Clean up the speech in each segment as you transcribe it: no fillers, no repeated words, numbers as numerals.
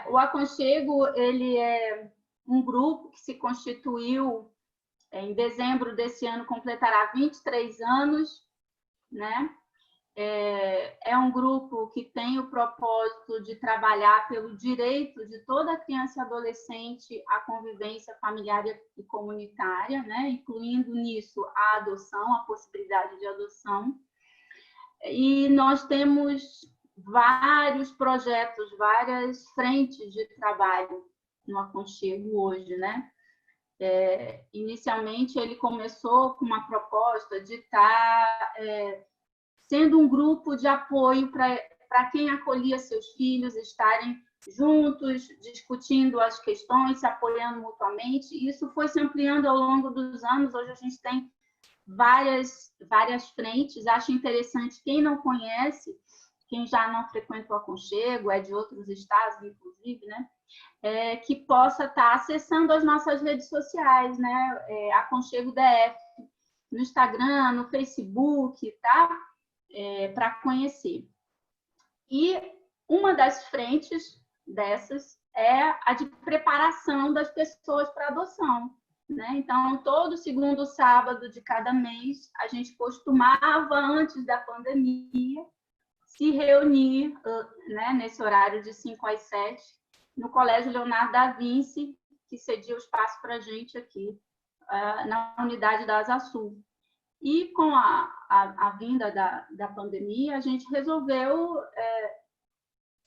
O Aconchego, ele é um grupo que se constituiu em dezembro desse ano, completará 23 anos, né? É um grupo que tem o propósito de trabalhar pelo direito de toda criança e adolescente à convivência familiar e comunitária, né? Incluindo nisso a adoção, a possibilidade de adoção. E nós temos vários projetos, várias frentes de trabalho no Aconchego hoje, né? Inicialmente, ele começou com uma proposta de estar sendo um grupo de apoio para quem acolhia seus filhos, estarem juntos, discutindo as questões, se apoiando mutuamente. E isso foi se ampliando ao longo dos anos. Hoje a gente tem várias frentes. Acho interessante, quem não conhece, quem já não frequenta o Aconchego, é de outros estados, inclusive, né? Que possa estar acessando as nossas redes sociais, né? Aconchego DF, no Instagram, no Facebook, tá? Para conhecer. E uma das frentes dessas é a de preparação das pessoas para adoção, né? Então, todo segundo sábado de cada mês, a gente costumava, antes da pandemia, se reunir, né, nesse horário de 5 às 7, no Colégio Leonardo da Vinci, que cedia o espaço para a gente aqui, na unidade da Asa Sul. E com a vinda da pandemia, a gente resolveu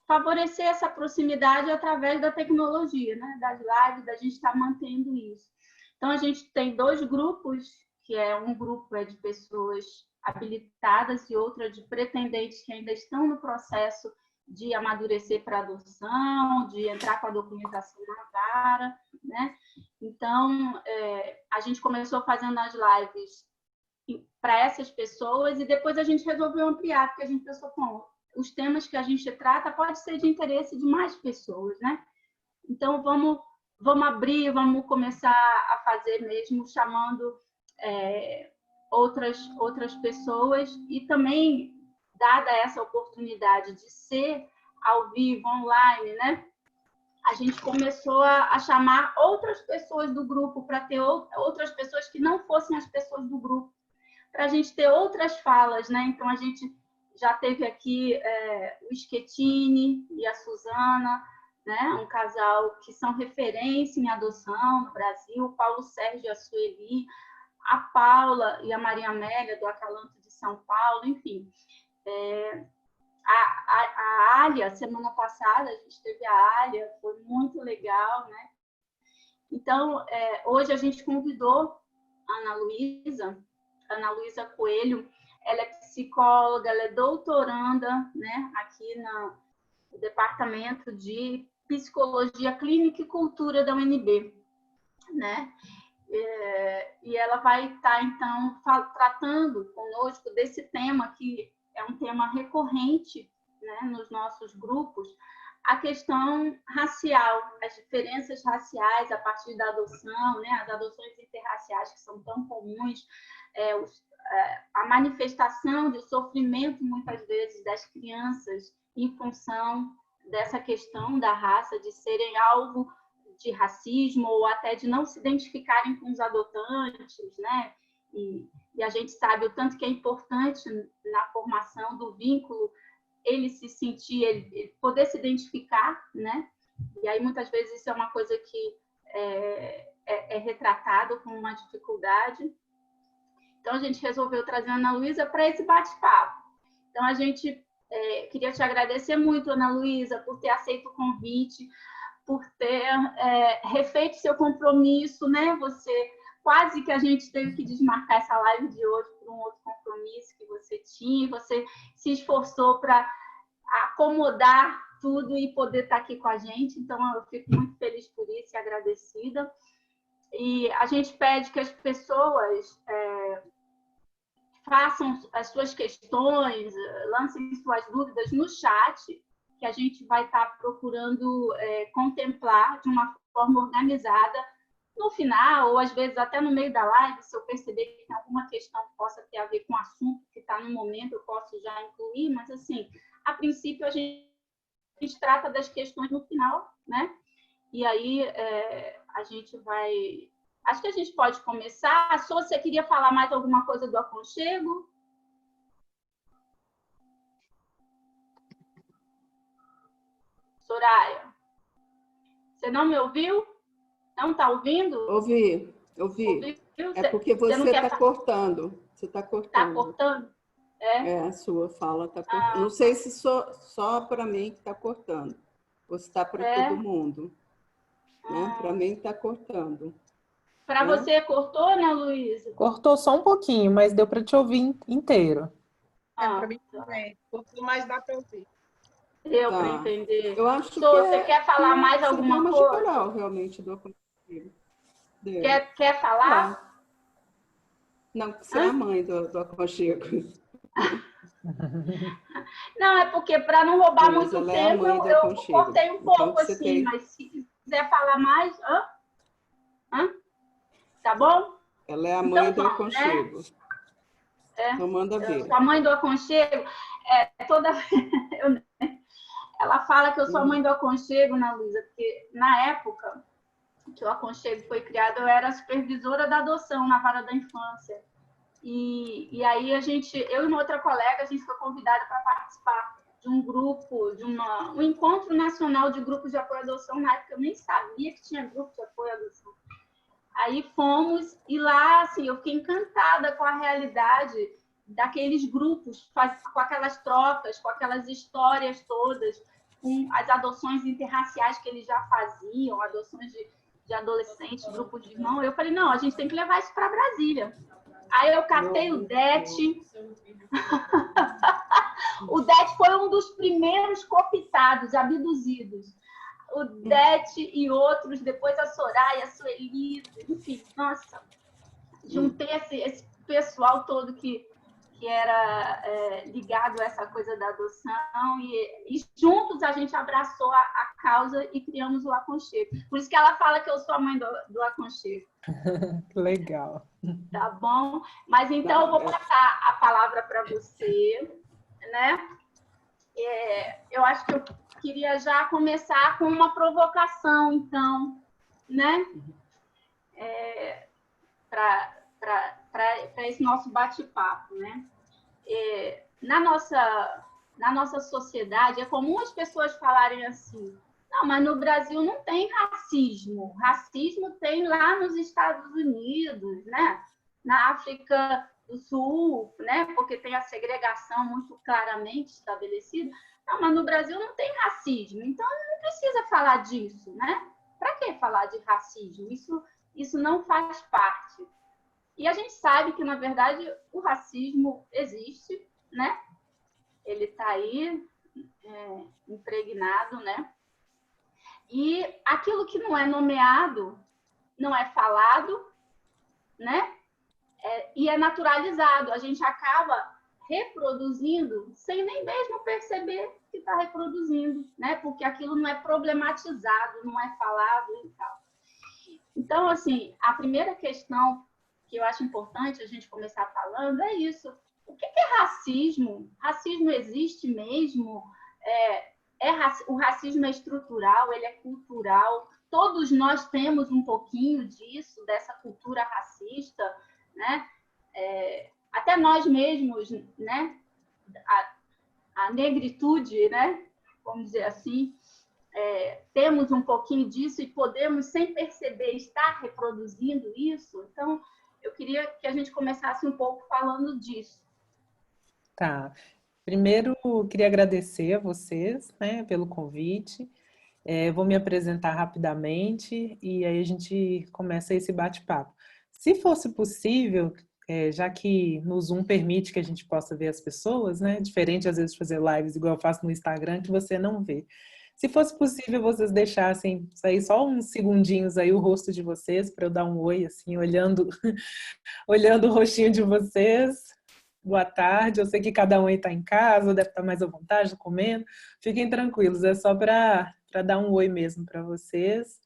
favorecer essa proximidade através da tecnologia, né? Das lives, da gente estar mantendo isso. Então, a gente tem 2 grupos, que um grupo é de pessoas habilitadas e outra de pretendentes que ainda estão no processo de amadurecer para adoção, de entrar com a documentação na vara, né? Então, a gente começou fazendo as lives para essas pessoas e depois a gente resolveu ampliar, porque a gente pensou, bom, os temas que a gente trata pode ser de interesse de mais pessoas, né? Então, vamos abrir, vamos começar a fazer mesmo, chamando outras pessoas e também, dada essa oportunidade de ser ao vivo, online, né? A gente começou a chamar outras pessoas do grupo para ter outras pessoas que não fossem as pessoas do grupo, para a gente ter outras falas, né? Então, a gente já teve aqui o Schettini e a Suzana, né? Um casal que são referência em adoção no Brasil, o Paulo Sérgio e a Sueli, a Paula e a Maria Amélia, do Acalanto de São Paulo, enfim. A Alia, semana passada, a gente teve a Alia, foi muito legal, né? Então, hoje a gente convidou a Ana Luísa Coelho. Ela é psicóloga, ela é doutoranda, né, aqui no Departamento de Psicologia Clínica e Cultura da UNB, né? E ela vai estar, então, tratando conosco desse tema, que é um tema recorrente, né, nos nossos grupos, a questão racial, as diferenças raciais a partir da adoção, né, as adoções interraciais que são tão comuns, a manifestação de sofrimento, muitas vezes, das crianças em função dessa questão da raça, de serem alvo de racismo ou até de não se identificarem com os adotantes, né? E a gente sabe o tanto que é importante na formação do vínculo ele se sentir, ele poder se identificar, né? E aí muitas vezes isso é uma coisa que é retratado como uma dificuldade. Então a gente resolveu trazer a Ana Luísa para esse bate-papo. Então a gente queria te agradecer muito, Ana Luísa, por ter aceito o convite, por ter refeito seu compromisso, né? Você quase que a gente teve que desmarcar essa live de hoje por um outro compromisso que você tinha. Você se esforçou para acomodar tudo e poder estar aqui com a gente. Então, eu fico muito feliz por isso e agradecida. E a gente pede que as pessoas façam as suas questões, lancem suas dúvidas no chat, que a gente vai estar procurando contemplar de uma forma organizada no final, ou às vezes até no meio da live, se eu perceber que tem alguma questão que possa ter a ver com o assunto que está no momento, eu posso já incluir, mas assim, a princípio a gente gente trata das questões no final, né? E aí a gente vai... Acho que a gente pode começar. A Sô, você queria falar mais alguma coisa do aconchego? Soraya, você não me ouviu? Não está ouvindo? Ouvi. Ouviu? É porque você está cortando. Você está cortando. Está cortando? A sua fala está cortando. Não sei se só para mim que está cortando. Ou se está para todo mundo. Né? Para mim está cortando. Para você cortou, Ana Luísa? Cortou só um pouquinho, mas deu para te ouvir inteiro. Para mim também. Cortou, mas dá para ouvir. Deu para entender. Eu acho que você quer falar mais alguma coisa? Geral, realmente, do aconchego. Quer falar? Não, você é a mãe do aconchego. Não, é porque para não roubar muito tempo, eu cortei um pouco então, assim, mas se quiser falar mais... Tá bom? Ela é a mãe do aconchego. Então manda ver. A mãe do aconchego, ela fala que eu sou a mãe do aconchego, Ana Luísa, porque na época que o aconchego foi criado, eu era supervisora da adoção na vara da infância. E aí eu e uma outra colega, a gente foi convidada para participar de um grupo, um encontro nacional de grupos de apoio à adoção. Na época eu nem sabia que tinha grupo de apoio à adoção. Aí fomos, e lá, assim, eu fiquei encantada com a realidade daqueles grupos, com aquelas trocas, com aquelas histórias todas, com as adoções interraciais que eles já faziam, adoções de adolescentes, grupos de irmãos. Eu falei, não, a gente tem que levar isso para Brasília. Aí eu catei o DET. O DET foi um dos primeiros cooptados, abduzidos. O DET e outros, depois a Soraya, a Sueli, enfim, nossa, juntei esse pessoal todo que era ligado a essa coisa da adoção e juntos a gente abraçou a causa e criamos o aconchego. Por isso que ela fala que eu sou a mãe do aconchego. Legal. Tá bom? Mas então eu vou passar a palavra para você, né? Eu acho que eu queria já começar com uma provocação, então, né? Para esse nosso bate-papo, né? Na nossa sociedade, é comum as pessoas falarem assim, não, mas no Brasil não tem racismo. Racismo tem lá nos Estados Unidos, né? Na África do Sul, né? Porque tem a segregação muito claramente estabelecida. Não, mas no Brasil não tem racismo, então não precisa falar disso, né? Para que falar de racismo? Isso não faz parte. E a gente sabe que, na verdade, o racismo existe, né? Ele está aí impregnado, né? E aquilo que não é nomeado, não é falado, né? E é naturalizado. A gente acaba reproduzindo sem nem mesmo perceber que está reproduzindo, né? Porque aquilo não é problematizado, não é falado e tal. Então, assim, a primeira questão que eu acho importante a gente começar falando é isso. O que é racismo? Racismo existe mesmo? O racismo é estrutural, ele é cultural. Todos nós temos um pouquinho disso, dessa cultura racista, né? Até nós mesmos, né? A negritude, né? Vamos dizer assim, temos um pouquinho disso e podemos, sem perceber, estar reproduzindo isso. Então, eu queria que a gente começasse um pouco falando disso. Tá. Primeiro, queria agradecer a vocês, né, pelo convite. Vou me apresentar rapidamente e aí a gente começa esse bate-papo. Se fosse possível, já que no Zoom permite que a gente possa ver as pessoas, né, diferente às vezes de fazer lives igual eu faço no Instagram, que você não vê. Se fosse possível, vocês deixassem sair só uns segundinhos aí o rosto de vocês para eu dar um oi, assim, olhando o rostinho de vocês. Boa tarde, eu sei que cada um aí está em casa, deve estar mais à vontade, comendo. Fiquem tranquilos, é só para dar um oi mesmo para vocês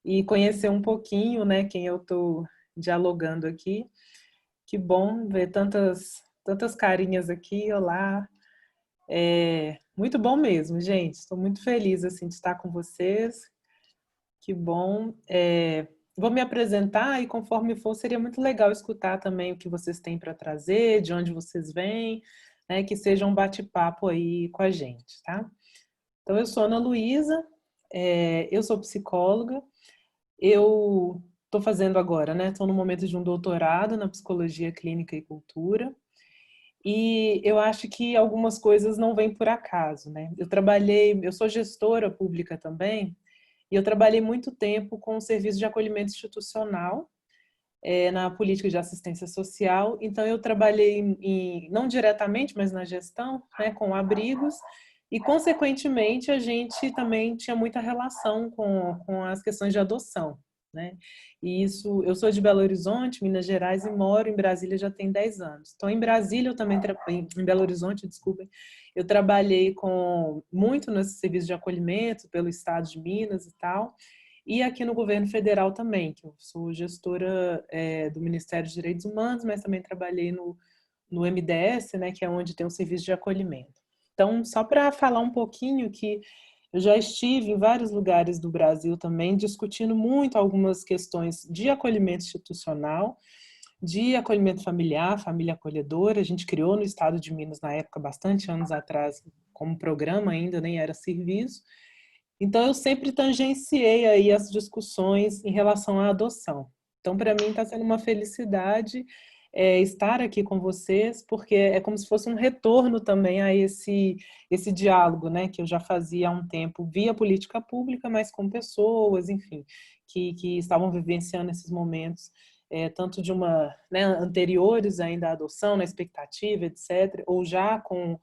e conhecer um pouquinho, né, quem eu estou dialogando aqui. Que bom ver tantas carinhas aqui, olá. Muito bom mesmo, gente. Estou muito feliz assim, de estar com vocês. Que bom. Vou me apresentar e, conforme for, seria muito legal escutar também o que vocês têm para trazer, de onde vocês vêm, né? Que seja um bate-papo aí com a gente, tá? Então, eu sou Ana Luísa, eu sou psicóloga, eu estou fazendo agora, né? Estou no momento de um doutorado na psicologia clínica e cultura. E eu acho que algumas coisas não vêm por acaso, né? Eu sou gestora pública também, e eu trabalhei muito tempo com o serviço de acolhimento institucional, na política de assistência social. Então, eu trabalhei, não diretamente, mas na gestão, né, com abrigos, e, consequentemente, a gente também tinha muita relação com as questões de adoção, né? E isso, eu sou de Belo Horizonte, Minas Gerais, e moro em Brasília já tem 10 anos. Então, em Brasília, eu também, em Belo Horizonte, desculpem, eu trabalhei muito nesse serviço de acolhimento pelo estado de Minas e tal, e aqui no governo federal também, que eu sou gestora do Ministério dos Direitos Humanos, mas também trabalhei no MDS, né, que é onde tem o serviço de acolhimento. Então, só para falar um pouquinho que eu já estive em vários lugares do Brasil também, discutindo muito algumas questões de acolhimento institucional, de acolhimento familiar, família acolhedora. A gente criou no estado de Minas, na época, bastante anos atrás, como programa ainda, nem era serviço. Então, eu sempre tangenciei aí as discussões em relação à adoção. Então, para mim, está sendo uma felicidade estar aqui com vocês, porque é como se fosse um retorno também a esse diálogo, né, que eu já fazia há um tempo via política pública, mas com pessoas, enfim, que estavam vivenciando esses momentos, tanto de né, anteriores ainda à adoção, na expectativa, etc., ou já com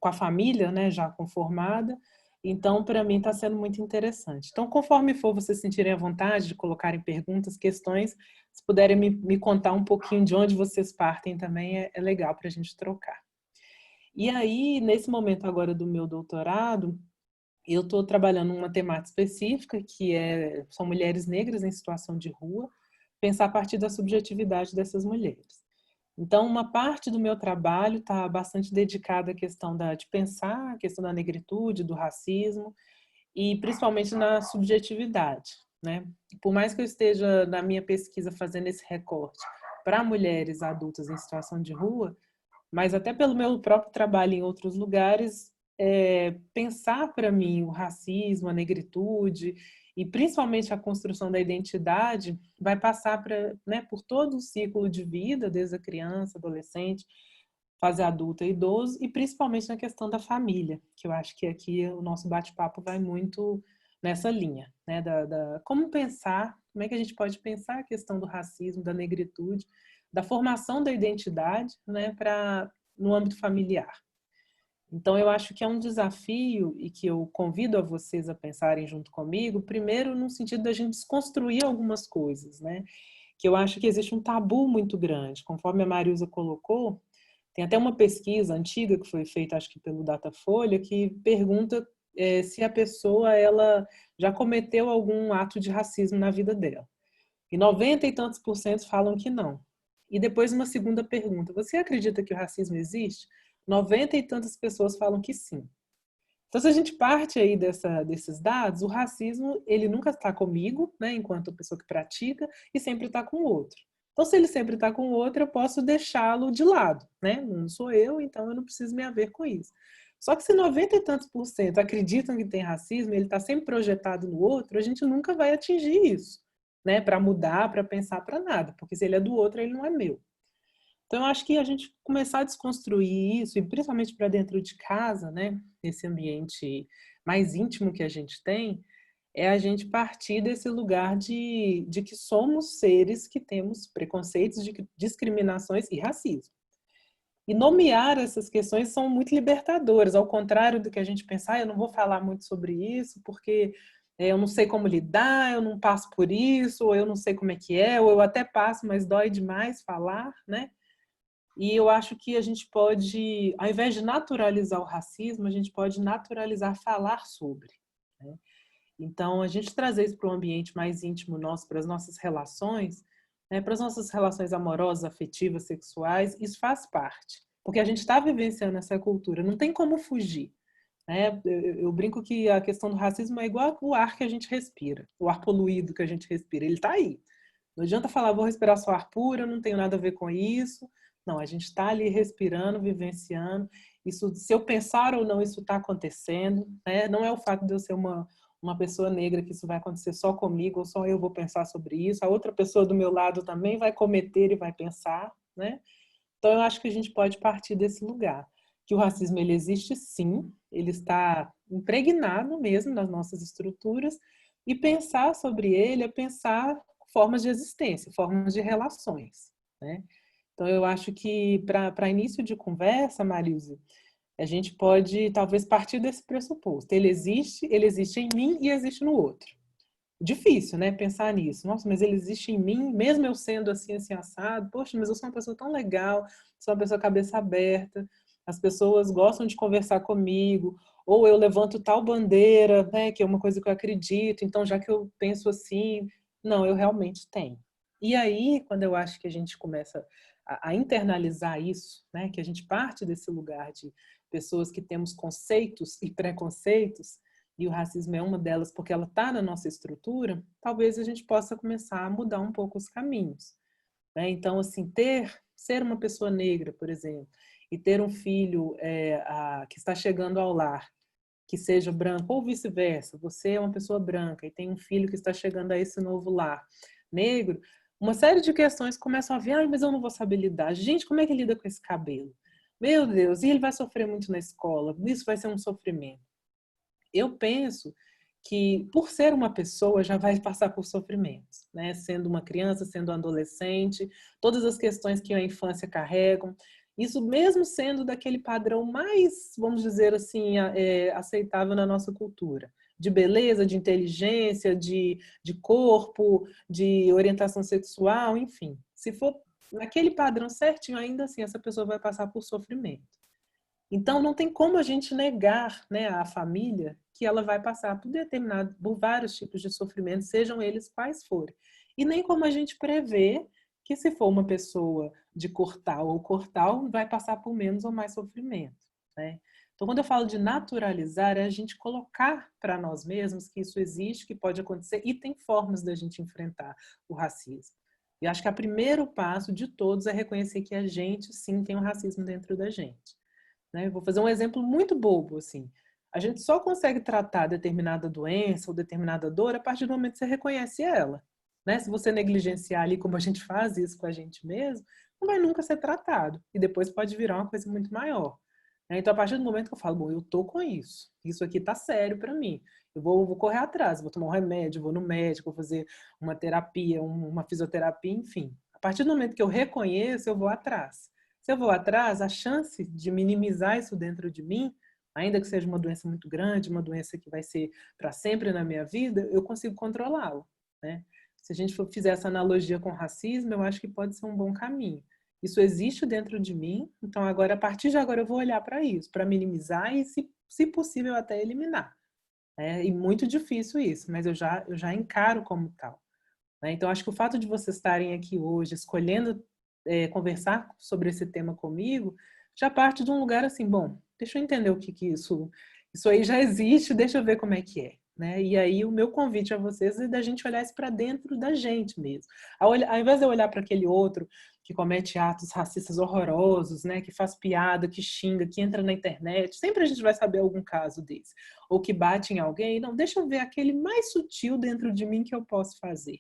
a família, né, já conformada. Então, para mim, está sendo muito interessante. Então, conforme for vocês sentirem a vontade de colocarem perguntas, questões, se puderem me contar um pouquinho de onde vocês partem também, é legal para a gente trocar. E aí, nesse momento agora do meu doutorado, eu estou trabalhando uma temática específica, que são mulheres negras em situação de rua, pensar a partir da subjetividade dessas mulheres. Então, uma parte do meu trabalho está bastante dedicada à questão de pensar a questão da negritude, do racismo, e principalmente na subjetividade, né? Por mais que eu esteja, na minha pesquisa, fazendo esse recorte para mulheres adultas em situação de rua, mas até pelo meu próprio trabalho em outros lugares, pensar para mim o racismo, a negritude e principalmente a construção da identidade vai passar né, por todo o ciclo de vida, desde a criança, adolescente, fase adulta e idoso, e principalmente na questão da família, que eu acho que aqui o nosso bate-papo vai muito nessa linha, né, como pensar, como é que a gente pode pensar a questão do racismo, da negritude, da formação da identidade, né, no âmbito familiar. Então, eu acho que é um desafio e que eu convido a vocês a pensarem junto comigo, primeiro no sentido da gente desconstruir algumas coisas, né? Que eu acho que existe um tabu muito grande. Conforme a Marilza colocou, tem até uma pesquisa antiga que foi feita, acho que pelo Datafolha, que pergunta se a pessoa ela já cometeu algum ato de racismo na vida dela. E 90 e tantos % falam que não. E depois uma segunda pergunta, você acredita que o racismo existe? 90 e tantas pessoas falam que sim. Então, se a gente parte aí desses dados, o racismo, ele nunca está comigo, né, enquanto pessoa que pratica, e sempre está com o outro. Então, se ele sempre está com o outro, eu posso deixá-lo de lado, né? Não sou eu, então eu não preciso me haver com isso. Só que se 90 e tantos % acreditam que tem racismo, ele está sempre projetado no outro, a gente nunca vai atingir isso, né? Para mudar, para pensar, para nada. Porque se ele é do outro, ele não é meu. Então, eu acho que a gente começar a desconstruir isso, e principalmente para dentro de casa, né, nesse ambiente mais íntimo que a gente tem, é a gente partir desse lugar de que somos seres que temos preconceitos, discriminações e racismo. E nomear essas questões são muito libertadoras, ao contrário do que a gente pensar, eu não vou falar muito sobre isso, porque eu não sei como lidar, eu não passo por isso, ou eu não sei como é que é, ou eu até passo, mas dói demais falar, né? E eu acho que a gente pode, ao invés de naturalizar o racismo, a gente pode naturalizar falar sobre, né? Então, a gente trazer isso para um ambiente mais íntimo nosso, para as nossas relações, né, para as nossas relações amorosas, afetivas, sexuais, isso faz parte. porque a gente está vivenciando essa cultura, não tem como fugir. Né? Eu brinco que a questão do racismo é igual o ar que a gente respira, o ar poluído que a gente respira, ele está aí. Não adianta falar, vou respirar só ar puro, eu não tenho nada a ver com isso. Não, a gente está ali respirando, vivenciando. Isso, se eu pensar ou não, isso está acontecendo. Né? Não é o fato de eu ser uma pessoa negra que isso vai acontecer só comigo, ou só eu vou pensar sobre isso. A outra pessoa do meu lado também vai cometer e vai pensar. Né? Então, eu acho que a gente pode partir desse lugar. Que o racismo, ele existe sim, ele está impregnado mesmo nas nossas estruturas, e pensar sobre ele é pensar formas de existência, formas de relações. Né? Então, eu acho que, para início de conversa, Marilze, a gente pode, talvez, partir desse pressuposto. Ele existe em mim e existe no outro. Difícil, né, pensar nisso. Nossa, mas ele existe em mim, mesmo eu sendo assim, assim, assado. Poxa, mas eu sou uma pessoa tão legal, sou uma pessoa cabeça aberta, as pessoas gostam de conversar comigo, ou eu levanto tal bandeira, né, que é uma coisa que eu acredito, então já que eu penso assim, não, eu realmente tenho. E aí, quando eu acho que a gente começa a internalizar isso, né, que a gente parte desse lugar de pessoas que temos conceitos e preconceitos, e o racismo é uma delas porque ela está na nossa estrutura, talvez a gente possa começar a mudar um pouco os caminhos. Né? Então, assim, ser uma pessoa negra, por exemplo, e ter um filho que está chegando ao lar, que seja branco, ou vice-versa, você é uma pessoa branca e tem um filho que está chegando a esse novo lar negro, uma série de questões começam a vir, mas eu não vou saber lidar. Gente, como é que lida com esse cabelo? Meu Deus, e ele vai sofrer muito na escola, isso vai ser um sofrimento. Eu penso que, por ser uma pessoa, já vai passar por sofrimentos, né? Sendo uma criança, sendo um adolescente, todas as questões que a infância carregam, isso mesmo sendo daquele padrão mais, vamos dizer assim, aceitável na nossa cultura, de beleza, de inteligência, de corpo, de orientação sexual, enfim. Se for naquele padrão certinho, ainda assim, essa pessoa vai passar por sofrimento. Então, não tem como a gente negar, né, à família que ela vai passar por vários tipos de sofrimento, sejam eles quais forem. E nem como a gente prever que, se for uma pessoa de cor tal ou cor tal, vai passar por menos ou mais sofrimento. Né? Então, quando eu falo de naturalizar, é a gente colocar para nós mesmos que isso existe, que pode acontecer, e tem formas da gente enfrentar o racismo. E acho que o primeiro passo de todos é reconhecer que a gente, sim, tem um racismo dentro da gente. Né? Vou fazer um exemplo muito bobo, assim. A gente só consegue tratar determinada doença ou determinada dor a partir do momento que você reconhece ela. Né? Se você negligenciar ali, como a gente faz isso com a gente mesmo, não vai nunca ser tratado. E depois pode virar uma coisa muito maior. Né? Então, a partir do momento que eu falo, bom, eu tô com isso. Isso aqui tá sério para mim. Eu vou correr atrás, vou tomar um remédio, vou no médico, vou fazer uma terapia, uma fisioterapia, enfim. A partir do momento que eu reconheço, eu vou atrás. Se eu vou atrás, a chance de minimizar isso dentro de mim, ainda que seja uma doença muito grande, uma doença que vai ser para sempre na minha vida, eu consigo controlá-la. Né? Se a gente fizer essa analogia com o racismo, eu acho que pode ser um bom caminho. Isso existe dentro de mim, então agora, a partir de agora, eu vou olhar para isso, para minimizar e, se possível, até eliminar. E muito difícil isso, mas eu já encaro como tal. Né? Então, acho que o fato de vocês estarem aqui hoje, escolhendo conversar sobre esse tema comigo, já parte de um lugar assim, bom, deixa eu entender o que isso aí já existe, deixa eu ver como é que é. Né? E aí o meu convite a vocês é da gente olhar isso para dentro da gente mesmo. Ao invés de eu olhar para aquele outro que comete atos racistas horrorosos, né, que faz piada, que xinga, que entra na internet, sempre a gente vai saber algum caso desse. Ou que bate em alguém, não, deixa eu ver aquele mais sutil dentro de mim que eu posso fazer.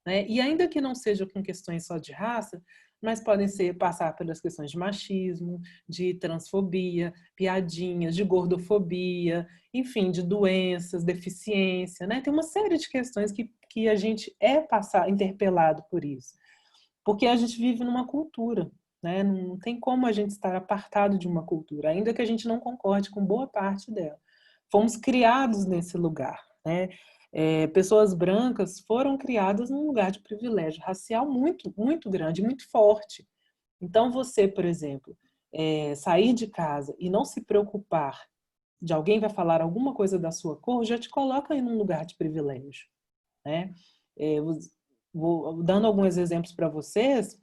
Né? E ainda que não seja com questões só de raça, mas podem passar pelas questões de machismo, de transfobia, piadinhas, de gordofobia, enfim, de doenças, deficiência, né? Tem uma série de questões que a gente interpelado por isso. Porque a gente vive numa cultura, né? Não tem como a gente estar apartado de uma cultura, ainda que a gente não concorde com boa parte dela. Fomos criados nesse lugar, né? Pessoas brancas foram criadas num lugar de privilégio racial muito, muito grande, muito forte. Então, você, por exemplo, sair de casa e não se preocupar de alguém vai falar alguma coisa da sua cor, já te coloca em um lugar de privilégio. Né? Dando alguns exemplos para vocês,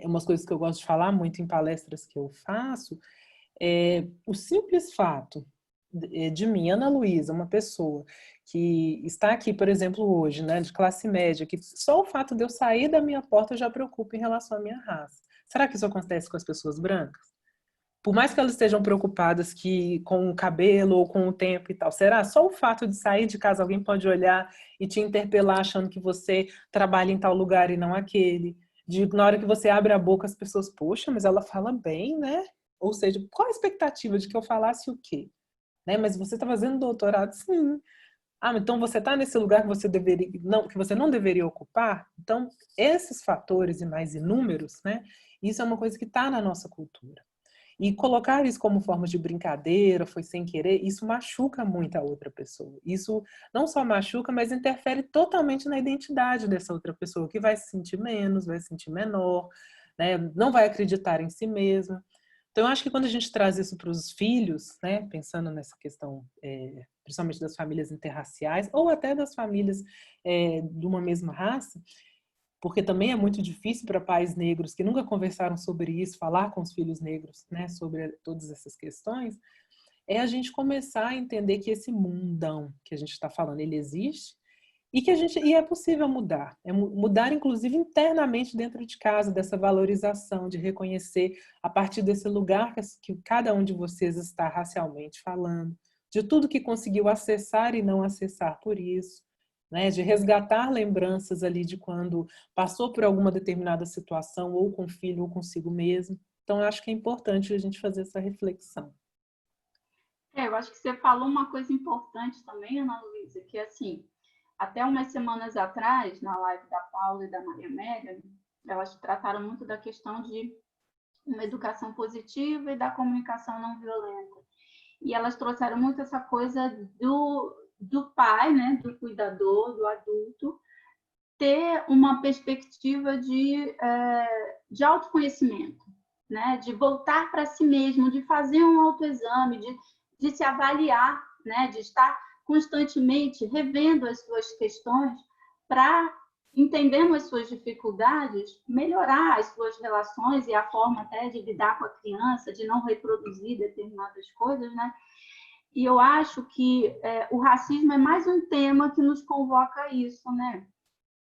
umas coisas que eu gosto de falar muito em palestras que eu faço, o simples fato de mim, Ana Luísa, uma pessoa que está aqui, por exemplo, hoje, né, de classe média, que só o fato de eu sair da minha porta já preocupa em relação à minha raça. Será que isso acontece com as pessoas brancas? Por mais que elas estejam preocupadas com o cabelo ou com o tempo e tal, será? Só o fato de sair de casa, alguém pode olhar e te interpelar achando que você trabalha em tal lugar e não aquele. Na hora que você abre a boca, as pessoas, poxa, mas ela fala bem, né? Ou seja, qual a expectativa de que eu falasse o quê? Né? Mas você está fazendo doutorado? Sim. Ah, então você está nesse lugar que você não deveria ocupar? Então, esses fatores e mais inúmeros, né? Isso é uma coisa que está na nossa cultura. E colocar isso como forma de brincadeira, foi sem querer, isso machuca muito a outra pessoa. Isso não só machuca, mas interfere totalmente na identidade dessa outra pessoa, que vai se sentir menos, vai se sentir menor, né? Não vai acreditar em si mesma. Então, eu acho que quando a gente traz isso para os filhos, né, pensando nessa questão, principalmente das famílias interraciais, ou até das famílias de uma mesma raça, porque também é muito difícil para pais negros que nunca conversaram sobre isso, falar com os filhos negros, né, sobre todas essas questões, é a gente começar a entender que esse mundão que a gente está falando, ele existe e é possível mudar. É mudar, inclusive, internamente dentro de casa, dessa valorização, de reconhecer a partir desse lugar que cada um de vocês está racialmente falando, de tudo que conseguiu acessar e não acessar por isso, né? De resgatar lembranças ali de quando passou por alguma determinada situação, ou com o filho, ou consigo mesmo. Então, eu acho que é importante a gente fazer essa reflexão. Eu acho que você falou uma coisa importante também, Ana Luísa, que assim, até umas semanas atrás, na live da Paula e da Maria Amélia, elas trataram muito da questão de uma educação positiva e da comunicação não violenta. E elas trouxeram muito essa coisa do pai, né, do cuidador, do adulto, ter uma perspectiva de autoconhecimento, né, de voltar para si mesmo, de fazer um autoexame, de se avaliar, né, de estar constantemente revendo as suas questões para, entendendo as suas dificuldades, melhorar as suas relações e a forma até de lidar com a criança, de não reproduzir determinadas coisas, né? E eu acho que o racismo é mais um tema que nos convoca a isso, né?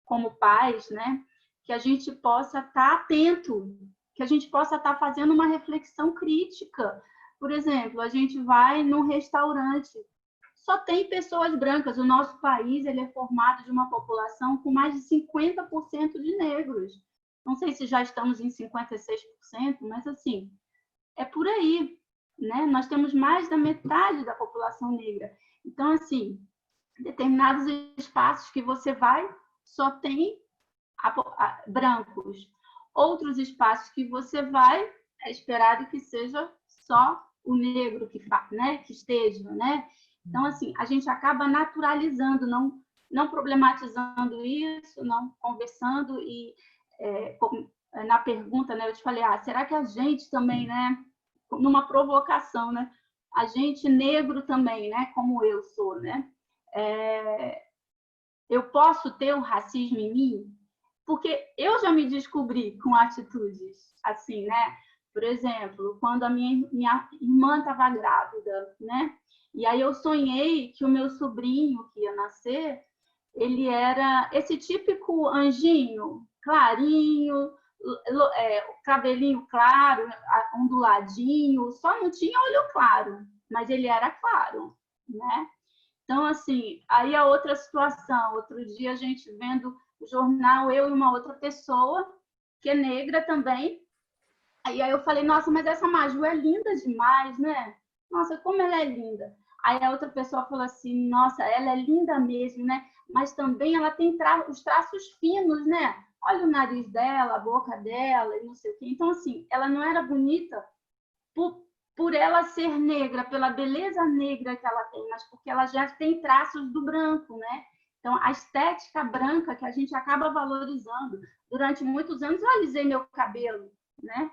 Como pais, né? Que a gente possa estar atento, que a gente possa estar fazendo uma reflexão crítica. Por exemplo, a gente vai num restaurante, só tem pessoas brancas. O nosso país ele é formado de uma população com mais de 50% de negros. Não sei se já estamos em 56%, mas assim, é por aí, né? Nós temos mais da metade da população negra. Então, assim, determinados espaços que você vai, só tem brancos. Outros espaços que você vai, é esperado que seja só o negro que esteja, né? Então, assim, a gente acaba naturalizando, não problematizando isso, não conversando e na pergunta, né, eu te falei, será que a gente também, né, numa provocação, né, a gente negro também, né, como eu sou, né, eu posso ter o racismo em mim? Porque eu já me descobri com atitudes assim, né? Por exemplo, quando a minha irmã estava grávida, né? E aí eu sonhei que o meu sobrinho que ia nascer, ele era esse típico anjinho, clarinho, cabelinho claro, onduladinho, só não tinha olho claro, mas ele era claro, né? Então, assim, aí a outra situação, outro dia a gente vendo o jornal, eu e uma outra pessoa, que é negra também, aí eu falei, nossa, mas essa Maju é linda demais, né? Nossa, como ela é linda. Aí a outra pessoa falou assim, nossa, ela é linda mesmo, né? Mas também ela tem os traços finos, né? Olha o nariz dela, a boca dela e não sei o quê. Então, assim, ela não era bonita por ela ser negra, pela beleza negra que ela tem, mas porque ela já tem traços do branco, né? Então, a estética branca que a gente acaba valorizando. Durante muitos anos eu alisei meu cabelo, né?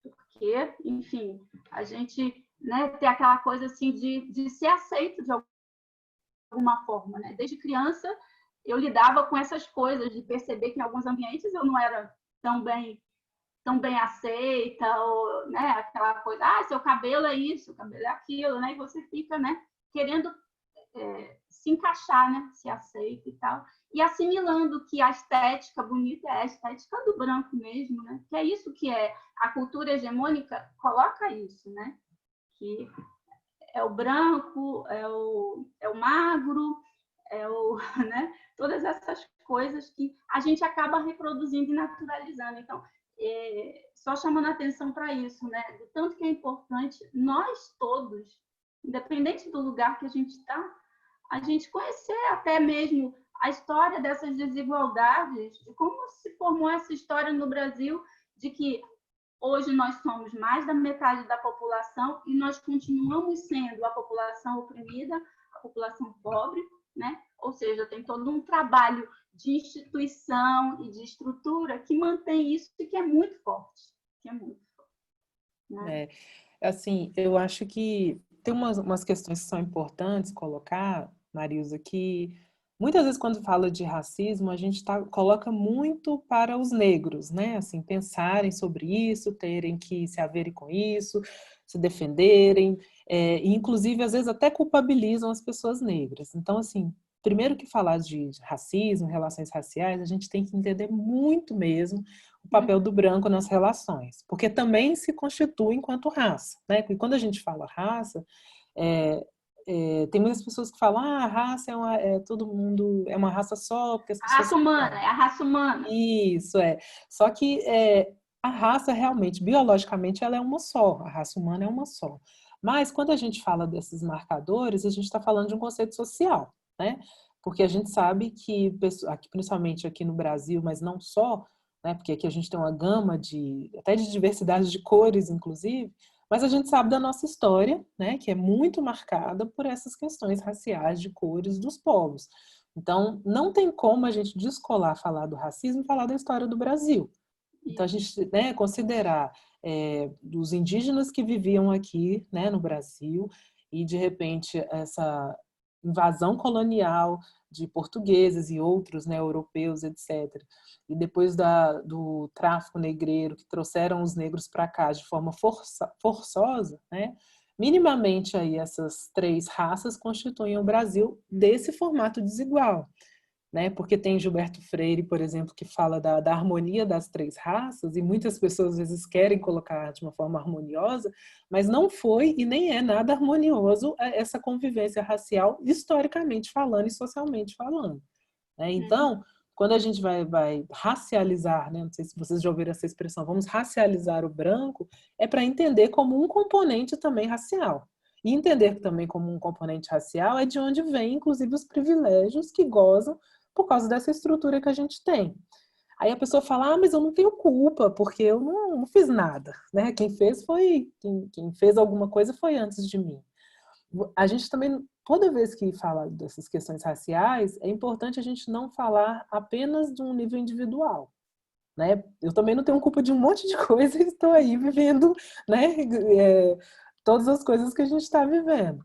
Porque, enfim, a gente, né, tem aquela coisa assim de ser aceito de alguma forma, né? Desde criança eu lidava com essas coisas, de perceber que em alguns ambientes eu não era tão bem tão bem aceita, ou, né, aquela coisa, seu cabelo é isso, seu cabelo é aquilo, né? E você fica, né, querendo se encaixar, né, se aceita e tal, e assimilando que a estética bonita é a estética do branco mesmo, né? Que é isso que é a cultura hegemônica coloca isso, né? Que é o branco, é o magro, né? Todas essas coisas que a gente acaba reproduzindo e naturalizando. Então, só chamando a atenção para isso, né? Do tanto que é importante nós todos, independente do lugar que a gente está, a gente conhecer até mesmo a história dessas desigualdades, de como se formou essa história no Brasil, de que hoje nós somos mais da metade da população e nós continuamos sendo a população oprimida, a população pobre, né? Ou seja, tem todo um trabalho de instituição e de estrutura que mantém isso e que é muito forte, né? Assim, eu acho que tem umas questões que são importantes colocar, Marilza, que muitas vezes quando fala de racismo, a gente coloca muito para os negros, né? Assim, pensarem sobre isso, terem que se haverem com isso, se defenderem, e inclusive às vezes até culpabilizam as pessoas negras. Então, assim, primeiro que falar de racismo, relações raciais, a gente tem que entender muito mesmo o papel do branco nas relações, porque também se constitui enquanto raça, né? E quando a gente fala raça, tem muitas pessoas que falam, a raça todo mundo, é uma raça só, porque as pessoas... A raça humana, é a raça humana. Isso, Só que a raça realmente, biologicamente, ela é uma só, a raça humana é uma só. Mas quando a gente fala desses marcadores, a gente está falando de um conceito social, né? Porque a gente sabe que, principalmente aqui no Brasil, mas não só, né? Porque aqui a gente tem uma gama até de diversidade de cores, inclusive, mas a gente sabe da nossa história, né? Que é muito marcada por essas questões raciais, de cores dos povos. Então, não tem como a gente descolar falar do racismo e falar da história do Brasil. Então, a gente, né, considerar dos indígenas que viviam aqui, né, no Brasil, e, de repente, essa invasão colonial de portugueses e outros, né, europeus, etc. E depois do tráfico negreiro, que trouxeram os negros para cá de forma forçosa, né, minimamente aí essas três raças constituem o Brasil desse formato desigual, né? Porque tem Gilberto Freire, por exemplo, que fala da harmonia das três raças, e muitas pessoas às vezes querem colocar de uma forma harmoniosa, mas não foi e nem é nada harmonioso essa convivência racial, historicamente falando e socialmente falando, né? Então, quando a gente vai racializar, né? Não sei se vocês já ouviram essa expressão, vamos racializar o branco, é para entender como um componente também racial. E entender também como um componente racial é de onde vem, inclusive, os privilégios que gozam por causa dessa estrutura que a gente tem. Aí a pessoa fala, mas eu não tenho culpa, porque eu não fiz nada, né? Quem fez alguma coisa foi antes de mim. A gente também, toda vez que fala dessas questões raciais, é importante a gente não falar apenas de um nível individual, né? Eu também não tenho culpa de um monte de coisa e estou aí vivendo, né? Todas as coisas que a gente está vivendo.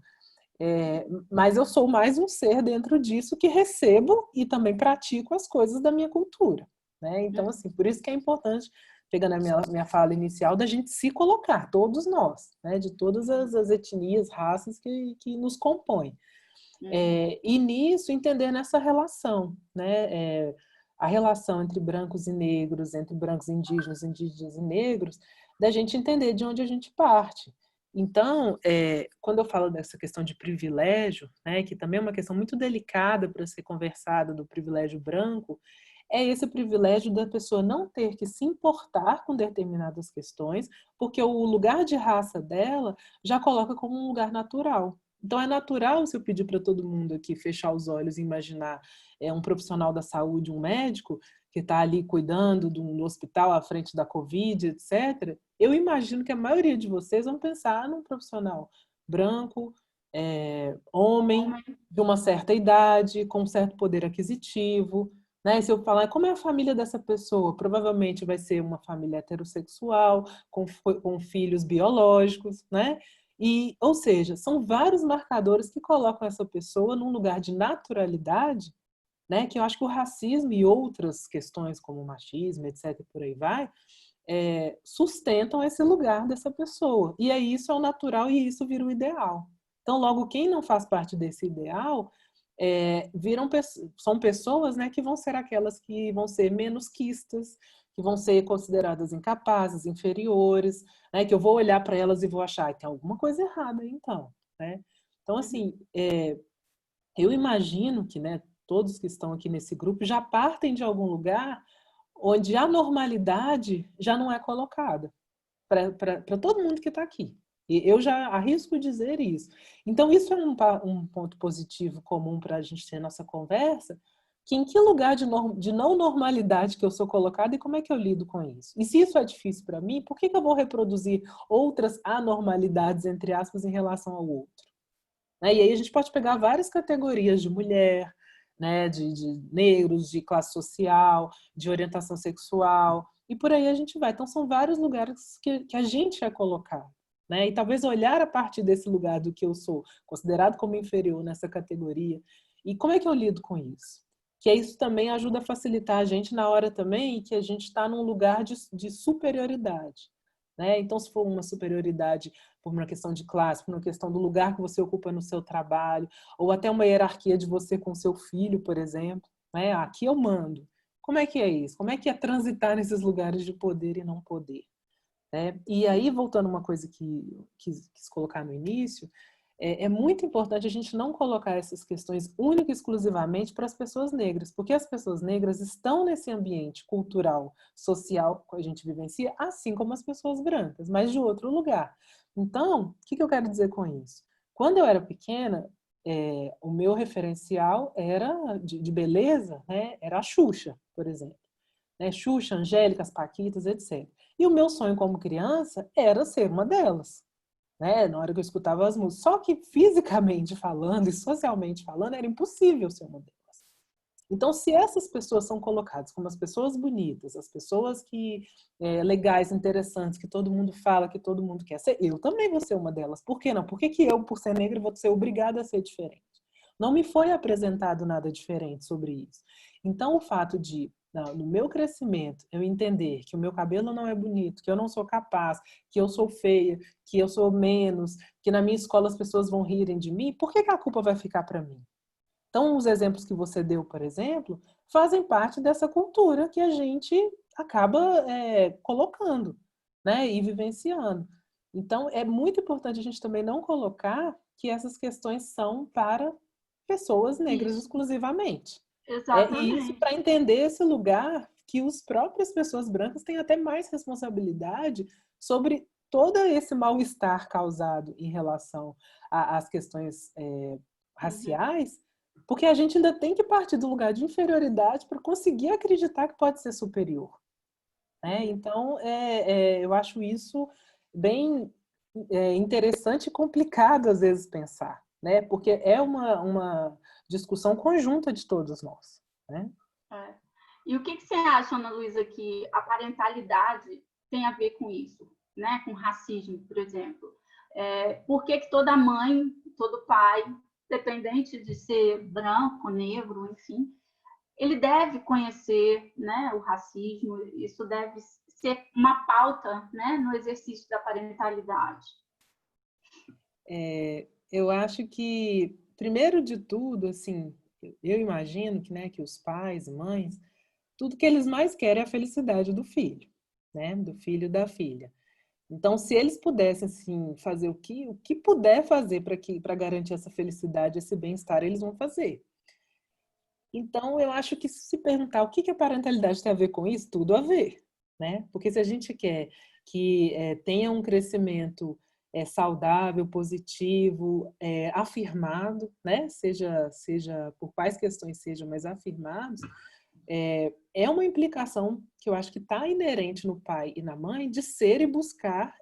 Mas eu sou mais um ser dentro disso que recebo e também pratico as coisas da minha cultura, né? Então, assim, por isso que é importante, pegando a minha fala inicial, da gente se colocar, todos nós, né? De todas as etnias, raças que nos compõem. E nisso, entender nessa relação, né? A relação entre brancos e negros, entre brancos e indígenas e negros, da gente entender de onde a gente parte. Então, quando eu falo dessa questão de privilégio, né, que também é uma questão muito delicada para ser conversada, do privilégio branco, é esse privilégio da pessoa não ter que se importar com determinadas questões, porque o lugar de raça dela já coloca como um lugar natural. Então, é natural se eu pedir para todo mundo aqui fechar os olhos e imaginar um profissional da saúde, um médico, que está ali cuidando do hospital à frente da Covid, etc., eu imagino que a maioria de vocês vão pensar num profissional branco, homem, de uma certa idade, com um certo poder aquisitivo, né? Se eu falar como é a família dessa pessoa, provavelmente vai ser uma família heterossexual, com filhos biológicos, né? Ou seja, são vários marcadores que colocam essa pessoa num lugar de naturalidade, né? Que eu acho que o racismo e outras questões como o machismo, etc., por aí vai, sustentam esse lugar dessa pessoa. E aí isso é o natural e isso vira o ideal. Então, logo, quem não faz parte desse ideal são pessoas, né, que vão ser aquelas que vão ser menos quistas, que vão ser consideradas incapazes, inferiores, né, que eu vou olhar para elas e vou achar que tem alguma coisa errada, então. Né? Então, assim, eu imagino que, né, todos que estão aqui nesse grupo já partem de algum lugar onde a normalidade já não é colocada para todo mundo que está aqui. E eu já arrisco dizer isso. Então, isso é um ponto positivo comum para a gente ter nossa conversa, que em que lugar de não normalidade que eu sou colocada e como é que eu lido com isso? E se isso é difícil para mim, por que eu vou reproduzir outras anormalidades, entre aspas, em relação ao outro? Né? E aí a gente pode pegar várias categorias de mulher, né, de negros, de classe social, de orientação sexual, e por aí a gente vai. Então, são vários lugares que a gente é colocado. Né? E talvez olhar a partir desse lugar do que eu sou considerado como inferior nessa categoria, e como é que eu lido com isso? Que isso também ajuda a facilitar a gente na hora também que a gente está num lugar de superioridade. Né? Então, se for uma superioridade por uma questão de classe, por uma questão do lugar que você ocupa no seu trabalho, ou até uma hierarquia de você com seu filho, por exemplo. Né? Aqui eu mando. Como é que é isso? Como é que é transitar nesses lugares de poder e não poder? Né? E aí, voltando a uma coisa que quis colocar no início, é muito importante a gente não colocar essas questões única e exclusivamente para as pessoas negras, porque as pessoas negras estão nesse ambiente cultural, social que a gente vivencia, assim como as pessoas brancas, mas de outro lugar. Então, o que eu quero dizer com isso? Quando eu era pequena, o meu referencial era de beleza, né, era a Xuxa, por exemplo. Né? Xuxa, Angélica, as Paquitas, etc. E o meu sonho como criança era ser uma delas. Né? Na hora que eu escutava as músicas. Só que fisicamente falando e socialmente falando, era impossível ser uma delas. Então, se essas pessoas são colocadas como as pessoas bonitas, as pessoas que legais, interessantes, que todo mundo fala, que todo mundo quer ser, eu também vou ser uma delas. Por que não? Por que eu, por ser negra, vou ser obrigada a ser diferente? Não me foi apresentado nada diferente sobre isso. Então, o fato de, no meu crescimento, eu entender que o meu cabelo não é bonito, que eu não sou capaz, que eu sou feia, que eu sou menos, que na minha escola as pessoas vão rirem de mim, por que a culpa vai ficar para mim? Então, os exemplos que você deu, por exemplo, fazem parte dessa cultura que a gente acaba colocando, né, e vivenciando. Então, é muito importante a gente também não colocar que essas questões são para pessoas negras exclusivamente. E isso Exatamente. para entender esse lugar que as próprias pessoas brancas têm até mais responsabilidade sobre todo esse mal-estar causado em relação às questões raciais, porque a gente ainda tem que partir do lugar de inferioridade para conseguir acreditar que pode ser superior. Né? Então, eu acho isso bem interessante e complicado, às vezes, pensar. Né? Porque é uma discussão conjunta de todos nós. Né? E o que você acha, Ana Luísa, que a parentalidade tem a ver com isso? Né? Com racismo, por exemplo. Por que toda mãe, todo pai, independente de ser branco, negro, enfim, ele deve conhecer, né, o racismo, isso deve ser uma pauta, né, no exercício da parentalidade. Eu acho que, primeiro de tudo, assim, eu imagino que, né, que os pais, mães, tudo que eles mais querem é a felicidade do filho, né, do filho e da filha. Então, se eles pudessem assim, fazer o que puder fazer para garantir essa felicidade, esse bem-estar, eles vão fazer. Então, eu acho que se perguntar o que a parentalidade tem a ver com isso, tudo a ver. Né? Porque se a gente quer que tenha um crescimento saudável, positivo, afirmado, né? seja por quais questões sejam, mas afirmados, é uma implicação que eu acho que está inerente no pai e na mãe de ser e buscar,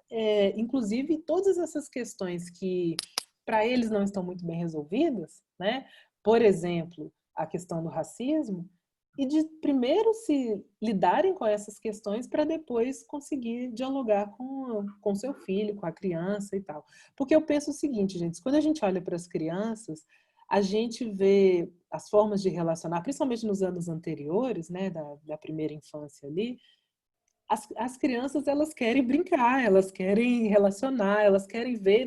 inclusive, todas essas questões que para eles não estão muito bem resolvidas, né? Por exemplo, a questão do racismo, e de primeiro se lidarem com essas questões para depois conseguir dialogar com seu filho, com a criança e tal. Porque eu penso o seguinte, gente, quando a gente olha para as crianças, a gente vê as formas de relacionar, principalmente nos anos anteriores, né, da primeira infância ali, as crianças, elas querem brincar, elas querem relacionar, elas querem ver,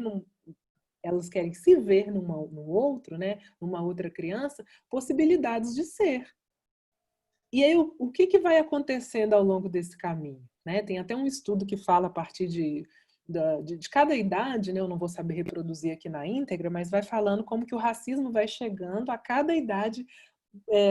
elas querem se ver no outro, né? Numa outra criança, possibilidades de ser. E aí, o que vai acontecendo ao longo desse caminho? Né? Tem até um estudo que fala a partir de cada idade, né? Eu não vou saber reproduzir aqui na íntegra, mas vai falando como que o racismo vai chegando a cada idade,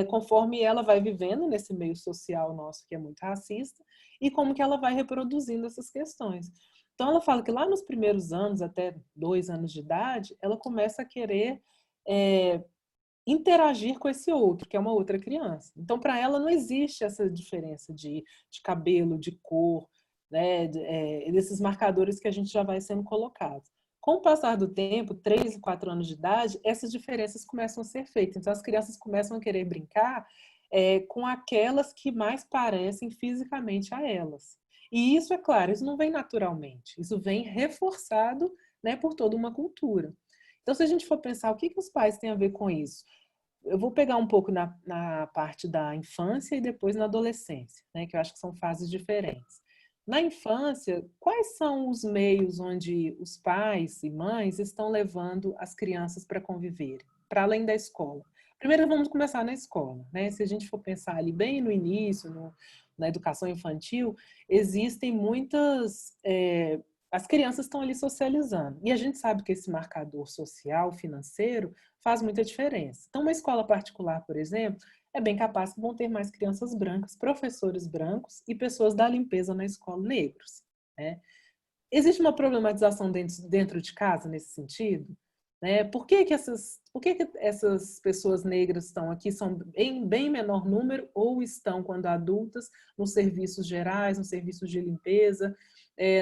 conforme ela vai vivendo nesse meio social nosso que é muito racista, e como que ela vai reproduzindo essas questões. Então, ela fala que lá nos primeiros anos, até 2 anos de idade, ela começa a querer interagir com esse outro, que é uma outra criança. Então, para ela, não existe essa diferença de cabelo, de cor, né, desses marcadores que a gente já vai sendo colocado. Com o passar do tempo, 3 e 4 anos de idade, essas diferenças começam a ser feitas. Então, as crianças começam a querer brincar com aquelas que mais parecem fisicamente a elas. E isso, é claro, isso não vem naturalmente. Isso vem reforçado, né, por toda uma cultura. Então, se a gente for pensar o que os pais têm a ver com isso, eu vou pegar um pouco na parte da infância e depois na adolescência, né, que eu acho que são fases diferentes. Na infância, quais são os meios onde os pais e mães estão levando as crianças para conviverem, para além da escola? Primeiro, vamos começar na escola, né? Se a gente for pensar ali bem no início, na educação infantil, existem muitas... as crianças estão ali socializando. E a gente sabe que esse marcador social, financeiro, faz muita diferença. Então, uma escola particular, por exemplo, é bem capaz que vão ter mais crianças brancas, professores brancos e pessoas da limpeza na escola negros. Né? Existe uma problematização dentro de casa nesse sentido? Né? Por que essas pessoas negras estão aqui, são em bem menor número, ou estão, quando adultas, nos serviços gerais, nos serviços de limpeza,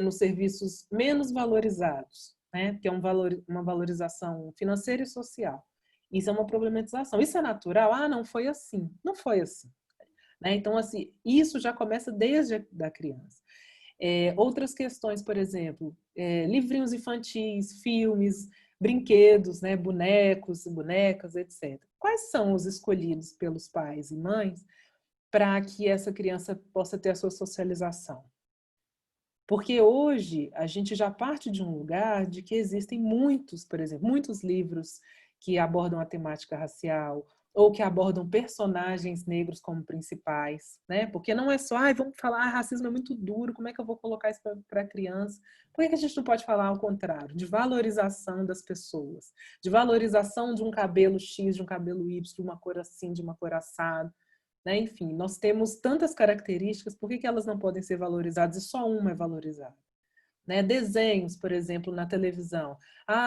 nos serviços menos valorizados, né? Que é uma valorização financeira e social. Isso é uma problematização. Isso é natural? Ah, não foi assim. Não foi assim. Né? Então, assim, isso já começa desde a criança. Outras questões, por exemplo, livrinhos infantis, filmes, brinquedos, né? Bonecos, bonecas, etc. Quais são os escolhidos pelos pais e mães para que essa criança possa ter a sua socialização? Porque hoje a gente já parte de um lugar de que existem muitos, por exemplo, muitos livros que abordam a temática racial ou que abordam personagens negros como principais, né? Porque não é só, vamos falar, racismo é muito duro, como é que eu vou colocar isso para a criança? Por que a gente não pode falar ao contrário? De valorização das pessoas, de valorização de um cabelo X, de um cabelo Y, de uma cor assim, de uma cor assada. Né? Enfim, nós temos tantas características, por que elas não podem ser valorizadas e só uma é valorizada? Né? Desenhos, por exemplo, na televisão.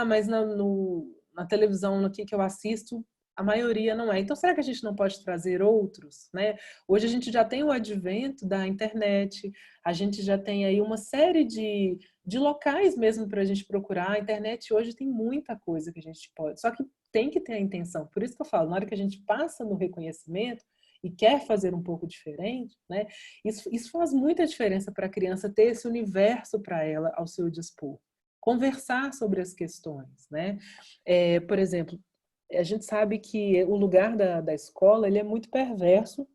Mas na televisão, no que eu assisto, a maioria não é. Então, será que a gente não pode trazer outros? Né? Hoje a gente já tem o advento da internet, a gente já tem aí uma série de locais mesmo para a gente procurar. A internet hoje tem muita coisa que a gente pode, só que tem que ter a intenção. Por isso que eu falo, na hora que a gente passa no reconhecimento, e quer fazer um pouco diferente, né? Isso faz muita diferença para a criança ter esse universo para ela ao seu dispor. Conversar sobre as questões, né? Por exemplo, a gente sabe que o lugar da escola ele é muito perverso,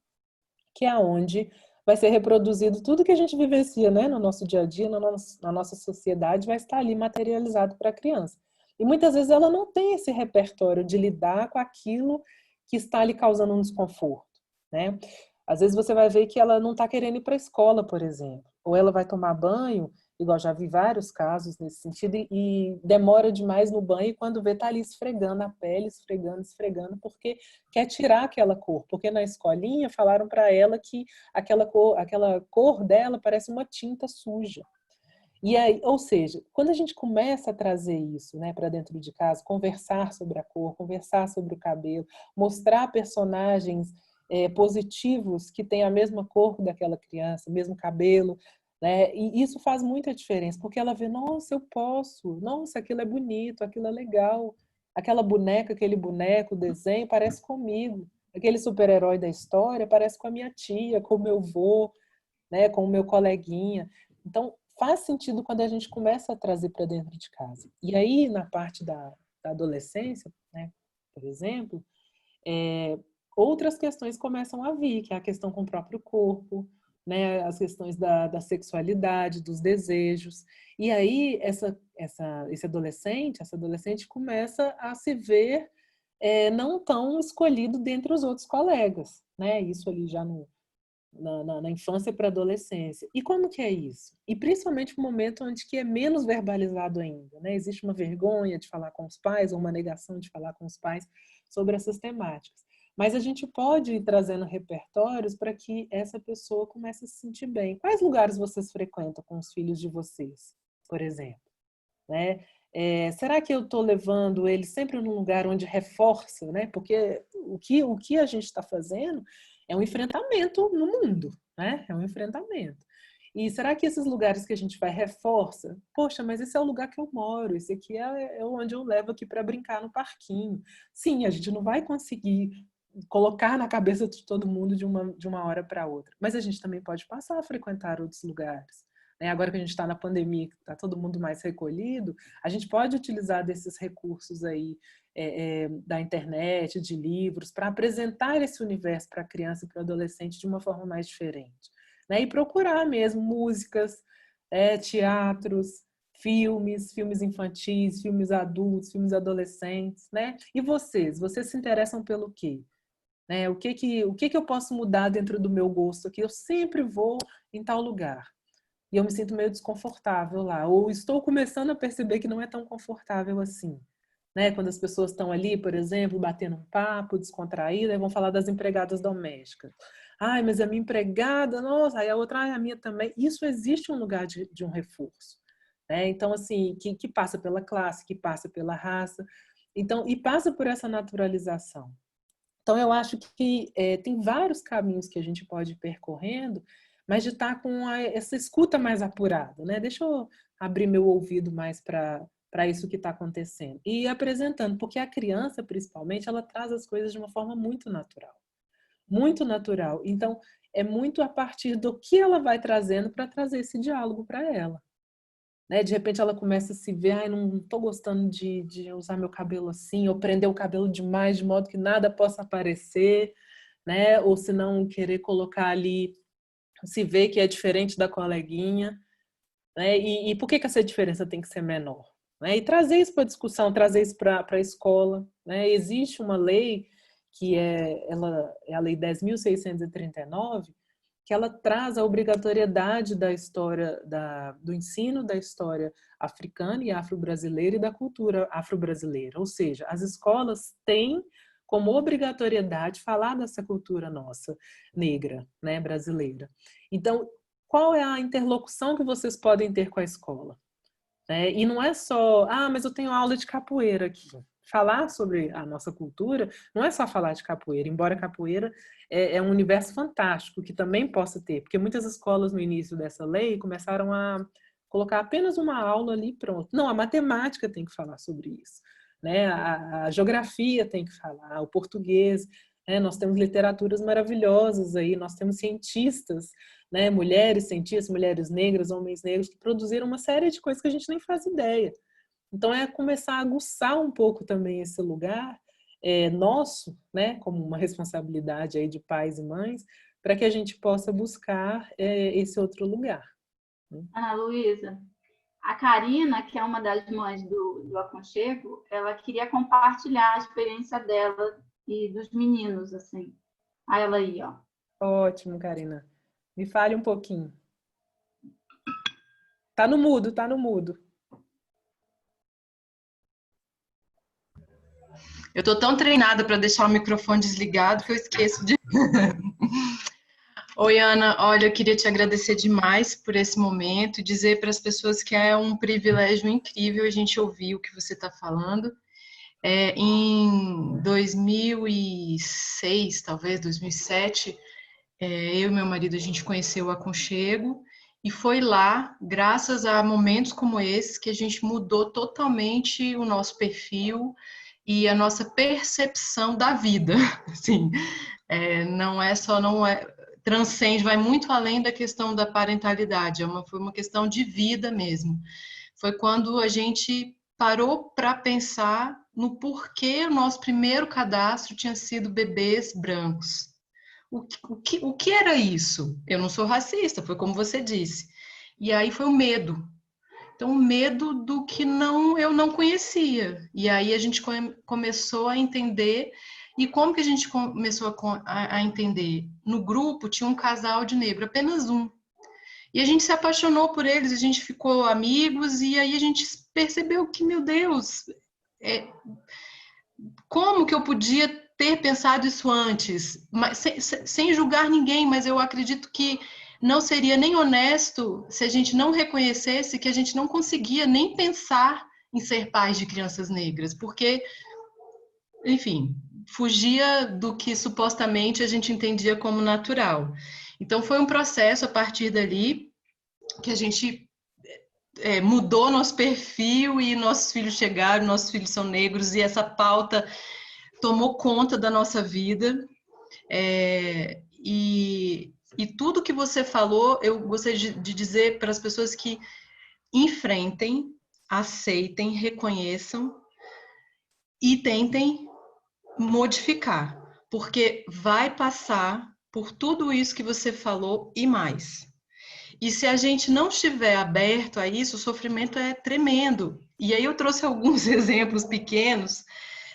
que é onde vai ser reproduzido tudo que a gente vivencia, né? No nosso dia a dia, na nossa sociedade, vai estar ali materializado para a criança. E muitas vezes ela não tem esse repertório de lidar com aquilo que está lhe causando um desconforto. Né? Às vezes você vai ver que ela não está querendo ir para a escola, por exemplo. Ou ela vai tomar banho, igual já vi vários casos nesse sentido, e demora demais no banho e quando vê está ali esfregando a pele, esfregando, porque quer tirar aquela cor. Porque na escolinha falaram para ela que aquela cor dela parece uma tinta suja. E aí, ou seja, quando a gente começa a trazer isso, né, para dentro de casa, conversar sobre a cor, conversar sobre o cabelo, mostrar personagens positivos que têm a mesma cor daquela criança, mesmo cabelo, né, e isso faz muita diferença, porque ela vê, nossa, eu posso, nossa, aquilo é bonito, aquilo é legal, aquela boneca, aquele boneco, o desenho parece comigo, aquele super-herói da história parece com a minha tia, com o meu avô, né, com o meu coleguinha. Então, faz sentido quando a gente começa a trazer para dentro de casa. E aí, na parte da adolescência, né, por exemplo, outras questões começam a vir, que é a questão com o próprio corpo, né, as questões da sexualidade, dos desejos. E aí esse adolescente, essa adolescente começa a se ver não tão escolhido dentre os outros colegas, né? Isso ali já na infância para a adolescência. E como que é isso? E principalmente no momento onde que é menos verbalizado ainda, né? Existe uma vergonha de falar com os pais, ou uma negação de falar com os pais sobre essas temáticas. Mas a gente pode ir trazendo repertórios para que essa pessoa comece a se sentir bem. Quais lugares vocês frequentam com os filhos de vocês, por exemplo? Né? Será que eu estou levando ele sempre num lugar onde reforça, né? Porque o que a gente está fazendo é um enfrentamento no mundo, né? É um enfrentamento. E será que esses lugares que a gente vai reforça? Poxa, mas esse é o lugar que eu moro, esse aqui é onde eu levo aqui para brincar no parquinho. Sim, a gente não vai conseguir colocar na cabeça de todo mundo de uma hora para outra, mas a gente também pode passar a frequentar outros lugares. Agora que a gente está na pandemia, que está todo mundo mais recolhido, a gente pode utilizar desses recursos aí da internet, de livros, para apresentar esse universo para a criança e para o adolescente de uma forma mais diferente. Né? E procurar mesmo músicas, teatros, filmes infantis, filmes adultos, filmes adolescentes. Né? E vocês se interessam pelo quê? Né? O que eu posso mudar dentro do meu gosto aqui? Eu sempre vou em tal lugar. E eu me sinto meio desconfortável lá. Ou estou começando a perceber que não é tão confortável assim. Né? Quando as pessoas estão ali, por exemplo, batendo um papo, descontraída, e vão falar das empregadas domésticas. Ai, mas a minha empregada, nossa, aí a outra, ai, a minha também. Isso existe um lugar de um reforço. Né? Então, assim, que passa pela classe, que passa pela raça. Então, e passa por essa naturalização. Então, eu acho que tem vários caminhos que a gente pode ir percorrendo, mas de estar com essa escuta mais apurada, né? Deixa eu abrir meu ouvido mais para isso que está acontecendo. E ir apresentando, porque a criança, principalmente, ela traz as coisas de uma forma muito natural. Muito natural. Então, é muito a partir do que ela vai trazendo para trazer esse diálogo para ela. Né? De repente ela começa a se ver, ai, não estou gostando de usar meu cabelo assim, ou prender o cabelo demais, de modo que nada possa aparecer, né? Ou se não querer colocar ali, se vê que é diferente da coleguinha, né? E por que essa diferença tem que ser menor? Né? E trazer isso para a discussão, trazer isso para a escola. Né? Existe uma lei que é a Lei 10.639, que ela traz a obrigatoriedade da história, do ensino da história africana e afro-brasileira e da cultura afro-brasileira. Ou seja, as escolas têm como obrigatoriedade falar dessa cultura nossa, negra, né, brasileira. Então, qual é a interlocução que vocês podem ter com a escola? E não é só, mas eu tenho aula de capoeira aqui. Falar sobre a nossa cultura não é só falar de capoeira, embora capoeira é um universo fantástico que também possa ter, porque muitas escolas no início dessa lei começaram a colocar apenas uma aula ali e pronto. Não, a matemática tem que falar sobre isso, né? A geografia tem que falar, o português, né? Nós temos literaturas maravilhosas aí, nós temos cientistas, né? Mulheres cientistas, mulheres negras, homens negros, que produziram uma série de coisas que a gente nem faz ideia. Então, é começar a aguçar um pouco também esse lugar nosso, né, como uma responsabilidade aí de pais e mães, para que a gente possa buscar esse outro lugar. Ana Luísa, a Karina, que é uma das mães do Aconchego, ela queria compartilhar a experiência dela e dos meninos, assim. Aí ela aí, ó. Ótimo, Karina. Me fale um pouquinho. Tá no mudo, tá no mudo. Eu tô tão treinada para deixar o microfone desligado que eu esqueço de... Oi, Ana. Olha, eu queria te agradecer demais por esse momento e dizer para as pessoas que é um privilégio incrível a gente ouvir o que você está falando. Em 2006, talvez 2007, eu e meu marido, a gente conheceu o Aconchego e foi lá, graças a momentos como esse, que a gente mudou totalmente o nosso perfil e a nossa percepção da vida. Assim, transcende, vai muito além da questão da parentalidade, foi uma questão de vida mesmo. Foi quando a gente parou para pensar no porquê o nosso primeiro cadastro tinha sido bebês brancos. O que era isso? Eu não sou racista, foi como você disse. E aí foi o medo. Então, o medo do que eu não conhecia. E aí a gente começou a entender. E como que a gente começou a entender? No grupo tinha um casal de negro, apenas um. E a gente se apaixonou por eles, a gente ficou amigos, e aí a gente percebeu que, meu Deus, como que eu podia ter pensado isso antes? Mas, sem julgar ninguém, mas eu acredito que não seria nem honesto se a gente não reconhecesse que a gente não conseguia nem pensar em ser pais de crianças negras, porque, enfim, fugia do que supostamente a gente entendia como natural. Então, foi um processo a partir dali que a gente mudou nosso perfil e nossos filhos chegaram, nossos filhos são negros, e essa pauta tomou conta da nossa vida. E tudo que você falou, eu gostaria de dizer para as pessoas que enfrentem, aceitem, reconheçam e tentem modificar, porque vai passar por tudo isso que você falou e mais. E se a gente não estiver aberto a isso, o sofrimento é tremendo. E aí eu trouxe alguns exemplos pequenos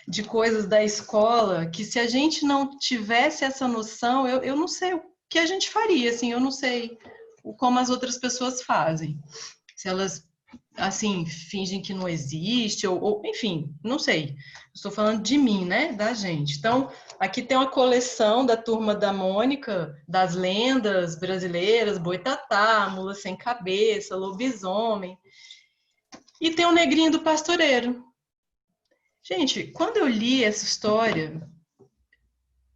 de coisas da escola, que se a gente não tivesse essa noção, eu não sei o que a gente faria, assim, eu não sei como as outras pessoas fazem. Se elas, assim, fingem que não existe, ou enfim, não sei. Estou falando de mim, né, da gente. Então, aqui tem uma coleção da Turma da Mônica, das lendas brasileiras, Boitatá, Mula Sem Cabeça, Lobisomem. E tem o Negrinho do Pastoreiro. Gente, quando eu li essa história,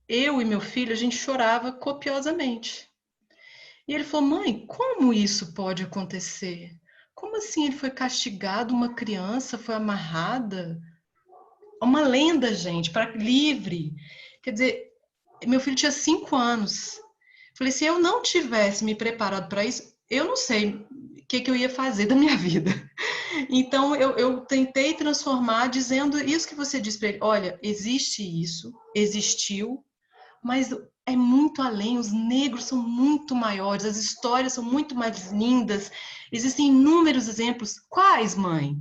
eu e meu filho, a gente chorava copiosamente. E ele falou, mãe, como isso pode acontecer? Como assim ele foi castigado, uma criança foi amarrada? Uma lenda, gente, para livre. Quer dizer, meu filho tinha 5 anos. Falei, se eu não tivesse me preparado para isso, eu não sei o que eu ia fazer da minha vida. Então, eu tentei transformar dizendo isso que você disse para ele. Olha, existe isso, existiu, mas é muito além. Os negros são muito maiores, as histórias são muito mais lindas. Existem inúmeros exemplos. Quais, mãe?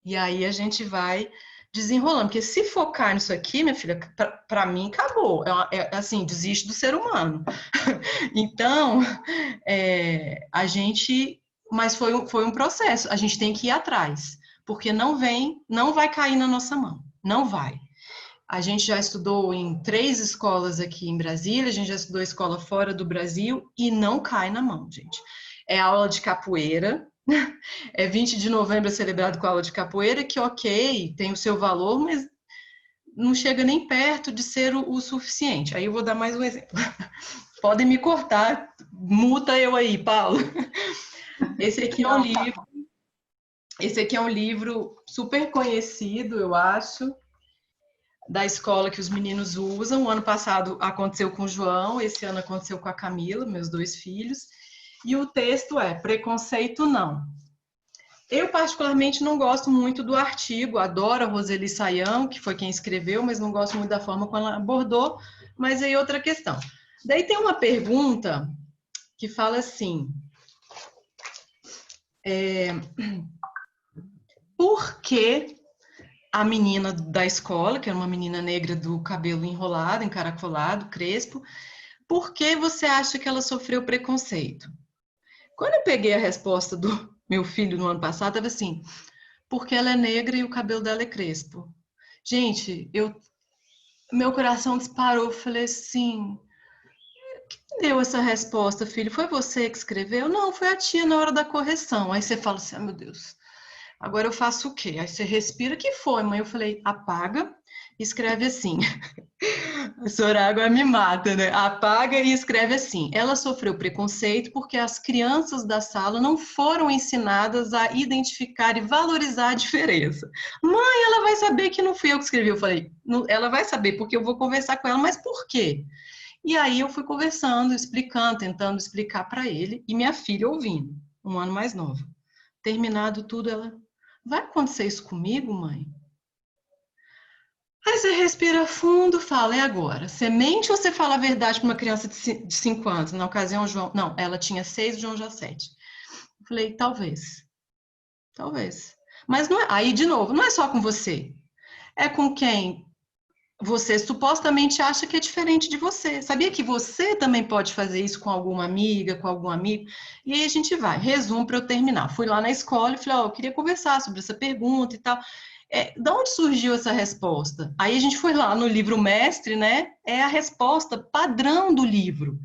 E aí a gente vai desenrolando. Porque se focar nisso aqui, minha filha, para mim acabou. Assim, desiste do ser humano. Então, a gente... Mas foi um processo. A gente tem que ir atrás. Porque não vai cair na nossa mão. Não vai. A gente já estudou em 3 escolas aqui em Brasília, a gente já estudou escola fora do Brasil e não cai na mão, gente. É aula de capoeira, 20 de novembro é celebrado com aula de capoeira, que ok, tem o seu valor, mas não chega nem perto de ser o suficiente. Aí eu vou dar mais um exemplo. Podem me cortar, muta eu aí, Paulo. Esse aqui é um livro super conhecido, eu acho, da escola que os meninos usam. O ano passado aconteceu com o João, esse ano aconteceu com a Camila, meus 2 filhos. E o texto é Preconceito Não. Eu, particularmente, não gosto muito do artigo, adoro a Roseli Sayão, que foi quem escreveu, mas não gosto muito da forma como ela abordou, mas aí outra questão. Daí tem uma pergunta que fala assim, por que a menina da escola, que era uma menina negra do cabelo enrolado, encaracolado, crespo, por que você acha que ela sofreu preconceito? Quando eu peguei a resposta do meu filho no ano passado, estava assim, porque ela é negra e o cabelo dela é crespo. Gente, meu coração disparou, eu falei assim, quem deu essa resposta, filho? Foi você que escreveu? Não, foi a tia na hora da correção. Aí você fala assim, ah, meu Deus, agora eu faço o quê? Aí você respira, que foi, mãe? Eu falei, apaga, escreve assim. A Sorágua me mata, né? Apaga e escreve assim. Ela sofreu preconceito porque as crianças da sala não foram ensinadas a identificar e valorizar a diferença. Mãe, ela vai saber que não fui eu que escrevi. Eu falei, ela vai saber porque eu vou conversar com ela, mas por quê? E aí eu fui conversando, explicando, tentando explicar para ele e minha filha ouvindo, 1 ano mais nova. Terminado tudo, ela, vai acontecer isso comigo, mãe? Aí você respira fundo, fala, é agora. Você mente ou você fala a verdade para uma criança de 5 anos? Na ocasião, João... Não, ela tinha 6, o João já 7. Eu falei, talvez. Talvez. Mas não é... Aí, de novo, não é só com você. É com quem você supostamente acha que é diferente de você. Sabia que você também pode fazer isso com alguma amiga, com algum amigo? E aí a gente vai. Resumo para eu terminar. Fui lá na escola e falei, ó, eu queria conversar sobre essa pergunta e tal. De onde surgiu essa resposta? Aí a gente foi lá no livro mestre, né? É a resposta padrão do livro.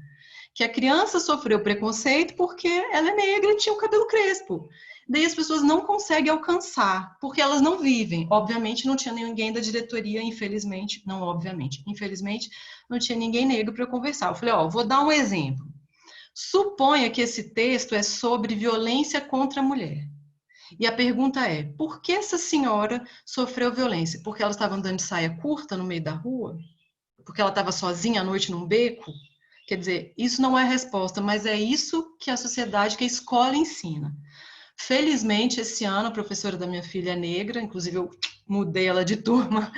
Que a criança sofreu preconceito porque ela é negra e tinha o cabelo crespo. Daí as pessoas não conseguem alcançar, porque elas não vivem. Obviamente não tinha ninguém da diretoria, infelizmente, não obviamente, infelizmente, não tinha ninguém negro para conversar. Eu falei, ó, vou dar um exemplo. Suponha que esse texto é sobre violência contra a mulher. E a pergunta é, por que essa senhora sofreu violência? Porque ela estava andando de saia curta no meio da rua? Porque ela estava sozinha à noite num beco? Quer dizer, isso não é a resposta, mas é isso que a sociedade, que a escola ensina. Felizmente, esse ano, a professora da minha filha é negra, inclusive eu mudei ela de turma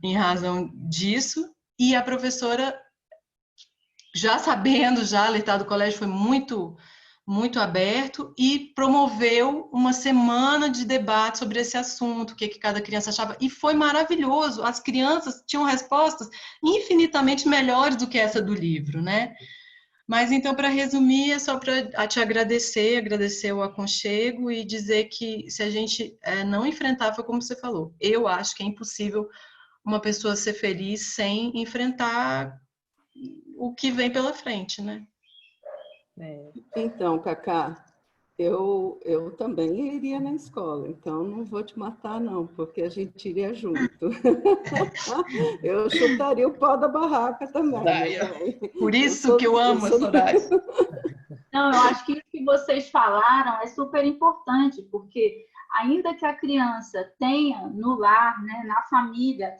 em razão disso, e a professora, já sabendo, já alertado do colégio, foi muito aberto e promoveu uma semana de debate sobre esse assunto, o que cada criança achava, e foi maravilhoso. As crianças tinham respostas infinitamente melhores do que essa do livro, né? Mas então, para resumir, é só para te agradecer o aconchego e dizer que se a gente não enfrentar, foi como você falou, eu acho que é impossível uma pessoa ser feliz sem enfrentar o que vem pela frente, né? Então, Cacá, eu também iria na escola, então não vou te matar, não, porque a gente iria junto. Eu chutaria o pó da barraca também. Por isso que eu amo a Soraya. Não, eu acho que isso que vocês falaram é super importante, porque ainda que a criança tenha no lar, né, na família,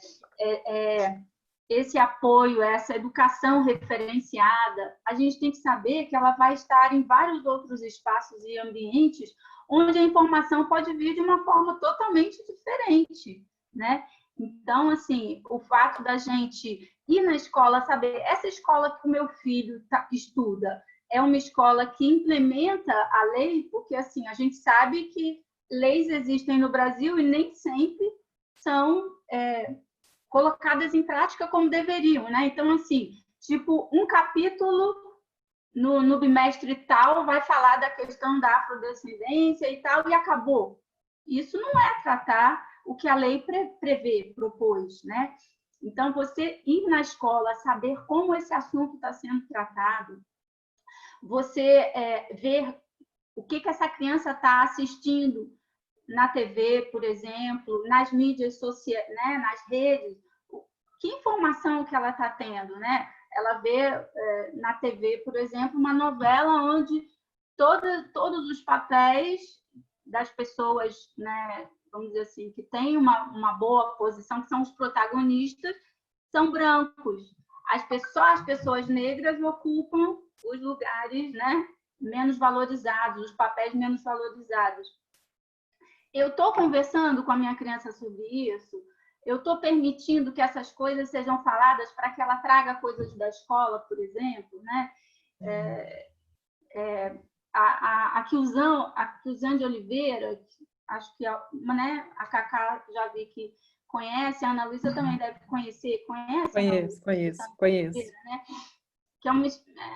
esse apoio, essa educação referenciada, a gente tem que saber que ela vai estar em vários outros espaços e ambientes onde a informação pode vir de uma forma totalmente diferente, né? Então, assim, o fato da gente ir na escola, saber, essa escola que o meu filho estuda é uma escola que implementa a lei, porque, assim, a gente sabe que leis existem no Brasil e nem sempre são colocadas em prática como deveriam, né? Então, assim, tipo, um capítulo no bimestre tal vai falar da questão da afrodescendência e tal, e acabou. Isso não é tratar o que a lei prevê, propôs, né? Então, você ir na escola, saber como esse assunto está sendo tratado, você ver o que essa criança está assistindo na TV, por exemplo, nas mídias sociais, né, nas redes, que informação que ela está tendo, né? Ela vê na TV, por exemplo, uma novela onde todos os papéis das pessoas, né, vamos dizer assim, que têm uma boa posição, que são os protagonistas, são brancos. As pessoas negras ocupam os lugares, né, menos valorizados, os papéis menos valorizados. Eu estou conversando com a minha criança sobre isso, eu estou permitindo que essas coisas sejam faladas para que ela traga coisas da escola, por exemplo, né? A Kizane de Oliveira, acho que né, a Cacá já vi que conhece, a Ana Luísa também deve conhecer, conhece? Conheço. Né? Que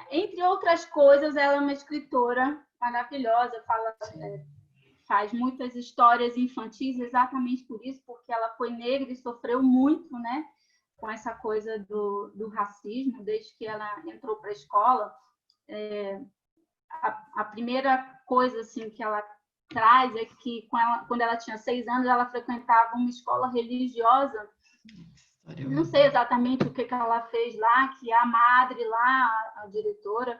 entre outras coisas, ela é uma escritora maravilhosa, faz muitas histórias infantis exatamente por isso, porque ela foi negra e sofreu muito, né, com essa coisa do racismo, desde que ela entrou para a escola. A primeira coisa assim, que ela traz é que, quando ela tinha 6 anos, ela frequentava uma escola religiosa. Não sei exatamente o que ela fez lá, que a madre lá, a diretora,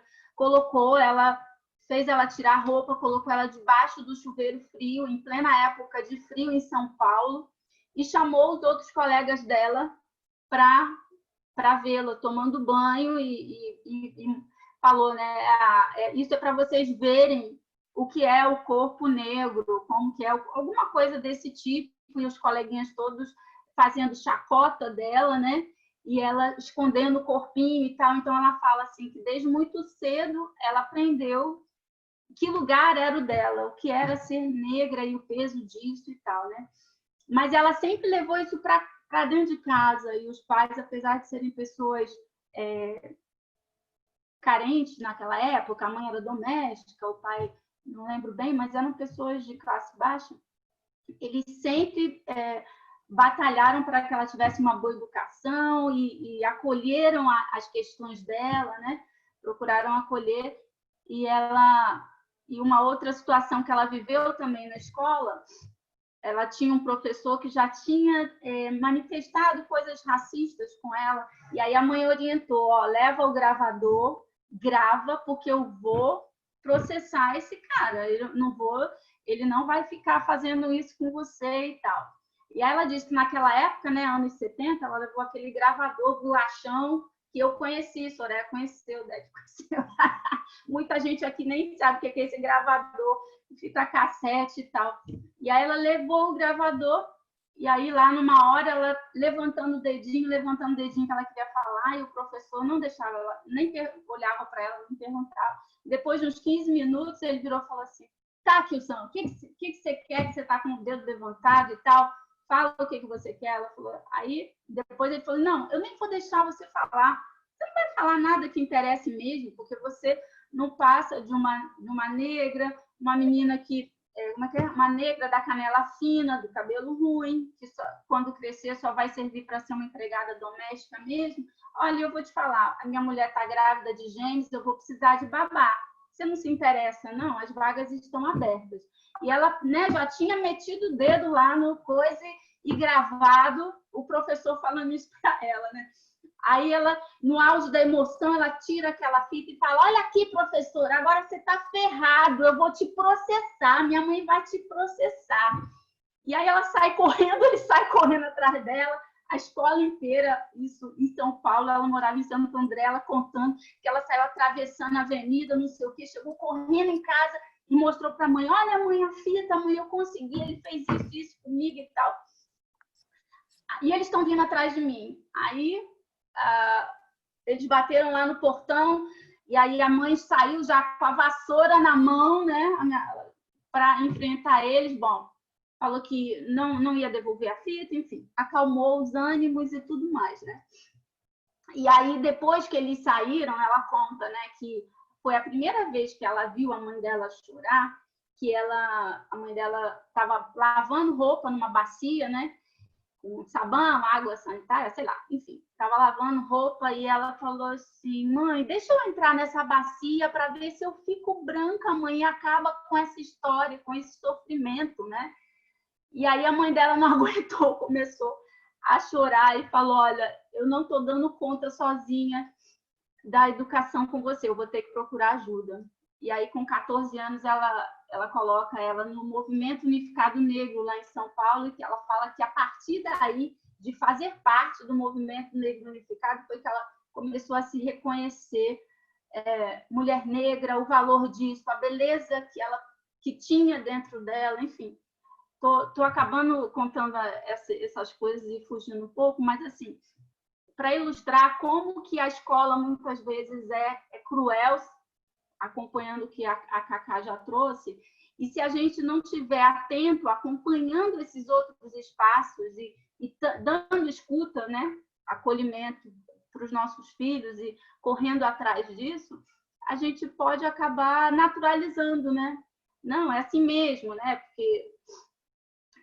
fez ela tirar a roupa, colocou ela debaixo do chuveiro frio, em plena época de frio em São Paulo, e chamou os outros colegas dela para vê-la tomando banho e falou, né? Isso é para vocês verem o que é o corpo negro, como que é alguma coisa desse tipo, e os coleguinhas todos fazendo chacota dela, né? E ela escondendo o corpinho e tal. Então, ela fala assim que desde muito cedo ela aprendeu que lugar era o dela, o que era ser negra e o peso disso e tal, né? Mas ela sempre levou isso para dentro de casa. E os pais, apesar de serem pessoas carentes naquela época, a mãe era doméstica, o pai, não lembro bem, mas eram pessoas de classe baixa, eles sempre batalharam para que ela tivesse uma boa educação e acolheram as questões dela, né? Procuraram acolher. E uma outra situação que ela viveu também na escola, ela tinha um professor que já tinha manifestado coisas racistas com ela, e aí a mãe orientou, ó, leva o gravador, grava, porque eu vou processar esse cara, ele não vai ficar fazendo isso com você e tal. E aí ela disse que naquela época, né, anos 70, ela levou aquele gravador bolachão que eu conheci, Soraya conheceu, Débora conheceu. Muita gente aqui nem sabe o que é esse gravador, fita cassete e tal. E aí ela levou o gravador, e aí lá numa hora ela levantando o dedinho que ela queria falar, e o professor não deixava ela, nem olhava para ela, não perguntava. Depois de uns 15 minutos, ele virou e falou assim: tá, Kilson, o que você quer, que você tá com o dedo levantado e tal? Fala o que você quer. Ela falou. Aí depois ele falou: não, eu nem vou deixar você falar. Você não vai falar nada que interesse mesmo, porque você não passa de uma negra, uma menina que uma negra da canela fina, do cabelo ruim, que quando crescer só vai servir para ser uma empregada doméstica mesmo. Olha, eu vou te falar, a minha mulher está grávida de gêmeos, eu vou precisar de babá. Você não se interessa, não? As vagas estão abertas. E ela, né, já tinha metido o dedo lá no coisa e gravado o professor falando isso para ela, né? Aí ela, no auge da emoção, ela tira aquela fita e fala: olha aqui, professor, agora você está ferrado, eu vou te processar, minha mãe vai te processar. E aí ela sai correndo, ele sai correndo atrás dela, a escola inteira, isso em São Paulo, ela morava em Santo André, ela contando que ela saiu atravessando a avenida, não sei o quê, chegou correndo em casa e mostrou para a mãe: olha, mãe, a fita, mãe, eu consegui, ele fez isso comigo e tal. E eles estão vindo atrás de mim. Aí eles bateram lá no portão, e aí a mãe saiu já com a vassoura na mão, né, para enfrentar eles. Bom, falou que não ia devolver a fita, enfim, acalmou os ânimos e tudo mais, né? E aí, depois que eles saíram, ela conta, né, que foi a primeira vez que ela viu a mãe dela chorar, que a mãe dela estava lavando roupa numa bacia, né, com sabão, água sanitária, sei lá, enfim, estava lavando roupa, e ela falou assim: mãe, deixa eu entrar nessa bacia para ver se eu fico branca, mãe, e acaba com essa história, com esse sofrimento, né? E aí a mãe dela não aguentou, começou a chorar e falou: olha, eu não estou dando conta sozinha da educação com você, eu vou ter que procurar ajuda. E aí, com 14 anos, ela coloca ela no Movimento Unificado Negro, lá em São Paulo, e que ela fala que a partir daí, de fazer parte do Movimento Negro Unificado, foi que ela começou a se reconhecer mulher negra, o valor disso, a beleza que tinha dentro dela, enfim. Tô acabando contando essas coisas e fugindo um pouco, mas, assim, para ilustrar como que a escola, muitas vezes, é cruel, acompanhando o que a Cacá já trouxe, e se a gente não estiver atento, acompanhando esses outros espaços e dando escuta, né, acolhimento para os nossos filhos e correndo atrás disso, a gente pode acabar naturalizando, né? Não, é assim mesmo, né? Porque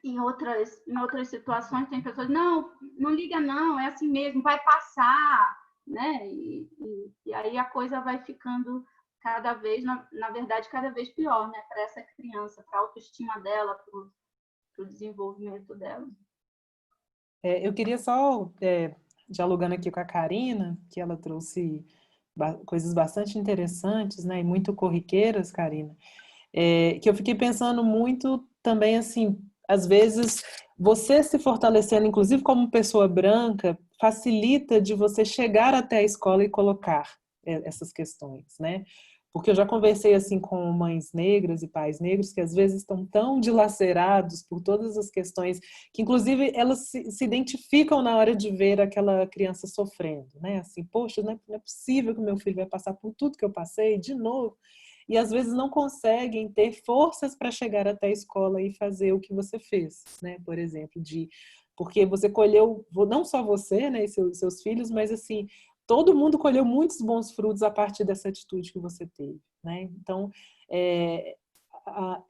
em outras situações tem pessoas: não liga não, é assim mesmo, vai passar, né? E aí a coisa vai ficando cada vez, na verdade, cada vez pior, né, para essa criança, para a autoestima dela, para o desenvolvimento dela. Eu queria só, dialogando aqui com a Karina, que ela trouxe coisas bastante interessantes, né, e muito corriqueiras, Karina, que eu fiquei pensando muito também, assim, às vezes, você se fortalecendo, inclusive como pessoa branca, facilita de você chegar até a escola e colocar essas questões, né? Porque eu já conversei assim com mães negras e pais negros que às vezes estão tão dilacerados por todas as questões que inclusive elas se identificam na hora de ver aquela criança sofrendo, né? Assim, poxa, não é possível que o meu filho vai passar por tudo que eu passei de novo. E às vezes não conseguem ter forças para chegar até a escola e fazer o que você fez, né? Por exemplo, porque você colheu, não só você, né, e seus filhos, mas assim, todo mundo colheu muitos bons frutos a partir dessa atitude que você teve, né? Então, é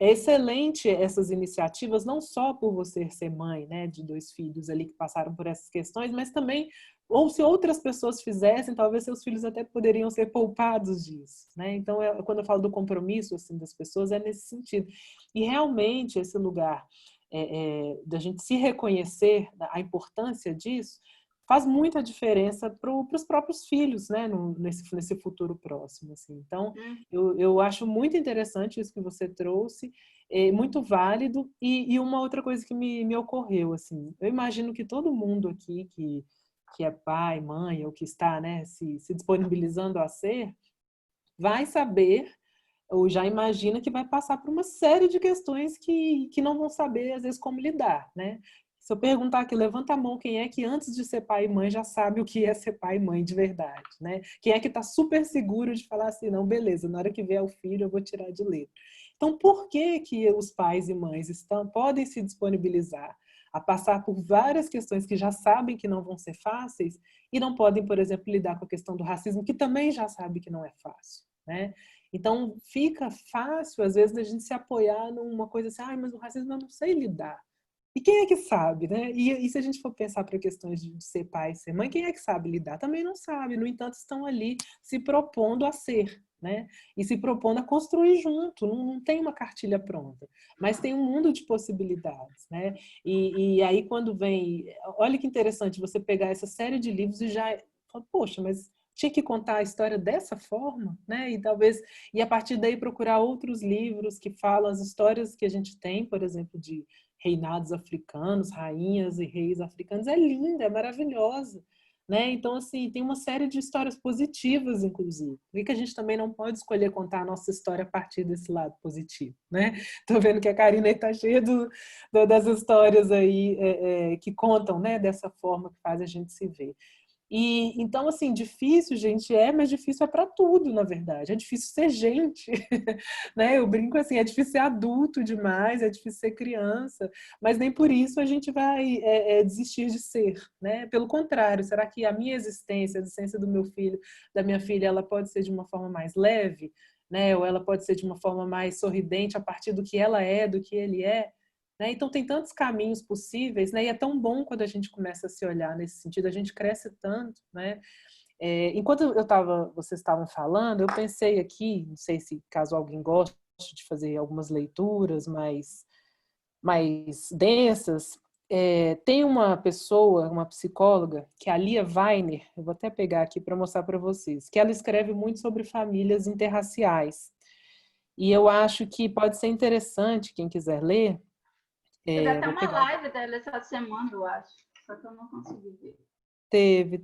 excelente essas iniciativas, não só por você ser mãe, né, de 2 filhos ali que passaram por essas questões, mas também, ou se outras pessoas fizessem, talvez seus filhos até poderiam ser poupados disso, né? Então, quando eu falo do compromisso assim das pessoas, é nesse sentido. E realmente esse lugar da gente se reconhecer a importância disso faz muita diferença para os próprios filhos, né, nesse futuro próximo, assim. Então, eu acho muito interessante isso que você trouxe, muito válido, e uma outra coisa que me ocorreu, assim, eu imagino que todo mundo aqui que é pai, mãe, ou que está, né, se disponibilizando a ser, vai saber ou já imagina que vai passar por uma série de questões que não vão saber, às vezes, como lidar, né? Se eu perguntar aqui, levanta a mão, quem é que antes de ser pai e mãe já sabe o que é ser pai e mãe de verdade, né? Quem é que está super seguro de falar assim, não, beleza, na hora que vier o filho eu vou tirar de letra. Então, por que os pais e mães podem se disponibilizar a passar por várias questões que já sabem que não vão ser fáceis e não podem, por exemplo, lidar com a questão do racismo, que também já sabe que não é fácil, né? Então, fica fácil, às vezes, a gente se apoiar numa coisa assim, mas o racismo eu não sei lidar. E quem é que sabe, né? E se a gente for pensar para questões de ser pai e ser mãe, quem é que sabe lidar? Também não sabe. No entanto, estão ali se propondo a ser, né? E se propondo a construir junto. Não tem uma cartilha pronta, mas tem um mundo de possibilidades, né? E aí, quando vem... Olha que interessante você pegar essa série de livros e já... Poxa, mas tinha que contar a história dessa forma, né? E talvez... E a partir daí procurar outros livros que falam as histórias que a gente tem, por exemplo, de reinados africanos, rainhas e reis africanos, é linda, é maravilhosa, né? Então, assim, tem uma série de histórias positivas, inclusive. Por que a gente também não pode escolher contar a nossa história a partir desse lado positivo, né? Tô vendo que a Karina está cheia das histórias aí que contam, né? Dessa forma que faz a gente se ver. E então, assim, difícil, gente, mas difícil é para tudo, na verdade. É difícil ser gente, né? Eu brinco assim, é difícil ser adulto demais, é difícil ser criança, mas nem por isso a gente vai desistir de ser, né? Pelo contrário, será que a minha existência, a existência do meu filho, da minha filha, ela pode ser de uma forma mais leve, né? Ou ela pode ser de uma forma mais sorridente a partir do que ela é, do que ele é? Né? Então, tem tantos caminhos possíveis, né? E é tão bom quando a gente começa a se olhar nesse sentido, a gente cresce tanto, né? Enquanto vocês estavam falando, eu pensei aqui, não sei se caso alguém goste de fazer algumas leituras mais densas, tem uma pessoa, uma psicóloga, que é a Lia Weiner, eu vou até pegar aqui para mostrar para vocês, que ela escreve muito sobre famílias interraciais. E eu acho que pode ser interessante, quem quiser ler. Teve até uma live dela essa semana, eu acho. Só que eu não consegui ver. Teve.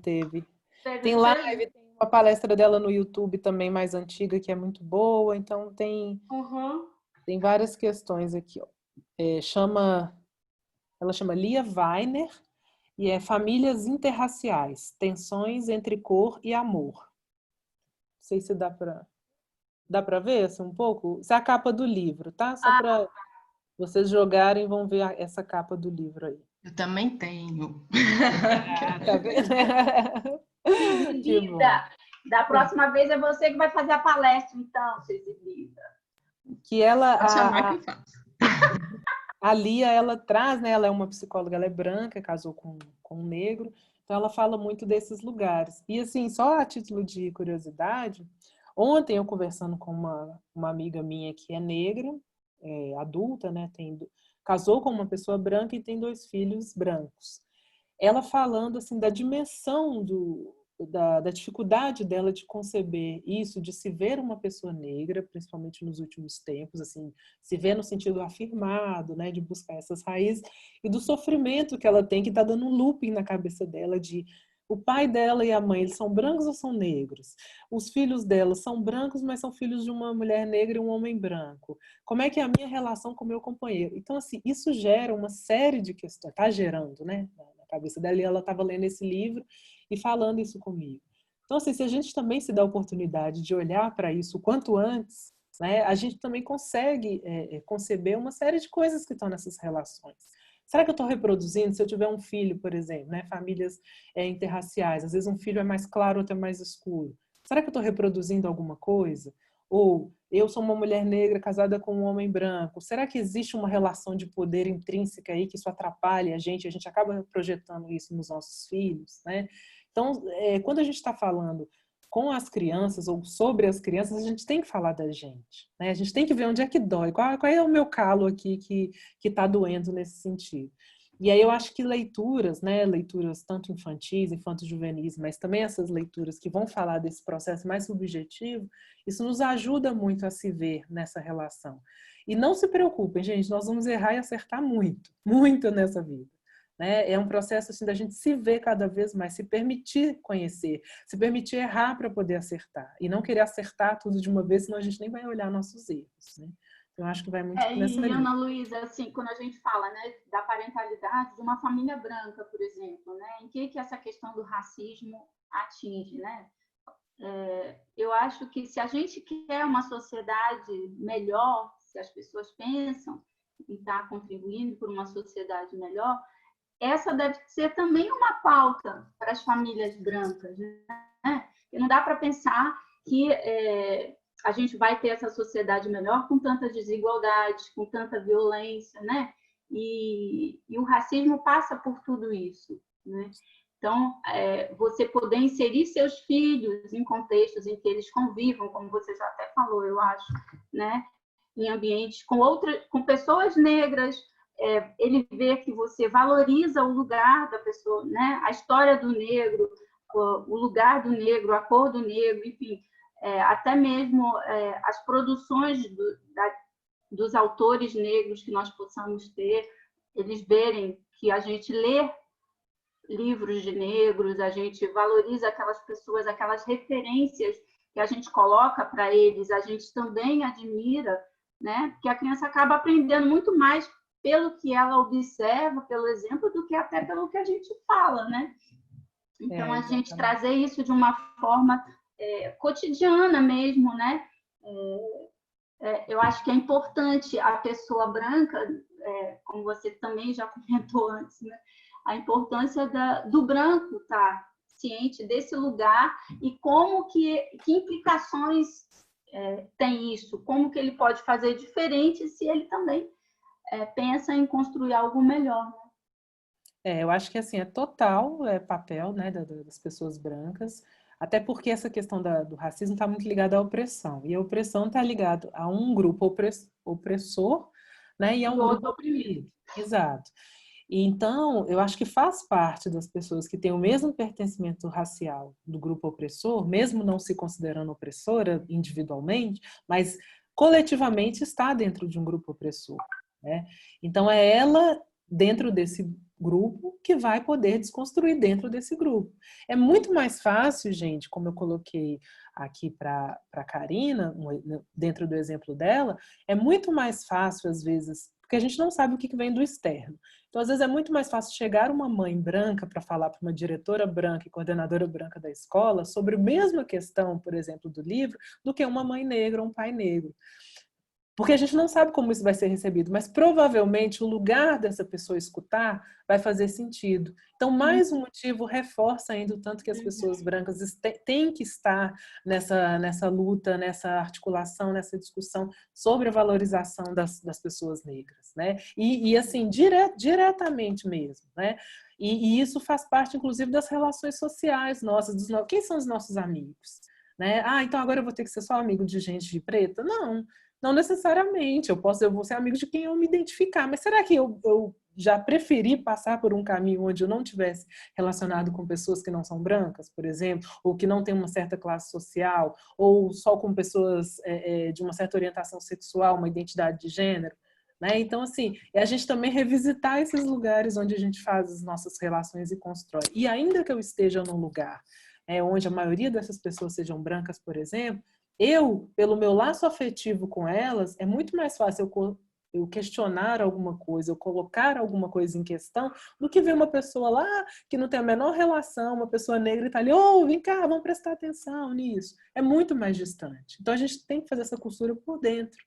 Tem live, tem uma palestra dela no YouTube também mais antiga, que é muito boa. Então, tem várias questões aqui. Ó. Ela chama Lia Weiner e é Famílias Interraciais, Tensões entre Cor e Amor. Não sei se dá para ver assim, um pouco. Isso é a capa do livro, tá? Só para vocês jogarem, vão ver essa capa do livro aí. Eu também tenho. Tá vendo? Exibida. Da próxima vez é você que vai fazer a palestra, então, sua exibida. Que ela... Pode chamar que eu faço. A Lia, ela traz, né? Ela é uma psicóloga, ela é branca, casou com um negro, então ela fala muito desses lugares. E assim, só a título de curiosidade, ontem eu conversando com uma amiga minha que é negra, adulta, né? Casou com uma pessoa branca e tem 2 filhos brancos. Ela falando assim da dimensão da dificuldade dela de conceber isso, de se ver uma pessoa negra, principalmente nos últimos tempos, assim, se ver no sentido afirmado, né, de buscar essas raízes, e do sofrimento que ela tem, que está dando um looping na cabeça dela de O pai dela e a mãe, eles são brancos ou são negros? Os filhos dela são brancos, mas são filhos de uma mulher negra e um homem branco. Como é que é a minha relação com o meu companheiro? Então, assim, isso gera uma série de questões. Está gerando, né? Na cabeça dela, e ela estava lendo esse livro e falando isso comigo. Então, assim, se a gente também se dá a oportunidade de olhar para isso o quanto antes, né, a gente também consegue conceber uma série de coisas que estão nessas relações. Será que eu estou reproduzindo? Se eu tiver um filho, por exemplo, né, famílias interraciais, às vezes um filho é mais claro, outro é mais escuro. Será que eu estou reproduzindo alguma coisa? Ou eu sou uma mulher negra casada com um homem branco. Será que existe uma relação de poder intrínseca aí que isso atrapalha a gente acaba projetando isso nos nossos filhos, né? Então, quando a gente está falando com as crianças ou sobre as crianças, a gente tem que falar da gente, né? A gente tem que ver onde é que dói, qual é o meu calo aqui que está doendo nesse sentido. E aí eu acho que leituras, né, leituras tanto infantis, infanto-juvenis, mas também essas leituras que vão falar desse processo mais subjetivo, isso nos ajuda muito a se ver nessa relação. E não se preocupem, gente, nós vamos errar e acertar muito, muito nessa vida. Né? É um processo assim, da gente se ver cada vez mais, se permitir conhecer, se permitir errar para poder acertar. E não querer acertar tudo de uma vez, senão a gente nem vai olhar nossos erros. Né? Então, eu acho que vai muito nessa linha. Ana Luísa, assim, quando a gente fala, né, da parentalidade de uma família branca, por exemplo, né, em que essa questão do racismo atinge, né? Eu acho que se a gente quer uma sociedade melhor, se as pessoas pensam em estar contribuindo por uma sociedade melhor, essa deve ser também uma pauta para as famílias brancas, né? E não dá para pensar que a gente vai ter essa sociedade melhor com tanta desigualdade, com tanta violência, né? E o racismo passa por tudo isso, né? Então, você poder inserir seus filhos em contextos em que eles convivam, como você já até falou, eu acho, né? Em ambientes com pessoas negras, ele vê que você valoriza o lugar da pessoa, né? A história do negro, o lugar do negro, a cor do negro, enfim, até mesmo as produções dos autores negros que nós possamos ter, eles verem que a gente lê livros de negros, a gente valoriza aquelas pessoas, aquelas referências que a gente coloca para eles, a gente também admira, né? Porque a criança acaba aprendendo muito mais pelo que ela observa, pelo exemplo, do que até pelo que a gente fala, né? Então, a gente trazer isso de uma forma cotidiana mesmo, né? Eu acho que é importante a pessoa branca, como você também já comentou antes, né? A importância do branco estar ciente desse lugar e como que implicações tem isso, como que ele pode fazer diferente se ele também pensa em construir algo melhor. Né? Eu acho que assim, é total papel, né, das pessoas brancas, até porque essa questão do racismo está muito ligada à opressão, e a opressão está ligada a um grupo opressor, né, e a um grupo oprimido. Exato. E então, eu acho que faz parte das pessoas que têm o mesmo pertencimento racial do grupo opressor, mesmo não se considerando opressora individualmente, mas coletivamente está dentro de um grupo opressor. Né? Então, é ela, dentro desse grupo, que vai poder desconstruir dentro desse grupo. É muito mais fácil, gente, como eu coloquei aqui para a Karina, dentro do exemplo dela, é muito mais fácil, às vezes, porque a gente não sabe o que vem do externo. Então, às vezes, é muito mais fácil chegar uma mãe branca para falar para uma diretora branca e coordenadora branca da escola sobre a mesma questão, por exemplo, do livro, do que uma mãe negra ou um pai negro. Porque a gente não sabe como isso vai ser recebido, mas provavelmente o lugar dessa pessoa escutar vai fazer sentido. Então, mais um motivo reforça ainda o tanto que as pessoas brancas têm que estar nessa luta, nessa articulação, nessa discussão sobre a valorização das pessoas negras, né? E assim, diretamente mesmo, né? E isso faz parte, inclusive, das relações sociais nossas. Quem são os nossos amigos? Né? Então agora eu vou ter que ser só amigo de gente preta? Não necessariamente, eu vou ser amigo de quem eu me identificar, mas será que eu já preferi passar por um caminho onde eu não tivesse relacionado com pessoas que não são brancas, por exemplo, ou que não têm uma certa classe social, ou só com pessoas de uma certa orientação sexual, uma identidade de gênero? né? Então, assim, é a gente também revisitar esses lugares onde a gente faz as nossas relações e constrói. E ainda que eu esteja num lugar onde a maioria dessas pessoas sejam brancas, por exemplo, eu, pelo meu laço afetivo com elas, é muito mais fácil eu questionar alguma coisa, eu colocar alguma coisa em questão, do que ver uma pessoa lá que não tem a menor relação, uma pessoa negra e tá ali, vem cá, vamos prestar atenção nisso. É muito mais distante. Então a gente tem que fazer essa costura por dentro,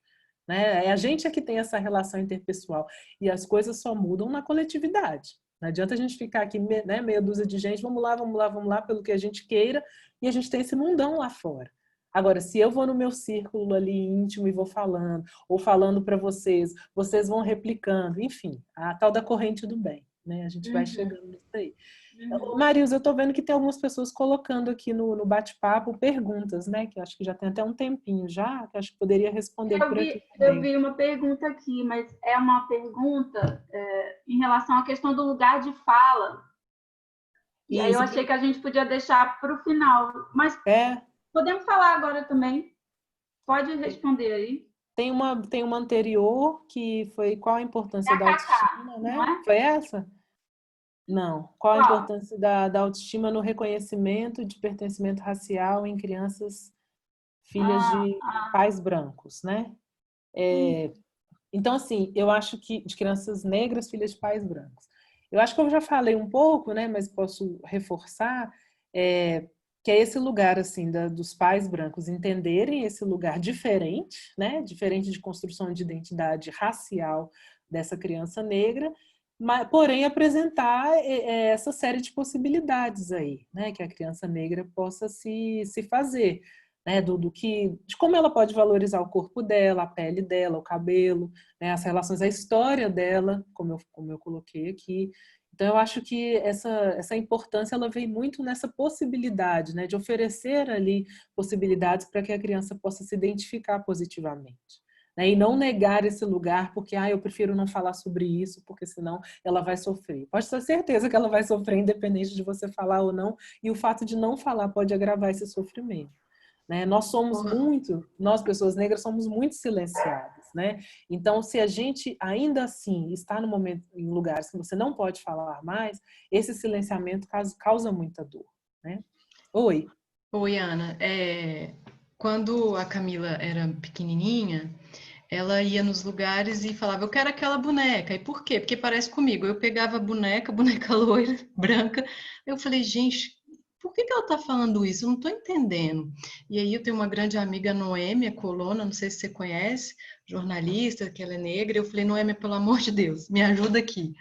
né? É a gente é que tem essa relação interpessoal e as coisas só mudam na coletividade. Não adianta a gente ficar aqui, né, meia dúzia de gente, vamos lá, vamos lá, vamos lá, pelo que a gente queira, e a gente tem esse mundão lá fora. Agora, se eu vou no meu círculo ali íntimo e vou falando, ou falando para vocês, vocês vão replicando, enfim, a tal da corrente do bem, né? A gente vai chegando nisso aí. Marilza, eu estou vendo que tem algumas pessoas colocando aqui no bate-papo perguntas, né? Que eu acho que já tem até um tempinho já, que eu acho que poderia responder por aqui também. Eu vi uma pergunta aqui, mas é uma pergunta em relação à questão do lugar de fala. E aí eu achei que a gente podia deixar para o final, mas podemos falar agora também. Pode responder aí. Tem uma anterior que foi qual a importância da autoestima, né? Não é? Foi essa? Não. Qual a importância da autoestima no reconhecimento de pertencimento racial em crianças filhas de pais brancos, né? Então, assim, eu acho que de crianças negras filhas de pais brancos. Eu acho que eu já falei um pouco, né? Mas posso reforçar que é esse lugar assim dos pais brancos entenderem esse lugar diferente, né? Diferente de construção de identidade racial dessa criança negra, mas, porém, apresentar essa série de possibilidades aí, né, que a criança negra possa se fazer, né, de como ela pode valorizar o corpo dela, a pele dela, o cabelo, né, as relações, a história dela, como eu coloquei aqui. Então, eu acho que essa importância ela vem muito nessa possibilidade, né, de oferecer ali possibilidades para que a criança possa se identificar positivamente. Né, e não negar esse lugar porque eu prefiro não falar sobre isso, porque senão ela vai sofrer. Pode ter certeza que ela vai sofrer, independente de você falar ou não, e o fato de não falar pode agravar esse sofrimento. Né? Nós pessoas negras somos muito silenciadas, né? Então, se a gente ainda assim está no momento, em lugares que você não pode falar mais, esse silenciamento causa muita dor, né? Oi, Ana. Quando a Camila era pequenininha, ela ia nos lugares e falava, eu quero aquela boneca. E por quê? Porque parece comigo. Eu pegava a boneca loira, branca. Eu falei, gente, por que ela tá falando isso? Eu não tô entendendo. E aí eu tenho uma grande amiga, Noêmia Colonna, não sei se você conhece, jornalista, que ela é negra. Eu falei, Noêmia, pelo amor de Deus, me ajuda aqui.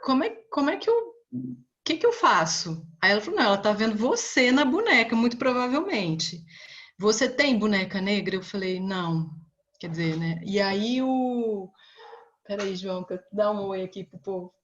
Como é que eu... O que eu faço? Aí ela falou, não, ela tá vendo você na boneca, muito provavelmente. Você tem boneca negra? Eu falei, não. Quer dizer, né? E aí Peraí, João, dá um oi aqui pro povo.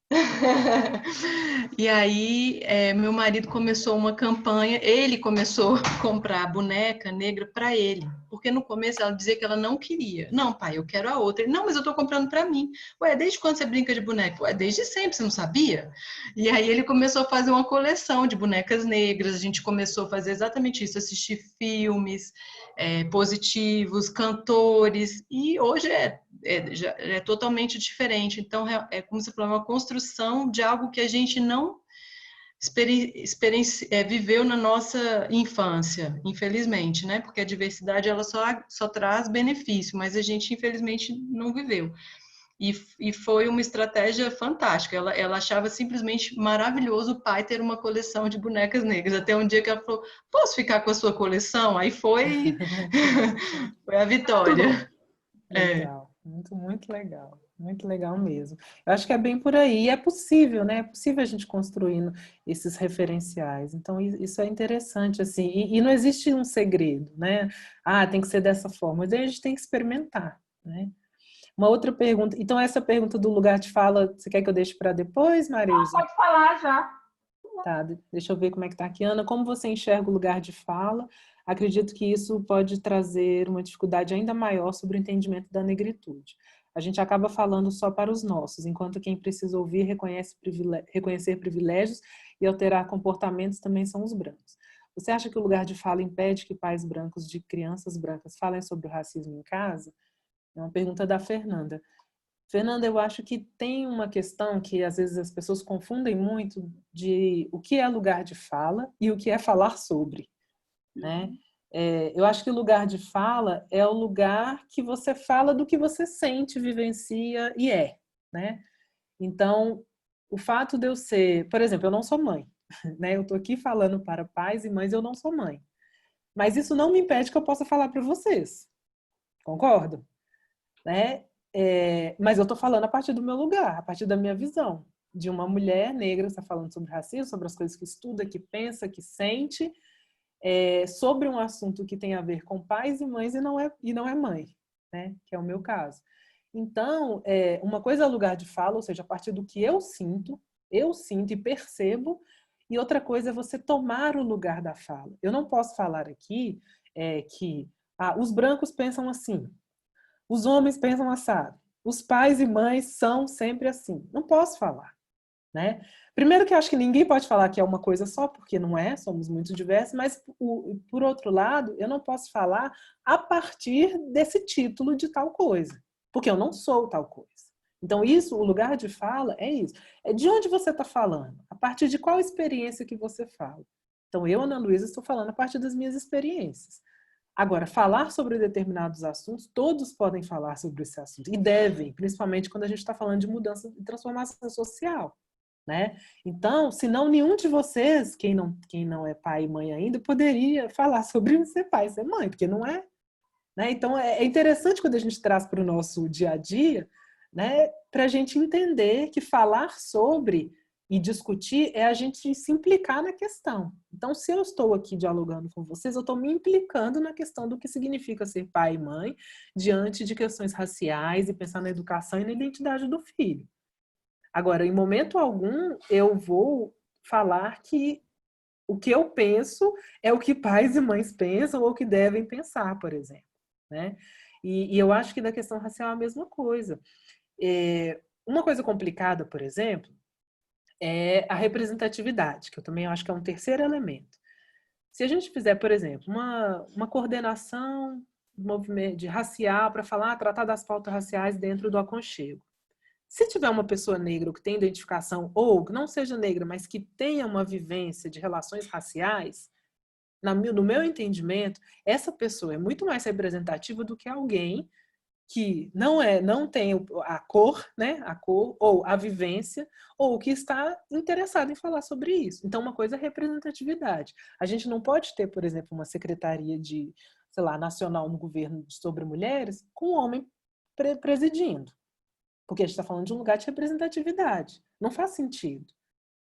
E aí, meu marido começou uma campanha, ele começou a comprar boneca negra para ele, porque no começo ela dizia que ela não queria. Não, pai, eu quero a outra. Ele, não, mas eu tô comprando para mim. Ué, desde quando você brinca de boneca? Ué, desde sempre, você não sabia? E aí ele começou a fazer uma coleção de bonecas negras, a gente começou a fazer exatamente isso, assistir filmes positivos, cantores, e hoje é totalmente diferente. Então, como você falou, uma construção de algo que a gente não viveu na nossa infância, infelizmente, né? Porque a diversidade ela só traz benefício, mas a gente, infelizmente, não viveu. E foi uma estratégia fantástica. Ela achava simplesmente maravilhoso o pai ter uma coleção de bonecas negras. Até um dia que ela falou, posso ficar com a sua coleção? Aí foi a vitória. Legal, muito legal, muito legal mesmo. Eu acho que é bem por aí, e é possível, né? É possível a gente construindo esses referenciais. Então, isso é interessante, assim, e não existe um segredo, né? Tem que ser dessa forma, mas aí a gente tem que experimentar, né? Uma outra pergunta, então essa pergunta do lugar de fala, você quer que eu deixe para depois, Marilza? Pode falar já. Tá, deixa eu ver como é que tá aqui. Ana, como você enxerga o lugar de fala? Acredito que isso pode trazer uma dificuldade ainda maior sobre o entendimento da negritude. A gente acaba falando só para os nossos, enquanto quem precisa ouvir reconhecer privilégios e alterar comportamentos também são os brancos. Você acha que o lugar de fala impede que pais brancos de crianças brancas falem sobre o racismo em casa? É uma pergunta da Fernanda. Fernanda, eu acho que tem uma questão que às vezes as pessoas confundem muito de o que é lugar de fala e o que é falar sobre, né? Eu acho que o lugar de fala é o lugar que você fala do que você sente, vivencia e né? Então, o fato de eu ser, por exemplo, eu não sou mãe, né? Eu estou aqui falando para pais e mães, eu não sou mãe. Mas isso não me impede que eu possa falar para vocês. Concordo? Né? Mas eu estou falando a partir do meu lugar, a partir da minha visão. De uma mulher negra, está falando sobre racismo, sobre as coisas que estuda, que pensa, que sente, sobre um assunto que tem a ver com pais e mães e não é mãe, né? Que é o meu caso. Então, uma coisa é o lugar de fala, ou seja, a partir do que eu sinto e percebo, e outra coisa é você tomar o lugar da fala. Eu não posso falar aqui que os brancos pensam assim, os homens pensam assado, os pais e mães são sempre assim. Não posso falar, né? Primeiro que eu acho que ninguém pode falar que é uma coisa só, porque não é, somos muito diversos, mas por outro lado, eu não posso falar a partir desse título de tal coisa, porque eu não sou tal coisa. Então isso, o lugar de fala é isso. É de onde você está falando? A partir de qual experiência que você fala? Então eu, Ana Luísa, estou falando a partir das minhas experiências. Agora, falar sobre determinados assuntos, todos podem falar sobre esse assunto, e devem, principalmente quando a gente está falando de mudança e transformação social. Né? Então, se não nenhum de vocês, quem não é pai e mãe ainda, poderia falar sobre ser pai e ser mãe, porque não é. Né? Então, é interessante quando a gente traz para o nosso dia a dia, né, para a gente entender que falar sobre e discutir é a gente se implicar na questão. Então, se eu estou aqui dialogando com vocês, eu estou me implicando na questão do que significa ser pai e mãe diante de questões raciais e pensar na educação e na identidade do filho. Agora, em momento algum, eu vou falar que o que eu penso é o que pais e mães pensam ou que devem pensar, por exemplo. Né? E eu acho que da questão racial é a mesma coisa. Uma coisa complicada, por exemplo, é a representatividade, que eu também acho que é um terceiro elemento. Se a gente fizer, por exemplo, uma coordenação de racial para tratar das pautas raciais dentro do aconchego. Se tiver uma pessoa negra que tem identificação, ou que não seja negra, mas que tenha uma vivência de relações raciais, no meu entendimento, essa pessoa é muito mais representativa do que alguém que não tem a cor, né, a cor ou a vivência, ou que está interessado em falar sobre isso. Então, uma coisa é representatividade. A gente não pode ter, por exemplo, uma secretaria de, sei lá, nacional no governo sobre mulheres com um homem presidindo. Porque a gente está falando de um lugar de representatividade. Não faz sentido.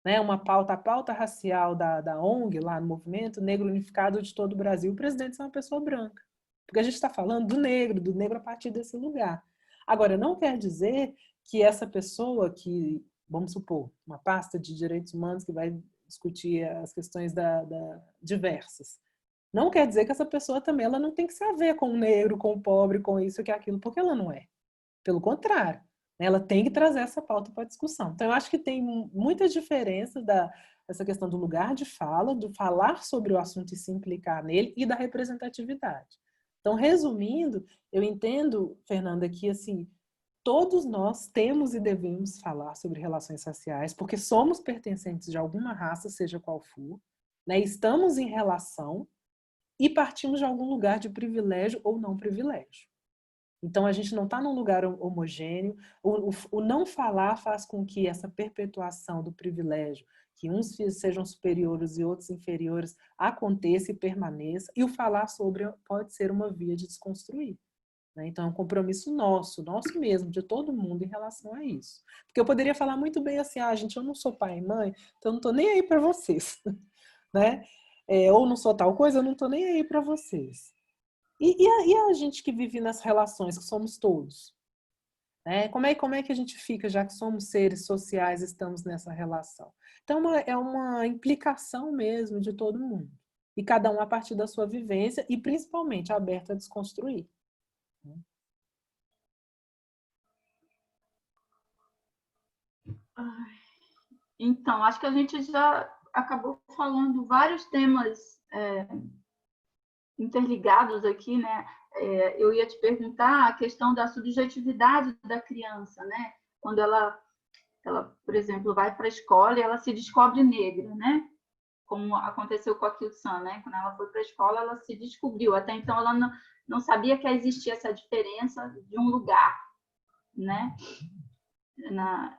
Né? A pauta racial da ONG, lá no Movimento Negro Unificado de todo o Brasil, o presidente é uma pessoa branca. Porque a gente está falando do negro a partir desse lugar. Agora, não quer dizer que essa pessoa que, vamos supor, uma pasta de direitos humanos que vai discutir as questões diversas, não quer dizer que essa pessoa também ela não tem que se haver com o negro, com o pobre, com isso e aquilo, porque ela não é. Pelo contrário, ela tem que trazer essa pauta para a discussão. Então, eu acho que tem muitas diferenças dessa questão do lugar de fala, do falar sobre o assunto e se implicar nele, e da representatividade. Então, resumindo, eu entendo, Fernanda, que assim, todos nós temos e devemos falar sobre relações raciais, porque somos pertencentes de alguma raça, seja qual for, né? Estamos em relação e partimos de algum lugar de privilégio ou não privilégio. Então, a gente não está num lugar homogêneo. O não falar faz com que essa perpetuação do privilégio, que uns sejam superiores e outros inferiores, aconteça e permaneça. E o falar sobre pode ser uma via de desconstruir. Né? Então, é um compromisso nosso mesmo, de todo mundo em relação a isso. Porque eu poderia falar muito bem assim, gente, eu não sou pai e mãe, então eu não estou nem aí para vocês. Né? Ou não sou tal coisa, eu não estou nem aí para vocês. E a gente que vive nas relações, que somos todos? Né? Como é que a gente fica, já que somos seres sociais, estamos nessa relação? Então, é uma implicação mesmo de todo mundo. E cada um a partir da sua vivência e, principalmente, aberto a desconstruir. Então, acho que a gente já acabou falando vários temas interligados aqui, né? Eu ia te perguntar a questão da subjetividade da criança, né? Quando ela, por exemplo, vai para a escola e ela se descobre negra, né? Como aconteceu com a Kyu-san, né? Quando ela foi para a escola, ela se descobriu. Até então, ela não sabia que existia essa diferença de um lugar, né?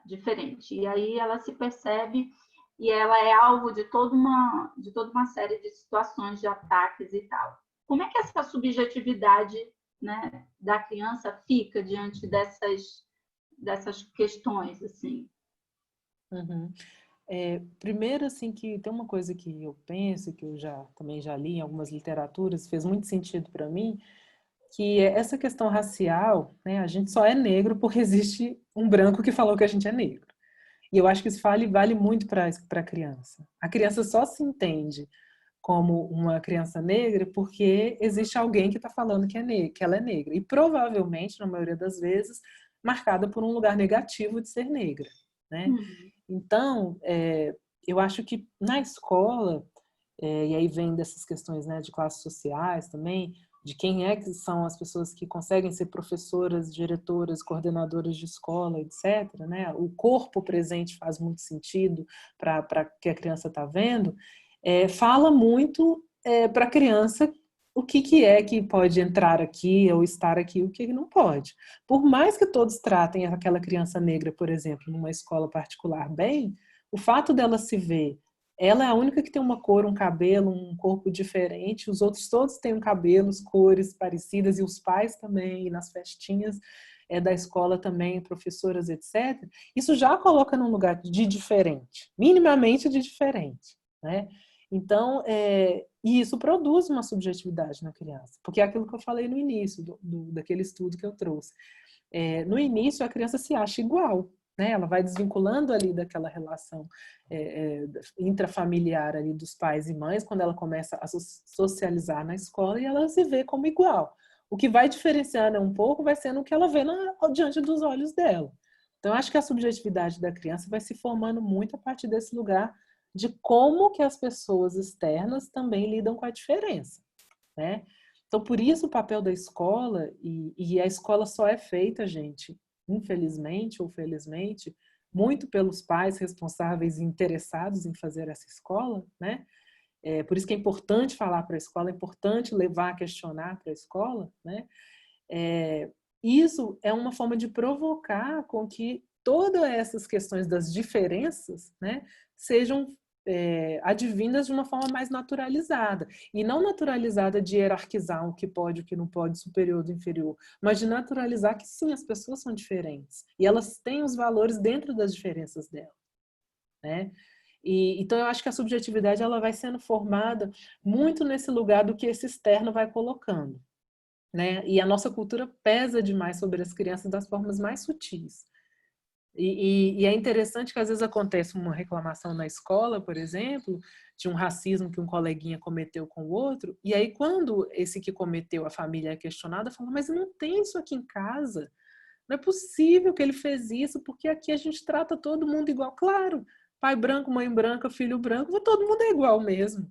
Diferente. E aí ela se percebe e ela é alvo de toda uma série de situações de ataques e tal. Como é que essa subjetividade, né, da criança fica diante dessas questões, assim? Uhum. Primeiro, assim, que tem uma coisa que eu penso, que eu também já li em algumas literaturas, fez muito sentido para mim, que é essa questão racial, né, a gente só é negro porque existe um branco que falou que a gente é negro. E eu acho que isso vale muito para a criança. A criança só se entende como uma criança negra porque existe alguém que está falando que ela é negra. E provavelmente, na maioria das vezes, marcada por um lugar negativo de ser negra, né? Então, eu acho que na escola, e aí vem dessas questões, né, de classes sociais também, de quem que são as pessoas que conseguem ser professoras, diretoras, coordenadoras de escola, etc., né? O corpo presente faz muito sentido para que a criança está vendo, fala muito para a criança o que é que pode entrar aqui ou estar aqui, o que não pode. Por mais que todos tratem aquela criança negra, por exemplo, numa escola particular bem, o fato dela se ver, ela é a única que tem uma cor, um cabelo, um corpo diferente, os outros todos têm cabelos, cores parecidas, e os pais também, e nas festinhas da escola também, professoras, etc. Isso já coloca num lugar de diferente, minimamente de diferente, né? Então, e isso produz uma subjetividade na criança, porque é aquilo que eu falei no início, daquele estudo que eu trouxe. No início, a criança se acha igual, né? Ela vai desvinculando ali daquela relação intrafamiliar ali dos pais e mães, quando ela começa a socializar na escola, e ela se vê como igual. O que vai diferenciar um pouco vai sendo o que ela vê diante dos olhos dela. Então, eu acho que a subjetividade da criança vai se formando muito a partir desse lugar de como que as pessoas externas também lidam com a diferença, né? Então, por isso o papel da escola, e a escola só é feita, gente, infelizmente ou felizmente, muito pelos pais responsáveis e interessados em fazer essa escola, né? Por isso que é importante falar para a escola, é importante levar a questionar para a escola, né? Isso é uma forma de provocar com que todas essas questões das diferenças, né, sejam advindas de uma forma mais naturalizada. E não naturalizada de hierarquizar o que pode, o que não pode, superior do inferior, mas de naturalizar que sim, as pessoas são diferentes. E elas têm os valores dentro das diferenças delas, né? Então, eu acho que a subjetividade ela vai sendo formada muito nesse lugar do que esse externo vai colocando, né? E a nossa cultura pesa demais sobre as crianças das formas mais sutis. E é interessante que às vezes acontece uma reclamação na escola, por exemplo, de um racismo que um coleguinha cometeu com o outro, e aí quando esse que cometeu, a família é questionada, fala, mas não tem isso aqui em casa, não é possível que ele fez isso, porque aqui a gente trata todo mundo igual. Claro, pai branco, mãe branca, filho branco, todo mundo é igual mesmo,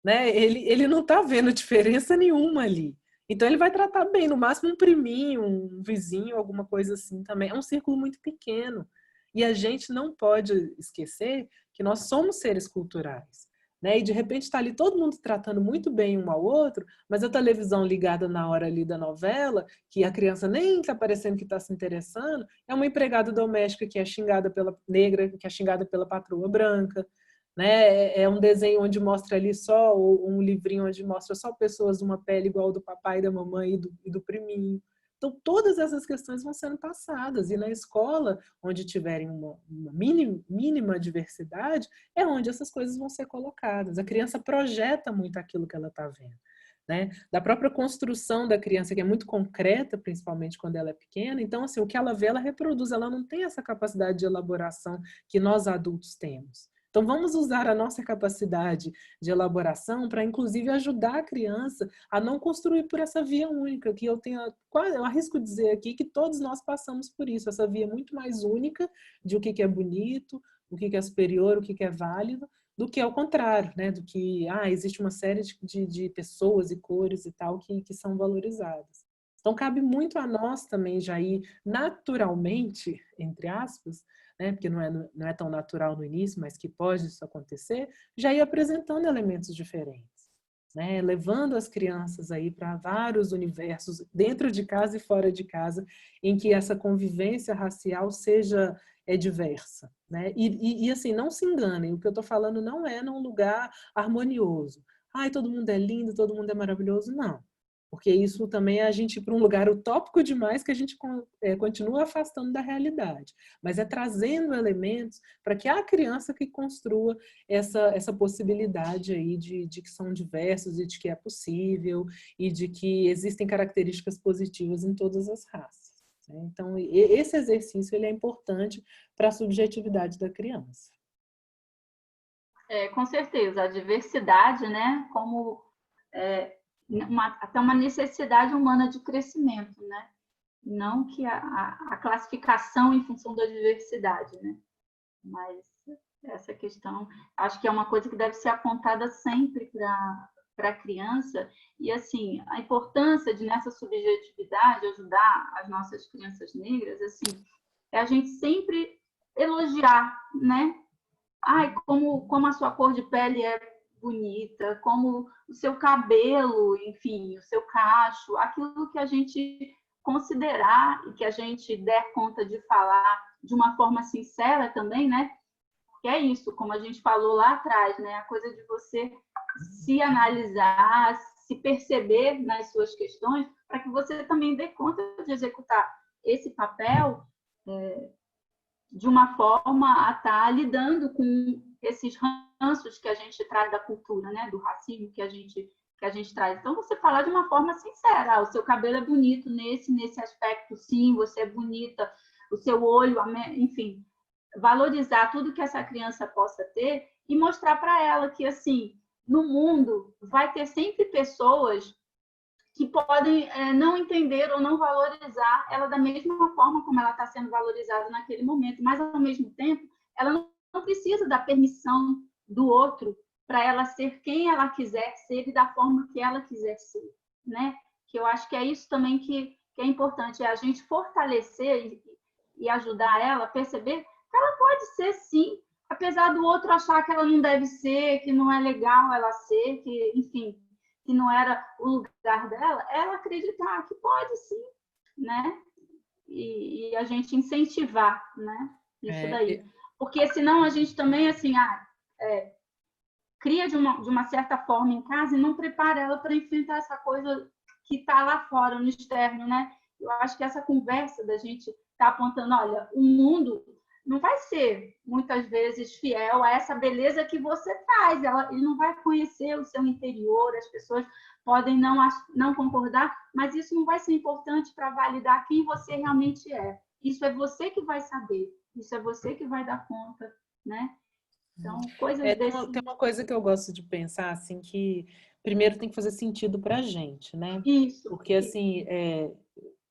né? Ele não está vendo diferença nenhuma ali. Então ele vai tratar bem, no máximo um priminho, um vizinho, alguma coisa assim também. É um círculo muito pequeno. E a gente não pode esquecer que nós somos seres culturais, né? E de repente está ali todo mundo tratando muito bem um ao outro, mas a televisão ligada na hora ali da novela, que a criança nem está parecendo que está se interessando, é uma empregada doméstica que é xingada pela negra, que é xingada pela patroa branca, né? É um desenho onde mostra ali só, ou um livrinho onde mostra só pessoas de uma pele igual do papai, da mamãe e do priminho. Então, todas essas questões vão sendo passadas. E na escola, onde tiverem uma mínima diversidade, é onde essas coisas vão ser colocadas. A criança projeta muito aquilo que ela está vendo, né? Da própria construção da criança, que é muito concreta, principalmente quando ela é pequena. Então, assim, o que ela vê, ela reproduz. Ela não tem essa capacidade de elaboração que nós adultos temos. Então, vamos usar a nossa capacidade de elaboração para, inclusive, ajudar a criança a não construir por essa via única, que eu arrisco dizer aqui que todos nós passamos por isso, essa via muito mais única de o que é bonito, o que é superior, o que é válido, do que ao contrário, né? Do que existe uma série de pessoas e cores e tal que são valorizadas. Então, cabe muito a nós também já ir naturalmente, entre aspas, né? Porque não é tão natural no início, mas que pode isso acontecer, já ir apresentando elementos diferentes, né? Levando as crianças aí para vários universos, dentro de casa e fora de casa, em que essa convivência racial seja diversa, né? E assim, não se enganem, o que eu estou falando não é num lugar harmonioso. Ai, todo mundo é lindo, todo mundo é maravilhoso, não. Porque isso também é a gente ir para um lugar utópico demais que a gente continua afastando da realidade. Mas é trazendo elementos para que a criança que construa essa possibilidade aí de que são diversos e de que é possível e de que existem características positivas em todas as raças. Então, esse exercício ele é importante para a subjetividade da criança. Com certeza, a diversidade, né, como até uma necessidade humana de crescimento, né? Não que a classificação em função da diversidade, né? Mas essa questão, acho que é uma coisa que deve ser apontada sempre para a criança. E, assim, a importância de, nessa subjetividade, ajudar as nossas crianças negras, assim, é a gente sempre elogiar, né? Ai, como a sua cor de pele é bonita, como o seu cabelo, enfim, o seu cacho, aquilo que a gente considerar e que a gente der conta de falar de uma forma sincera também, né? Porque é isso, como a gente falou lá atrás, né? A coisa de você se analisar, se perceber nas suas questões, para que você também dê conta de executar esse papel de uma forma a estar lidando com esses ranços que a gente traz da cultura, né? Do racismo que a gente traz. Então, você falar de uma forma sincera, o seu cabelo é bonito nesse aspecto, sim, você é bonita, o seu olho, enfim, valorizar tudo que essa criança possa ter e mostrar para ela que, assim, no mundo vai ter sempre pessoas que podem não entender ou não valorizar ela da mesma forma como ela está sendo valorizada naquele momento, mas, ao mesmo tempo, ela não precisa da permissão do outro para ela ser quem ela quiser ser e da forma que ela quiser ser, né? Que eu acho que é isso também que é importante, é a gente fortalecer e ajudar ela a perceber que ela pode ser, sim, apesar do outro achar que ela não deve ser, que não é legal ela ser, que, enfim, que não era o lugar dela, ela acreditar que pode sim, né? E a gente incentivar, né? Isso daí. Porque senão a gente também, assim, cria de uma certa forma em casa e não prepara ela para enfrentar essa coisa que está lá fora, no externo, né? Eu acho que essa conversa da gente tá apontando, olha, o mundo não vai ser, muitas vezes, fiel a essa beleza que você traz. Ele não vai conhecer o seu interior, as pessoas podem não concordar, mas isso não vai ser importante para validar quem você realmente é. Isso é você que vai saber, isso é você que vai dar conta, né? Então, coisas desse... Tem uma coisa que eu gosto de pensar, assim, que primeiro tem que fazer sentido para a gente, né? Isso. Porque, assim,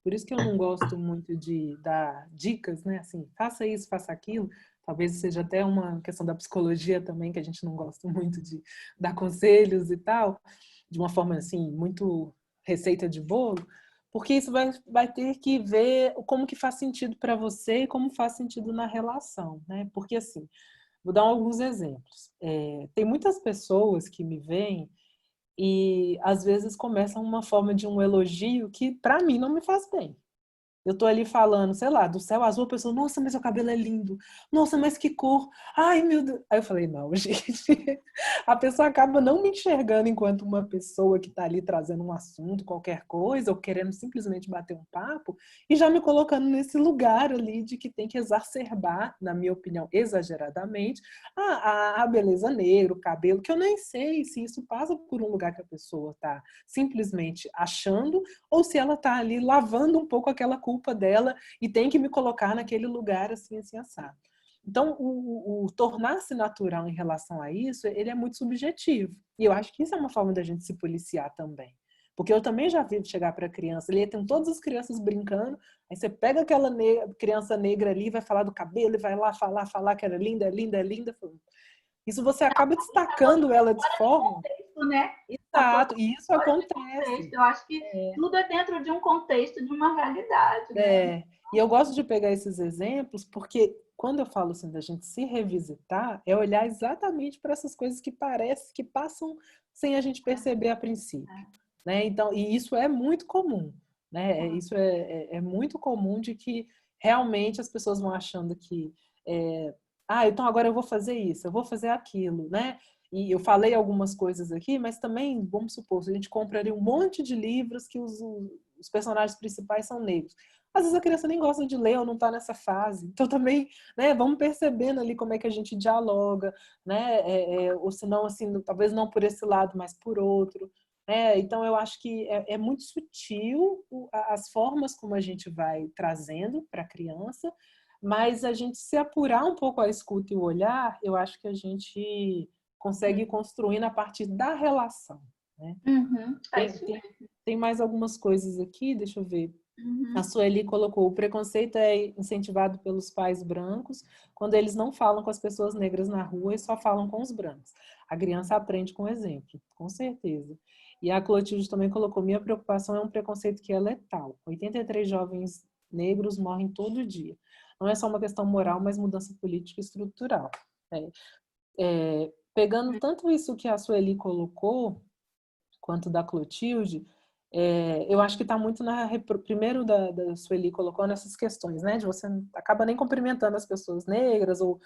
por isso que eu não gosto muito de dar dicas, né? Assim, faça isso, faça aquilo. Talvez seja até uma questão da psicologia também, que a gente não gosta muito de dar conselhos e tal, de uma forma, assim, muito receita de bolo, porque isso vai ter que ver como que faz sentido para você e como faz sentido na relação, né? Porque, assim, vou dar alguns exemplos. Tem muitas pessoas que me veem e às vezes começam uma forma de um elogio que para mim não me faz bem. Eu tô ali falando, sei lá, do céu azul, a pessoa, nossa, mas seu cabelo é lindo. Nossa, mas que cor. Ai, meu Deus. Aí eu falei, não, gente. A pessoa acaba não me enxergando enquanto uma pessoa que tá ali trazendo um assunto, qualquer coisa, ou querendo simplesmente bater um papo, e já me colocando nesse lugar ali de que tem que exacerbar, na minha opinião, exageradamente, a beleza negra, o cabelo, que eu nem sei se isso passa por um lugar que a pessoa tá simplesmente achando, ou se ela tá ali lavando um pouco aquela culpa dela e tem que me colocar naquele lugar assim, assim, assado. Então, o tornar-se natural em relação a isso, ele é muito subjetivo. E eu acho que isso é uma forma da gente se policiar também. Porque eu também já vi chegar para a criança, ali tem todas as crianças brincando, aí você pega aquela criança negra ali, vai falar do cabelo, e vai lá falar que ela é linda, linda, linda. Isso você acaba destacando ela de forma... Contexto, né? Exato, e isso acontece. Contexto. Eu acho que tudo é dentro de um contexto, de uma realidade. Né? E eu gosto de pegar esses exemplos porque quando eu falo assim da gente se revisitar, é olhar exatamente para essas coisas que parecem que passam sem a gente perceber a princípio. Né? Então, e isso é muito comum. Né? Isso é muito comum de que realmente as pessoas vão achando que então agora eu vou fazer isso, eu vou fazer aquilo, né? E eu falei algumas coisas aqui, mas também, vamos supor, se a gente compraria um monte de livros que os personagens principais são negros. Às vezes a criança nem gosta de ler ou não está nessa fase. Então também, né, vamos percebendo ali como é que a gente dialoga, né? Ou se não, assim, talvez não por esse lado, mas por outro. Então eu acho que é muito sutil as formas como a gente vai trazendo para a criança, mas a gente se apurar um pouco a escuta e o olhar, eu acho que a gente consegue ir construindo a partir da relação. Né? Tem mais algumas coisas aqui, deixa eu ver. A Sueli colocou: o preconceito é incentivado pelos pais brancos quando eles não falam com as pessoas negras na rua e só falam com os brancos. A criança aprende com exemplo, com certeza. E a Clotilde também colocou: minha preocupação é um preconceito que é letal. 83 jovens negros morrem todo dia. Não é só uma questão moral, mas mudança política e estrutural. Pegando tanto isso que a Sueli colocou, quanto da Clotilde, eu acho que está muito primeiro da Sueli colocou nessas questões, né? De você acaba nem cumprimentando as pessoas negras ou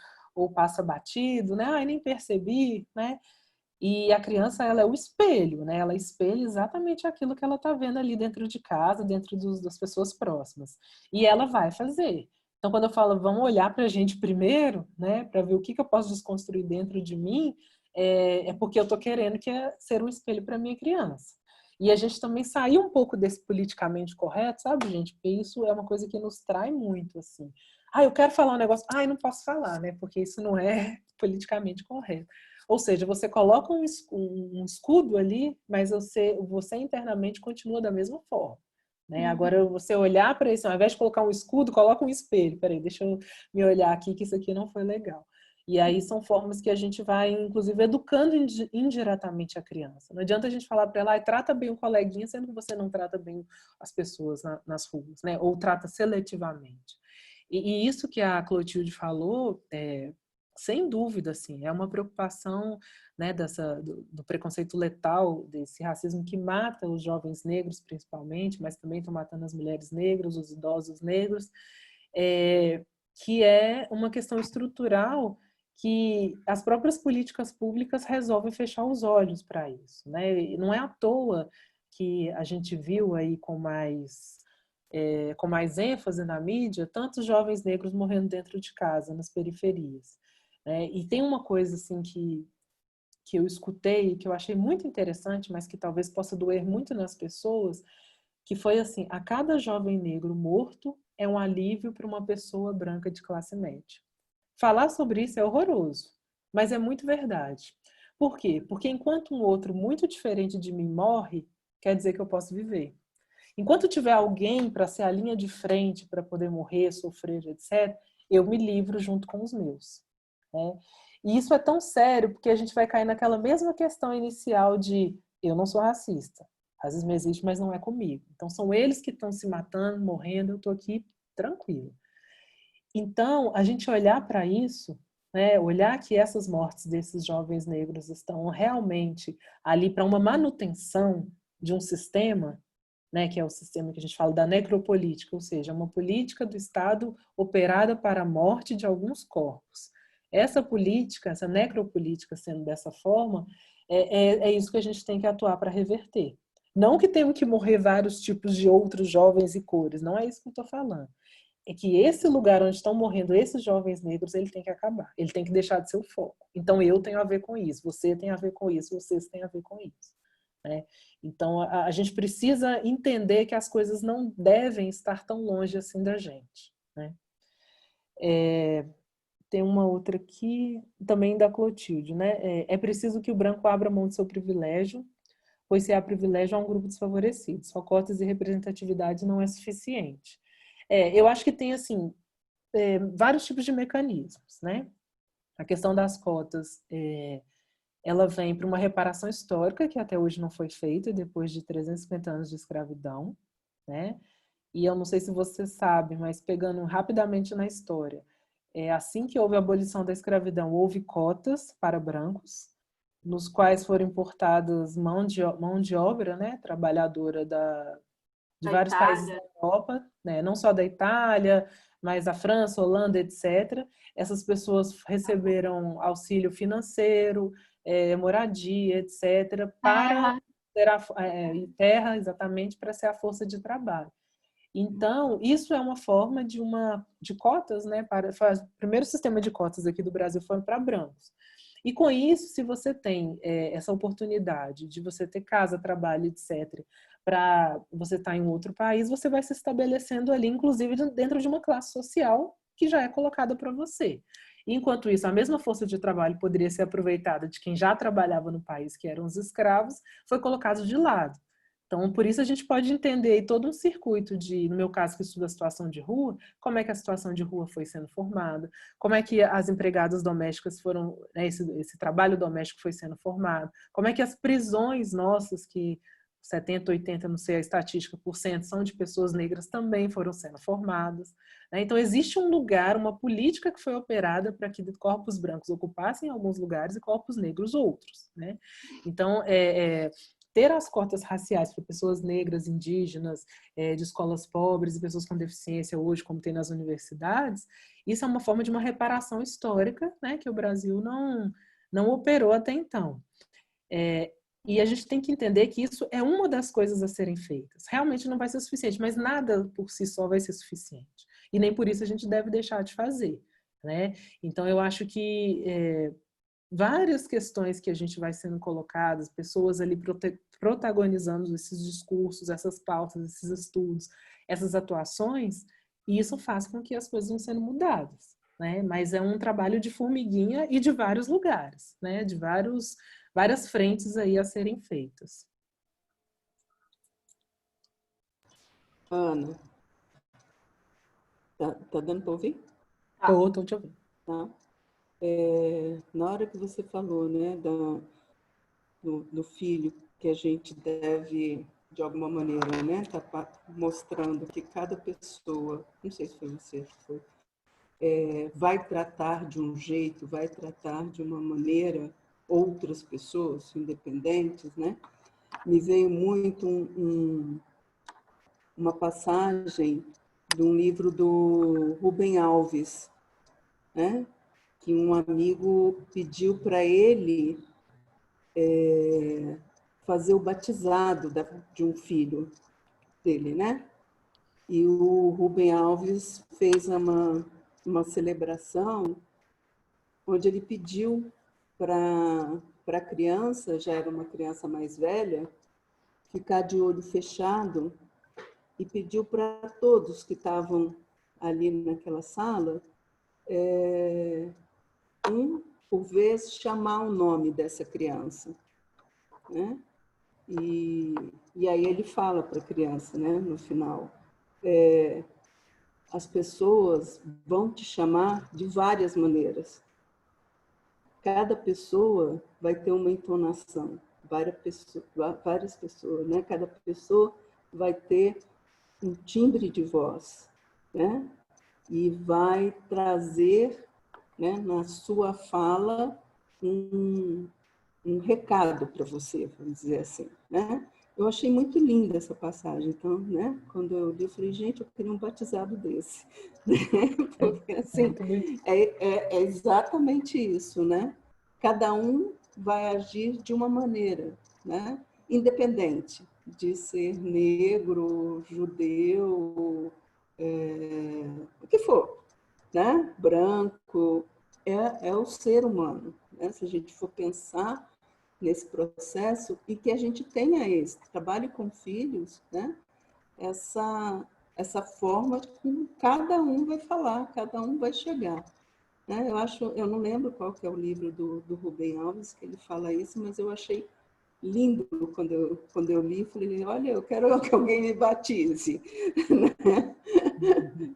passa batido, né? Ai, nem percebi, né? E a criança, ela é o espelho, né? Ela espelha exatamente aquilo que ela está vendo ali dentro de casa, dentro das pessoas próximas. E ela vai fazer. Então, quando eu falo, vamos olhar para a gente primeiro, né? Para ver o que eu posso desconstruir dentro de mim, porque eu estou querendo ser um espelho para minha criança. E a gente também sair um pouco desse politicamente correto, sabe, gente? Porque isso é uma coisa que nos trai muito, assim. Eu quero falar um negócio, não posso falar, né? Porque isso não é politicamente correto. Ou seja, você coloca um escudo ali, mas você internamente continua da mesma forma. Né? Agora, você olhar para isso, ao invés de colocar um escudo, coloca um espelho. Peraí, deixa eu me olhar aqui, que isso aqui não foi legal. E aí são formas que a gente vai, inclusive, educando indiretamente a criança. Não adianta a gente falar para ela, trata bem o coleguinha, sendo que você não trata bem as pessoas nas ruas, né? Ou trata seletivamente. E isso que a Clotilde falou, sem dúvida, assim, é uma preocupação, né, do preconceito letal, desse racismo que mata os jovens negros, principalmente, mas também estão matando as mulheres negras, os idosos negros, que é uma questão estrutural que as próprias políticas públicas resolvem fechar os olhos para isso. Né? E não é à toa que a gente viu aí com mais ênfase na mídia tantos jovens negros morrendo dentro de casa, nas periferias. E tem uma coisa assim que eu escutei, que eu achei muito interessante, mas que talvez possa doer muito nas pessoas, que foi assim: a cada jovem negro morto é um alívio para uma pessoa branca de classe média. Falar sobre isso é horroroso, mas é muito verdade. Por quê? Porque enquanto um outro muito diferente de mim morre, quer dizer que eu posso viver. Enquanto tiver alguém para ser a linha de frente, para poder morrer, sofrer, etc., eu me livro junto com os meus. Né? E isso é tão sério porque a gente vai cair naquela mesma questão inicial de eu não sou racista. Racismo existe, mas não é comigo. Então são eles que estão se matando, morrendo, eu estou aqui tranquilo. Então, a gente olhar para isso, né, olhar que essas mortes desses jovens negros estão realmente ali para uma manutenção de um sistema, né, que é o sistema que a gente fala da necropolítica, ou seja, uma política do Estado operada para a morte de alguns corpos. Essa política, essa necropolítica sendo dessa forma, é isso que a gente tem que atuar para reverter. Não que tenham que morrer vários tipos de outros jovens e cores, não é isso que eu estou falando. É que esse lugar onde estão morrendo esses jovens negros, ele tem que acabar. Ele tem que deixar de ser o foco. Então, eu tenho a ver com isso, você tem a ver com isso, vocês têm a ver com isso. Né? Então, a gente precisa entender que as coisas não devem estar tão longe assim da gente. Né? Tem uma outra aqui, também da Clotilde. Né? É preciso que o branco abra mão do seu privilégio, pois se há privilégio a um grupo desfavorecido. Só cotas e representatividade não é suficiente. Eu acho que tem, assim, vários tipos de mecanismos, né? A questão das cotas, ela vem para uma reparação histórica que até hoje não foi feita, depois de 350 anos de escravidão, né? E eu não sei se você sabe, mas pegando rapidamente na história, assim que houve a abolição da escravidão, houve cotas para brancos, nos quais foram importadas mão de obra, né, trabalhadora de vários países da Europa, né, não só da Itália, mas da França, Holanda, etc. Essas pessoas receberam auxílio financeiro, moradia, etc., para ter terra, exatamente, para ser a força de trabalho. Então, isso é uma forma de cotas, né? O primeiro sistema de cotas aqui do Brasil foi para brancos. E com isso, se você tem essa oportunidade de você ter casa, trabalho, etc., para você estar em outro país, você vai se estabelecendo ali, inclusive dentro de uma classe social que já é colocada para você. Enquanto isso, a mesma força de trabalho poderia ser aproveitada de quem já trabalhava no país, que eram os escravos, foi colocado de lado. Então, por isso a gente pode entender aí todo um circuito de, no meu caso que estudo a situação de rua, como é que a situação de rua foi sendo formada, como é que as empregadas domésticas foram, né, esse trabalho doméstico foi sendo formado, como é que as prisões nossas, que 70, 80, não sei a estatística, por cento, são de pessoas negras, também foram sendo formadas. Né? Então, existe um lugar, uma política que foi operada para que corpos brancos ocupassem alguns lugares e corpos negros outros. Né? Então, ter as cotas raciais para pessoas negras, indígenas, de escolas pobres e pessoas com deficiência hoje, como tem nas universidades, isso é uma forma de uma reparação histórica, né, que o Brasil não operou até então. E a gente tem que entender que isso é uma das coisas a serem feitas. Realmente não vai ser suficiente, mas nada por si só vai ser suficiente. E nem por isso a gente deve deixar de fazer. Né? Então, eu acho que várias questões que a gente vai sendo colocadas, pessoas ali protagonizando esses discursos, essas pautas, esses estudos, essas atuações, e isso faz com que as coisas vão sendo mudadas, né? Mas é um trabalho de formiguinha e de vários lugares, né? De várias frentes aí a serem feitas. Ana, tá dando para ouvir? Tô te ouvindo. Tá. Na hora que você falou, né, do filho, que a gente deve, de alguma maneira, né, tá mostrando que cada pessoa, não sei se foi você que foi, vai tratar de um jeito, vai tratar de uma maneira outras pessoas independentes, né? Me veio muito uma passagem de um livro do Rubem Alves, né? Que um amigo pediu para ele fazer o batizado de um filho dele, né? E o Rubem Alves fez uma celebração onde ele pediu para a criança, já era uma criança mais velha, ficar de olho fechado e pediu para todos que estavam ali naquela sala, por vez, chamar o nome dessa criança. Né? E aí ele fala para a criança, né, no final, as pessoas vão te chamar de várias maneiras. Cada pessoa vai ter uma entonação, várias pessoas, né? Cada pessoa vai ter um timbre de voz, né? E vai trazer, né, na sua fala um recado para você, vamos dizer assim, né? Eu achei muito linda essa passagem, então, né? Quando eu li, eu falei, gente, eu queria um batizado desse, né? Porque assim é exatamente isso, né? Cada um vai agir de uma maneira, né? Independente de ser negro, judeu, o que for, né? Branco, é o ser humano, né? Se a gente for pensar nesse processo e que a gente tenha trabalhe com filhos, né? Essa forma que cada um vai falar, cada um vai chegar. Né? Eu não lembro qual que é o livro do Rubem Alves que ele fala isso, mas eu achei lindo quando eu li, falei, olha, eu quero que alguém me batize.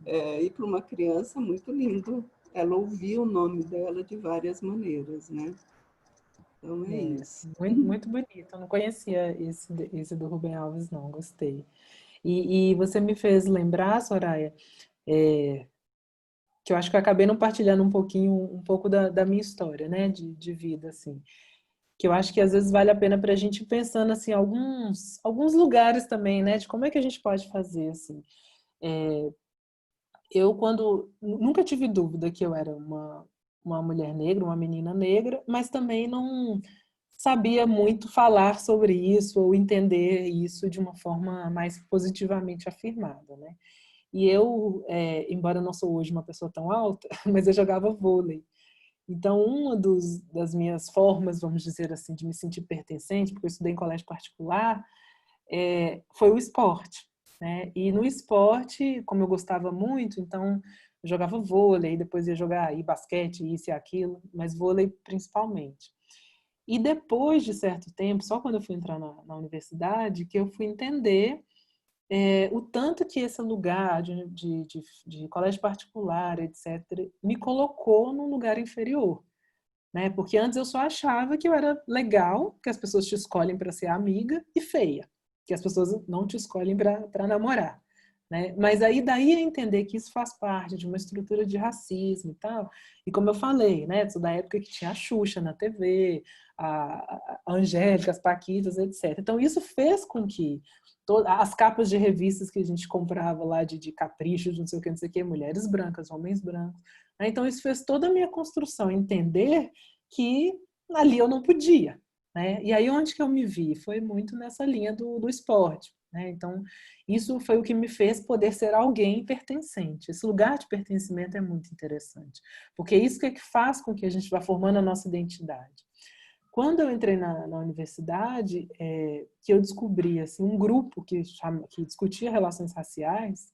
E para uma criança, muito lindo ela ouvia o nome dela de várias maneiras, né? Então é isso. Muito, muito bonito. Eu não conhecia esse do Rubem Alves, não. Gostei. E você me fez lembrar, Soraya, que eu acho que eu acabei não partilhando um pouco da minha história, né, de vida, assim. Que eu acho que às vezes vale a pena para a gente ir pensando, assim, alguns lugares também, né, de como é que a gente pode fazer, assim. Eu, nunca tive dúvida que eu era uma mulher negra, uma menina negra, mas também não sabia muito falar sobre isso ou entender isso de uma forma mais positivamente afirmada, né? E eu, embora eu não sou hoje uma pessoa tão alta, mas eu jogava vôlei. Então, das minhas formas, vamos dizer assim, de me sentir pertencente, porque eu estudei em colégio particular, foi o esporte, né? E no esporte, como eu gostava muito, então eu jogava vôlei, depois ia jogar basquete, isso e aquilo, mas vôlei principalmente. E depois de certo tempo, só quando eu fui entrar na universidade, que eu fui entender o tanto que esse lugar de colégio particular, etc., me colocou num lugar inferior. Né? Porque antes eu só achava que eu era legal, que as pessoas te escolhem para ser amiga, e feia, que as pessoas não te escolhem para namorar. Né? Mas aí daí é entender que isso faz parte de uma estrutura de racismo e tal. E como eu falei, né, sou da época que tinha a Xuxa na TV, a Angélica, as Paquitas, etc. Então isso fez com que as capas de revistas que a gente comprava lá de capricho, de não sei o que, mulheres brancas, homens brancos. Né? Então isso fez toda a minha construção, entender que ali eu não podia. Né? E aí onde que eu me vi? Foi muito nessa linha do esporte. Né? Então, isso foi o que me fez poder ser alguém pertencente. Esse lugar de pertencimento é muito interessante, porque isso que faz com que a gente vá formando a nossa identidade. Quando eu entrei na universidade, que eu descobri assim, um grupo que discutia relações raciais,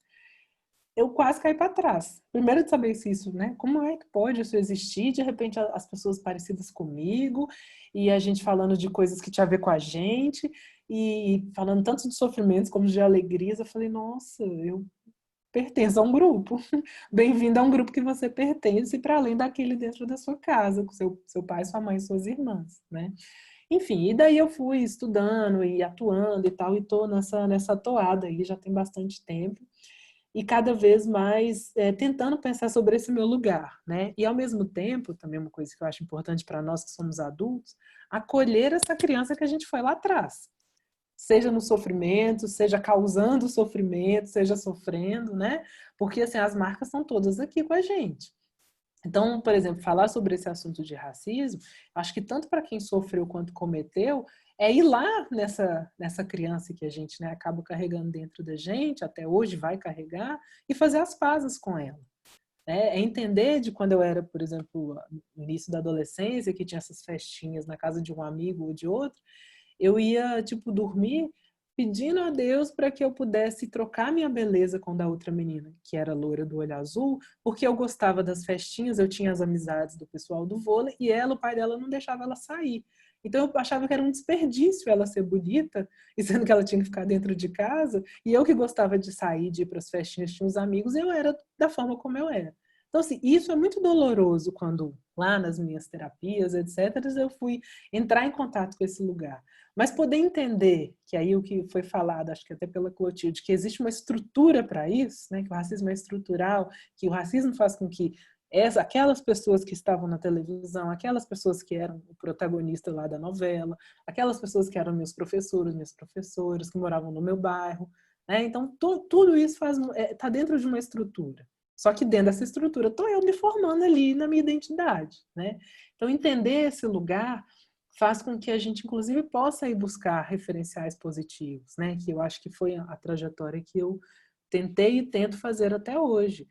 eu quase caí para trás. Primeiro de saber se isso, né? Como é que pode isso existir? De repente as pessoas parecidas comigo e a gente falando de coisas que tinha a ver com a gente e falando tanto de sofrimentos como de alegrias. Eu falei, nossa, eu pertenço a um grupo. Bem-vindo a um grupo que você pertence para além daquele dentro da sua casa, com seu pai, sua mãe, suas irmãs, né? Enfim, e daí eu fui estudando e atuando e tal, e tô nessa toada aí já tem bastante tempo. E cada vez mais tentando pensar sobre esse meu lugar, né? E ao mesmo tempo, também uma coisa que eu acho importante para nós que somos adultos, acolher essa criança que a gente foi lá atrás. Seja no sofrimento, seja causando sofrimento, seja sofrendo, né? Porque assim, as marcas estão todas aqui com a gente. Então, por exemplo, falar sobre esse assunto de racismo, acho que tanto para quem sofreu quanto cometeu, é ir lá nessa criança que a gente, né, acaba carregando dentro da gente, até hoje vai carregar, e fazer as pazes com ela. É entender de quando eu era, por exemplo, no início da adolescência, que tinha essas festinhas na casa de um amigo ou de outro, eu ia, tipo, dormir pedindo a Deus para que eu pudesse trocar minha beleza com a da outra menina, que era loira do olho azul, porque eu gostava das festinhas, eu tinha as amizades do pessoal do vôlei, e ela, o pai dela, não deixava ela sair. Então eu achava que era um desperdício ela ser bonita, e sendo que ela tinha que ficar dentro de casa, e eu que gostava de sair, de ir para as festinhas, tinha uns amigos, eu era da forma como eu era. Então, assim, isso é muito doloroso quando, lá nas minhas terapias, etc., eu fui entrar em contato com esse lugar. Mas poder entender, que aí o que foi falado, acho que até pela Clotilde, que existe uma estrutura para isso, né, que o racismo é estrutural, que o racismo faz com que aquelas pessoas que estavam na televisão, aquelas pessoas que eram o protagonista lá da novela, aquelas pessoas que eram meus professores, minhas professoras, que moravam no meu bairro, né? Então, tudo isso está dentro de uma estrutura. Só que dentro dessa estrutura estou eu me formando ali na minha identidade, né? Então, entender esse lugar faz com que a gente, inclusive, possa ir buscar referenciais positivos, né? Que eu acho que foi a trajetória que eu tentei e tento fazer até hoje.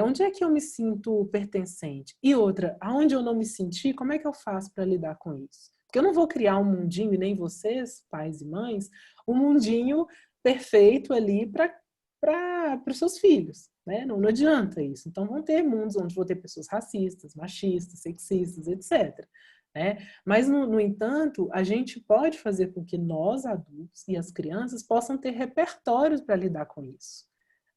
Onde é que eu me sinto pertencente? E outra, aonde eu não me senti, como é que eu faço para lidar com isso? Porque eu não vou criar um mundinho, e nem vocês, pais e mães, um mundinho perfeito ali para os seus filhos. Né? Não adianta isso. Então, vão ter mundos onde vão ter pessoas racistas, machistas, sexistas, etc. Né? Mas, no entanto, a gente pode fazer com que nós, adultos, e as crianças possam ter repertórios para lidar com isso.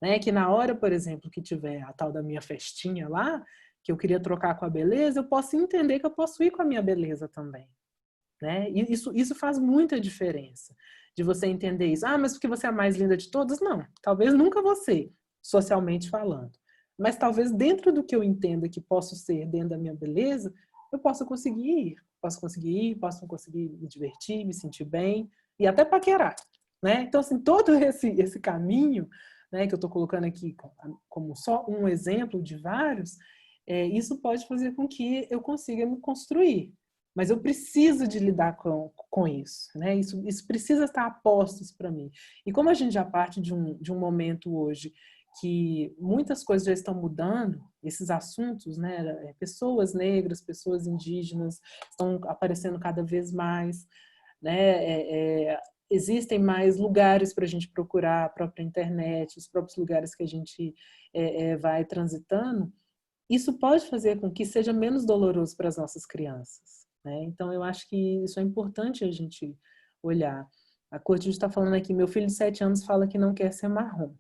Né? Que na hora, por exemplo, que tiver a tal da minha festinha lá, que eu queria trocar com a beleza, eu posso entender que eu posso ir com a minha beleza também. Né? E isso faz muita diferença, de você entender isso. Ah, mas porque você é a mais linda de todas? Não, talvez nunca você, socialmente falando. Mas talvez dentro do que eu entenda que posso ser dentro da minha beleza, eu possa conseguir ir. Posso conseguir ir, posso conseguir me divertir, me sentir bem e até paquerar. Né? Então, assim, todo esse caminho, né, que eu estou colocando aqui como só um exemplo de vários, isso pode fazer com que eu consiga me construir. Mas eu preciso de lidar com isso, né? Isso precisa estar a postos para mim. E como a gente já parte de um momento hoje que muitas coisas já estão mudando, esses assuntos, né? Pessoas negras, pessoas indígenas estão aparecendo cada vez mais, né? Existem mais lugares para a gente procurar, a própria internet, os próprios lugares que a gente vai transitando. Isso pode fazer com que seja menos doloroso para as nossas crianças. Né? Então, eu acho que isso é importante a gente olhar. A Clotilde está falando aqui, meu filho de 7 anos fala que não quer ser marrom.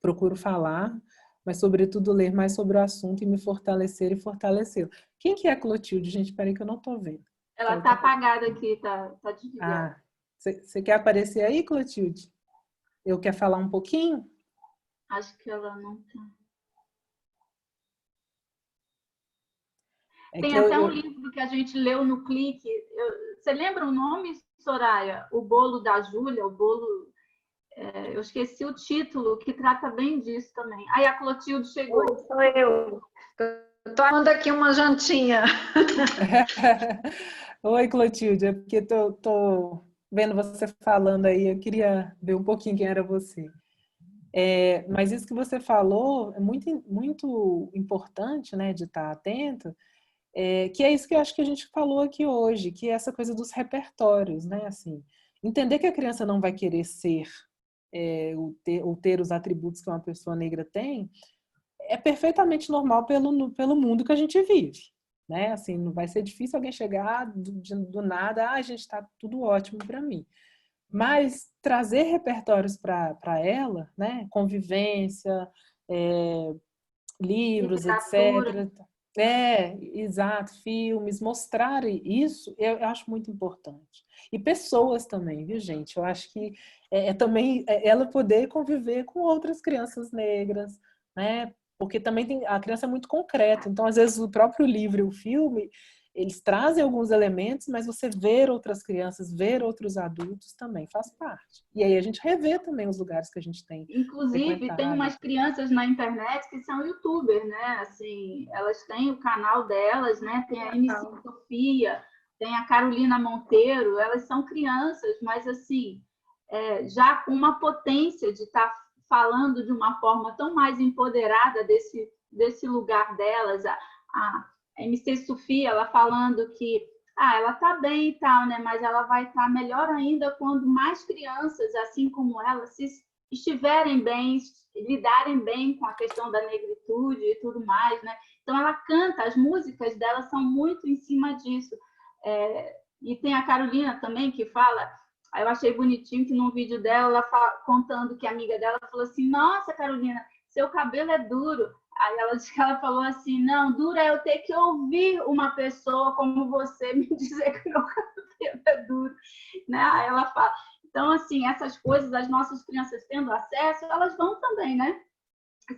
Procuro falar, mas sobretudo ler mais sobre o assunto e me fortalecer e fortalecê-lo. Quem que é a Clotilde? Gente, peraí que eu não estou vendo. Ela está apagada aqui, tá desligada. Ah, você quer aparecer aí, Clotilde? Eu quero falar um pouquinho? Acho que ela não está. É Tem até um livro que a gente leu no Clique. Você lembra o nome, Soraya? O Bolo da Júlia, o bolo... eu esqueci o título, que trata bem disso também. Aí a Clotilde chegou. Oi, sou eu. Estou arrumando aqui uma jantinha. Oi, Clotilde, é porque tô vendo você falando aí, eu queria ver um pouquinho quem era você. Mas isso que você falou é muito, muito importante, né, de estar atento, que é isso que eu acho que a gente falou aqui hoje, que é essa coisa dos repertórios, né, assim, entender que a criança não vai querer ser ou ter os atributos que uma pessoa negra tem, é perfeitamente normal pelo mundo que a gente vive, né, assim, não vai ser difícil alguém chegar do nada, a gente está tudo ótimo para mim. Mas trazer repertórios para ela, né, convivência, livros, Literatura. etc. Exato, filmes, mostrar isso, eu acho muito importante. E pessoas também, viu, gente? Eu acho que também ela poder conviver com outras crianças negras, né? Porque também a criança é muito concreta, então às vezes o próprio livro e o filme, eles trazem alguns elementos, mas você ver outras crianças, ver outros adultos também faz parte. E aí a gente revê também os lugares que a gente tem Inclusive, tem umas crianças na internet que são youtubers, né? Assim, elas têm o canal delas, né? Tem a MC Sofia, tem a Carolina Monteiro, elas são crianças, mas assim, já com uma potência de estar falando de uma forma tão mais empoderada desse lugar delas. A MC Sofia, ela falando que ela tá bem e tal, né? Mas ela vai estar melhor ainda quando mais crianças, assim como ela, se estiverem bem, lidarem bem com a questão da negritude e tudo mais, né? Então ela canta, as músicas dela são muito em cima disso. E tem a Carolina também que fala, eu achei bonitinho que num vídeo dela, ela contando que a amiga dela falou assim, nossa, Carolina, seu cabelo é duro. Aí ela falou assim, não, duro é eu ter que ouvir uma pessoa como você me dizer que meu cabelo é duro. Né? Aí ela fala, então, assim, essas coisas, as nossas crianças tendo acesso, elas vão também, né?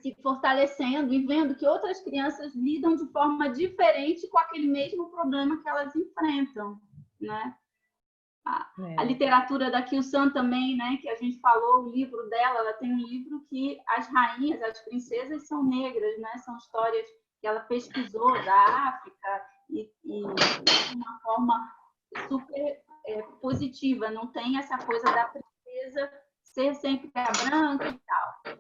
Se fortalecendo e vendo que outras crianças lidam de forma diferente com aquele mesmo problema que elas enfrentam, né? A literatura da Kyu-san também, né, que a gente falou, o livro dela, ela tem um livro que as rainhas, as princesas são negras, né, são histórias que ela pesquisou da África e de uma forma super positiva, não tem essa coisa da princesa ser sempre branca e tal.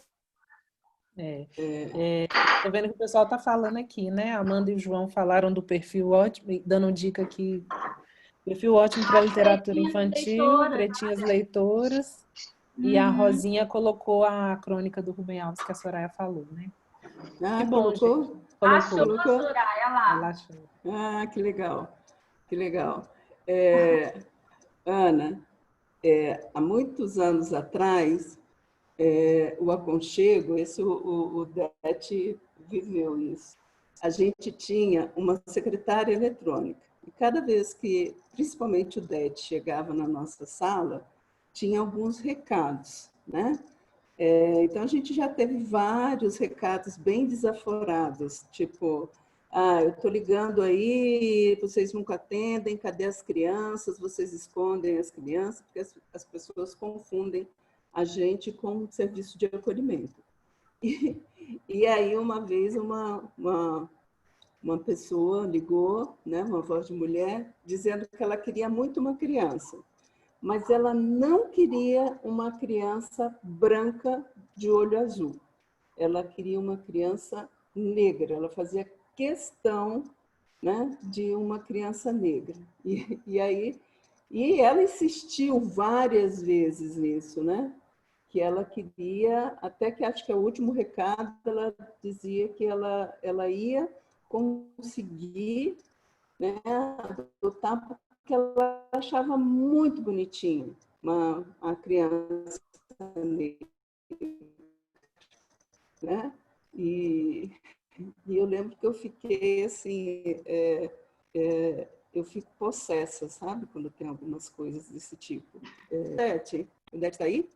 Tô vendo que o pessoal tá falando aqui, né, Amanda e o João falaram do perfil ótimo, dando dica aqui. Perfil ótimo para literatura infantil, Pretinhas Leitoras. E a Rosinha colocou a crônica do Rubem Alves que a Soraya falou, né? Ah, que bom, colocou? Gente. Achou a Soraya lá. Ela achou. Ah, que legal. Que legal. Ana, há muitos anos atrás, o aconchego, o Dete viveu isso. a gente tinha uma secretária eletrônica. E cada vez que, principalmente o DED, chegava na nossa sala, tinha alguns recados, né? Então, a gente já teve vários recados bem desaforados, tipo, eu estou ligando aí, vocês nunca atendem, cadê as crianças? Vocês escondem as crianças, porque as pessoas confundem a gente com um serviço de acolhimento. E aí, uma vez, uma pessoa ligou, né, uma voz de mulher, dizendo que ela queria muito uma criança, mas ela não queria uma criança branca de olho azul. Ela queria uma criança negra. Ela fazia questão, né, de uma criança negra. E ela insistiu várias vezes nisso, né? Que ela queria, até que acho que é o último recado, ela dizia que ela ia conseguir, né, adotar, porque ela achava muito bonitinho a criança negra, né? E eu lembro que eu fiquei assim, eu fico possessa, sabe? Quando tem algumas coisas desse tipo. Odete está aí?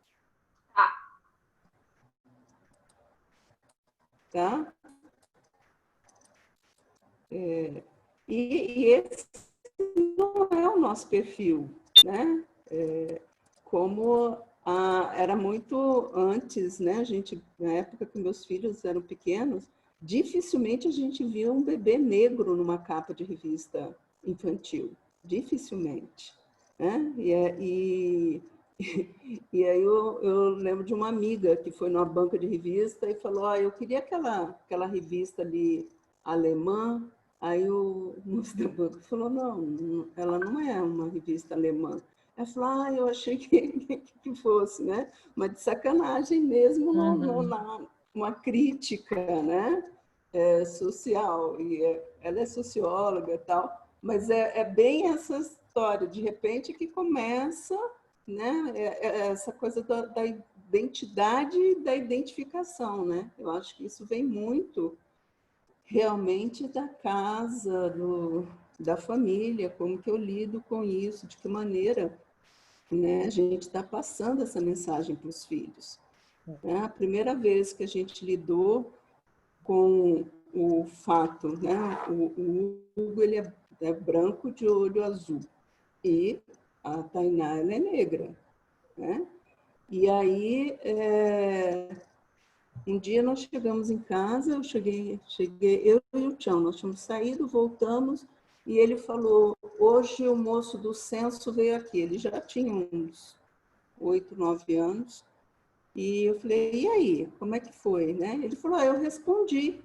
Tá? E esse não é o nosso perfil, né? Como era muito antes, né? A gente, na época que meus filhos eram pequenos, dificilmente a gente via um bebê negro numa capa de revista infantil. Dificilmente. Né? E aí eu lembro de uma amiga que foi numa banca de revista e falou, eu queria aquela revista ali alemã. Aí o moço da banca falou, não, ela não é uma revista alemã. Ela falou, eu achei que fosse, né? Mas de sacanagem mesmo, uma crítica, né? Social. E ela é socióloga e tal, mas é bem essa história, de repente, que começa, né? Essa coisa da identidade e da identificação, né? Eu acho que isso vem muito realmente da casa, da família, como que eu lido com isso, de que maneira, né, a gente está passando essa mensagem para os filhos. É a primeira vez que a gente lidou com o fato, né, o Hugo ele é branco de olho azul e a Tainá ela é negra, né? E aí um dia nós chegamos em casa, eu e o Tião, nós tínhamos saído, voltamos, e ele falou, hoje o moço do censo veio aqui, ele já tinha uns 8, 9 anos, e eu falei, e aí, como é que foi, né? Ele falou, eu respondi. Eu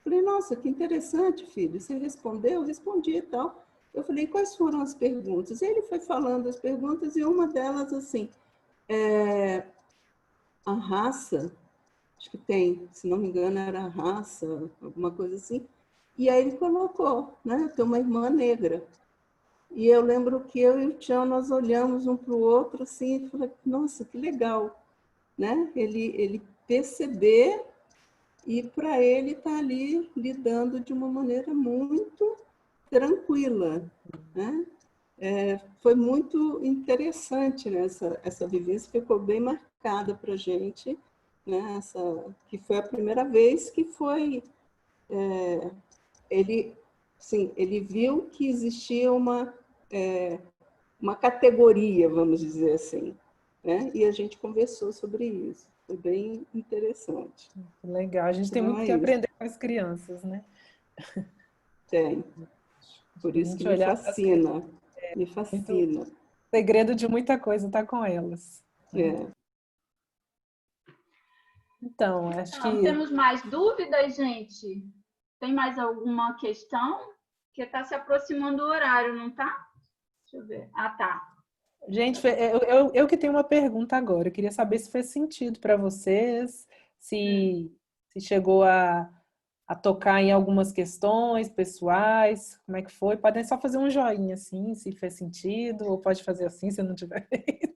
falei, nossa, que interessante, filho, você respondeu? Eu respondi e tal. Eu falei, quais foram as perguntas? E ele foi falando as perguntas, e uma delas, assim, a raça, acho que tem, se não me engano, era raça, alguma coisa assim. E aí ele colocou, né? Eu tenho uma irmã negra. E eu lembro que eu e o Tião, nós olhamos um para o outro assim, e falei, nossa, que legal, né? Ele perceber e para ele estar ali lidando de uma maneira muito tranquila, né? Foi muito interessante, né? Essa vivência ficou bem marcada para a gente, né? Que foi a primeira vez que foi ele viu que existia uma categoria, vamos dizer assim, né? E a gente conversou sobre isso. Foi bem interessante. Legal, a gente tem muito que aprender com as crianças, né? Tem. Por isso que me fascina. Me fascina. O segredo de muita coisa está com elas. Então, acho que... Temos mais dúvidas, gente? Tem mais alguma questão? Porque está se aproximando o horário, não está? Deixa eu ver. Tá. Gente, eu que tenho uma pergunta agora. Eu queria saber se fez sentido para vocês, se chegou a tocar em algumas questões pessoais, como é que foi? Podem só fazer um joinha assim, se fez sentido, ou pode fazer assim, se não tiver feito.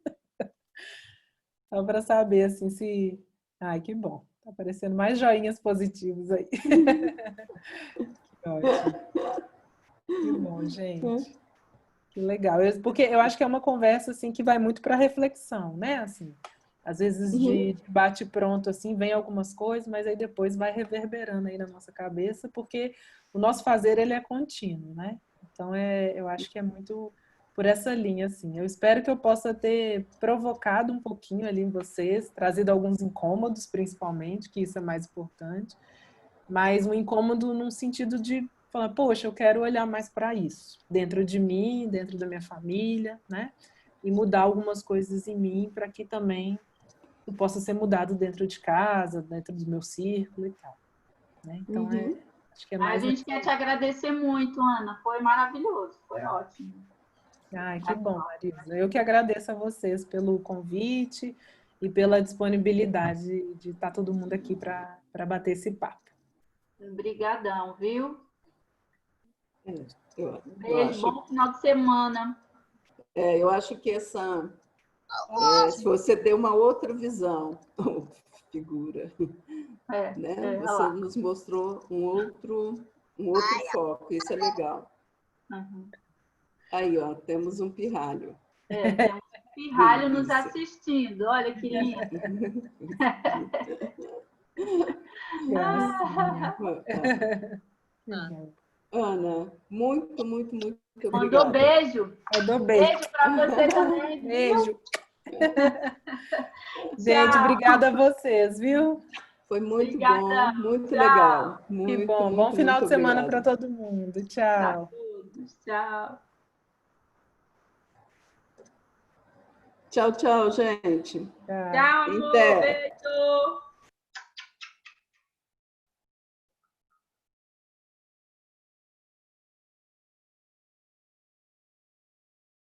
Só para saber assim se... Ai, que bom. Aparecendo mais joinhas positivos aí. Que ótimo. Que bom, gente. Que legal. Porque eu acho que é uma conversa assim que vai muito para reflexão, né? Assim, às vezes de bate pronto assim, vem algumas coisas, mas aí depois vai reverberando aí na nossa cabeça, porque o nosso fazer ele é contínuo, né? Então eu acho que é muito por essa linha assim. Eu espero que eu possa ter provocado um pouquinho ali em vocês, trazido alguns incômodos principalmente, que isso é mais importante, mas um incômodo num sentido de falar, poxa, eu quero olhar mais para isso, dentro de mim, dentro da minha família, né? E mudar algumas coisas em mim para que também eu possa ser mudado dentro de casa, dentro do meu círculo e tal, né? Então, acho que é A mais... gente quer te agradecer muito, Ana. Foi maravilhoso, foi ótimo. Ai, que bom, Marisa. Eu que agradeço a vocês pelo convite e pela disponibilidade de estar todo mundo aqui para bater esse papo. Obrigadão, viu? Eu Beijo, acho, bom final de semana. eu acho que essa, se você der uma outra visão, figura, né? Você nos mostrou um outro foco, isso é legal. Uhum. Aí, ó, temos um pirralho. Temos um pirralho nos assistindo, olha que lindo. Ana, muito, muito, muito obrigada. Mandou beijo. Mandou beijo. Beijo para você também. Beijo. Gente, obrigada a vocês, viu? Foi muito bom, muito legal. Muito, que bom. Bom final de semana para todo mundo. Tchau. Tchau. Tchau, tchau, gente. Tchau, amor. Beijo.